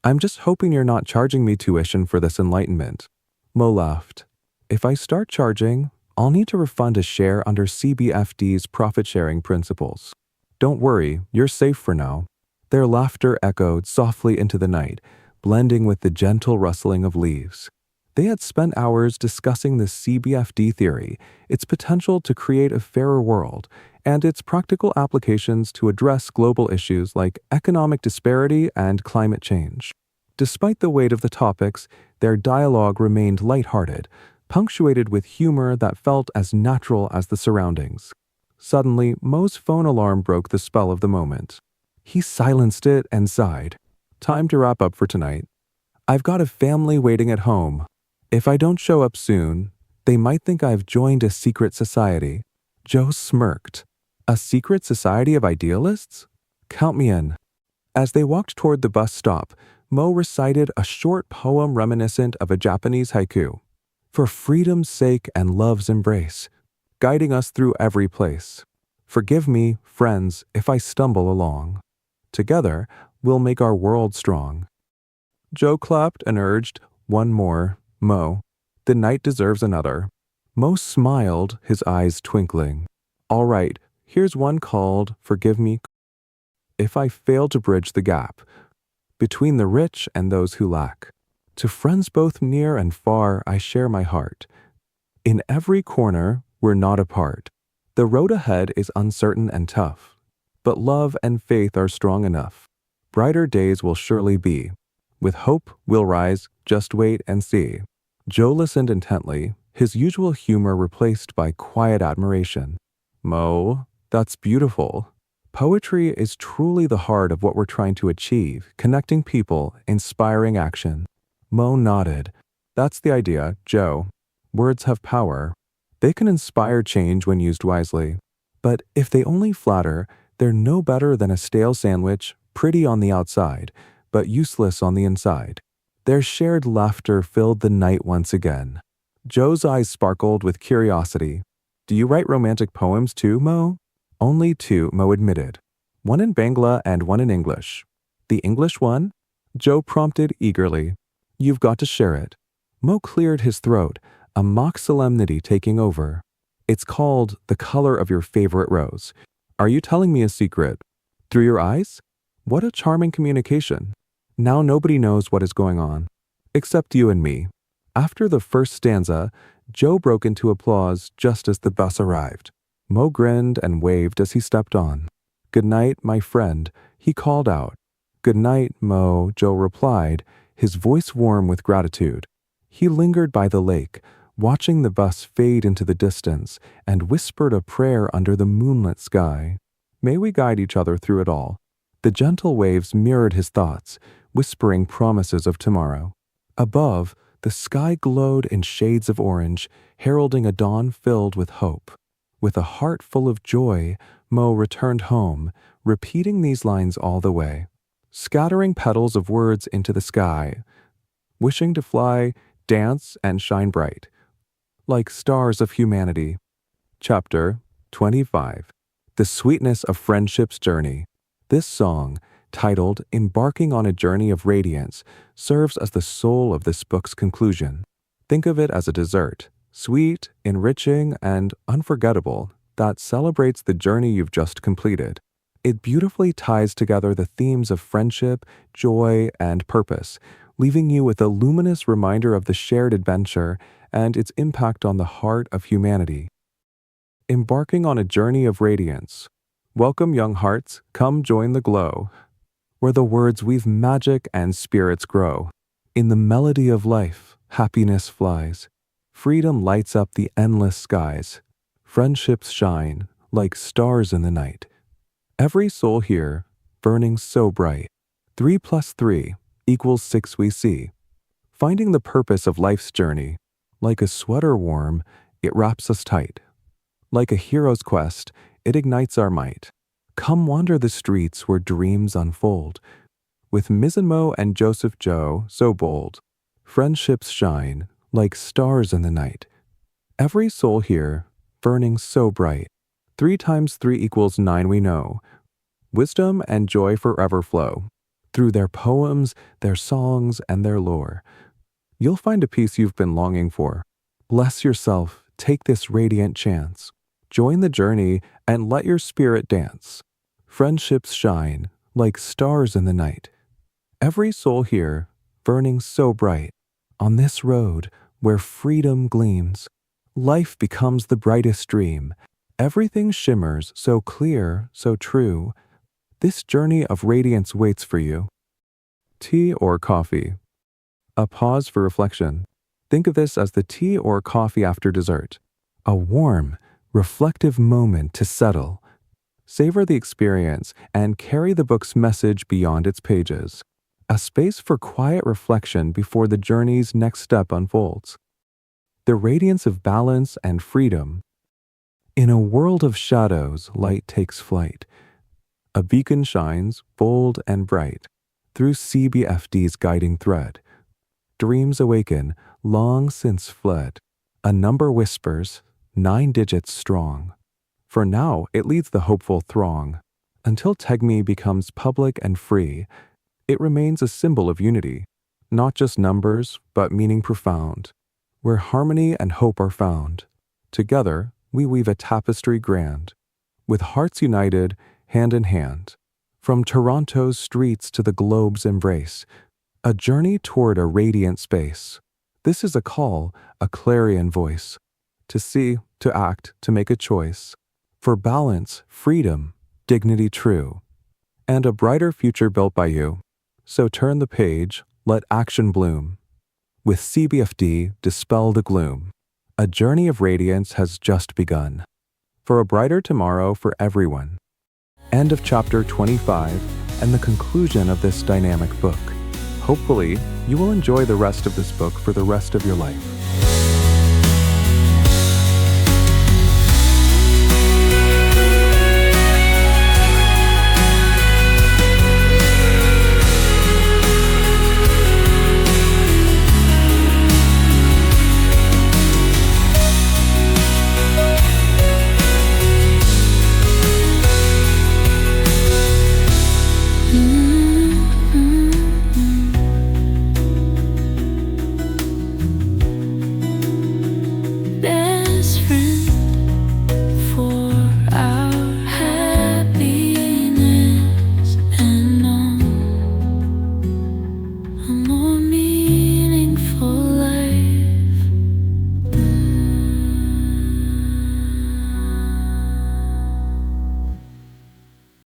I'm just hoping you're not charging me tuition for this enlightenment. Mo laughed. If I start charging, I'll need to refund a share under CBFD's profit-sharing principles. Don't worry, you're safe for now. Their laughter echoed softly into the night, blending with the gentle rustling of leaves. They had spent hours discussing the CBFD theory, its potential to create a fairer world, and its practical applications to address global issues like economic disparity and climate change. Despite the weight of the topics, their dialogue remained lighthearted, punctuated with humor that felt as natural as the surroundings. Suddenly, Mo's phone alarm broke the spell of the moment. He silenced it and sighed. Time to wrap up for tonight. I've got a family waiting at home. If I don't show up soon, they might think I've joined a secret society. Joe smirked. A secret society of idealists? Count me in. As they walked toward the bus stop, Mo recited a short poem reminiscent of a Japanese haiku. For freedom's sake and love's embrace, guiding us through every place. Forgive me, friends, if I stumble along. Together, we'll make our world strong. Joe clapped and urged, one more. Mo, the night deserves another. Mo smiled, his eyes twinkling. All right, here's one called Forgive Me If I Fail to Bridge the Gap Between the Rich and Those Who Lack. To friends both near and far I share my heart. In every corner we're not apart. The road ahead is uncertain and tough, but love and faith are strong enough. Brighter days will surely be. With hope we'll rise, just wait and see. Joe listened intently, his usual humor replaced by quiet admiration. Mo, that's beautiful. Poetry is truly the heart of what we're trying to achieve, connecting people, inspiring action. Mo nodded. That's the idea, Joe. Words have power. They can inspire change when used wisely. But if they only flatter, they're no better than a stale sandwich, pretty on the outside, but useless on the inside. Their shared laughter filled the night once again. Joe's eyes sparkled with curiosity. Do you write romantic poems too, Mo? Only two, Mo admitted. One in Bangla and one in English. The English one? Joe prompted eagerly. You've got to share it. Mo cleared his throat, a mock solemnity taking over. It's called The Color of Your Favorite Rose. Are you telling me a secret? Through your eyes? What a charming communication. Now nobody knows what is going on, except you and me. After the first stanza, Joe broke into applause just as the bus arrived. Mo grinned and waved as he stepped on. Good night, my friend, he called out. Good night, Mo, Joe replied, his voice warm with gratitude. He lingered by the lake, watching the bus fade into the distance, and whispered a prayer under the moonlit sky. May we guide each other through it all. The gentle waves mirrored his thoughts, whispering promises of tomorrow. Above, the sky glowed in shades of orange, heralding a dawn filled with hope. With a heart full of joy, Mo returned home, repeating these lines all the way, scattering petals of words into the sky, wishing to fly, dance, and shine bright, like stars of humanity. Chapter 25. The Sweetness of Friendship's Journey. This song, titled Embarking on a Journey of Radiance, serves as the soul of this book's conclusion. Think of it as a dessert, sweet, enriching, and unforgettable, that celebrates the journey you've just completed. It beautifully ties together the themes of friendship, joy, and purpose, leaving you with a luminous reminder of the shared adventure and its impact on the heart of humanity. Embarking on a journey of radiance. Welcome, young hearts, come join the glow, where the words weave magic and spirits grow. In the melody of life, happiness flies. Freedom lights up the endless skies. Friendships shine like stars in the night. Every soul here, burning so bright. 3 plus 3 equals 6 we see. Finding the purpose of life's journey. Like a sweater warm, it wraps us tight. Like a hero's quest, it ignites our might. Come wander the streets where dreams unfold. With Mizan and Joseph Joe so bold. Friendships shine like stars in the night. Every soul here, burning so bright. 3 times 3 equals 9 we know. Wisdom and joy forever flow. Through their poems, their songs, and their lore. You'll find a peace you've been longing for. Bless yourself, take this radiant chance. Join the journey and let your spirit dance. Friendships shine like stars in the night. Every soul here, burning so bright. On this road where freedom gleams, life becomes the brightest dream. Everything shimmers so clear, so true. This journey of radiance waits for you. Tea or coffee? A pause for reflection. Think of this as the tea or coffee after dessert. A warm, reflective moment to settle. Savor the experience and carry the book's message beyond its pages. A space for quiet reflection before the journey's next step unfolds. The radiance of balance and freedom. In a world of shadows, light takes flight. A beacon shines, bold and bright, through CBFD's guiding thread. Dreams awaken, long since fled. A number whispers, 9 digits strong. For now, it leads the hopeful throng. Until Tegme becomes public and free, it remains a symbol of unity. Not just numbers, but meaning profound. Where harmony and hope are found. Together, we weave a tapestry grand. With hearts united, hand in hand. From Toronto's streets to the globe's embrace. A journey toward a radiant space. This is a call, a clarion voice. To see, to act, to make a choice. For balance, freedom, dignity true. And a brighter future built by you. So turn the page, let action bloom. With CBFD, dispel the gloom. A journey of radiance has just begun. For a brighter tomorrow for everyone. End of chapter 25 and the conclusion of this dynamic book. Hopefully, you will enjoy the rest of this book for the rest of your life.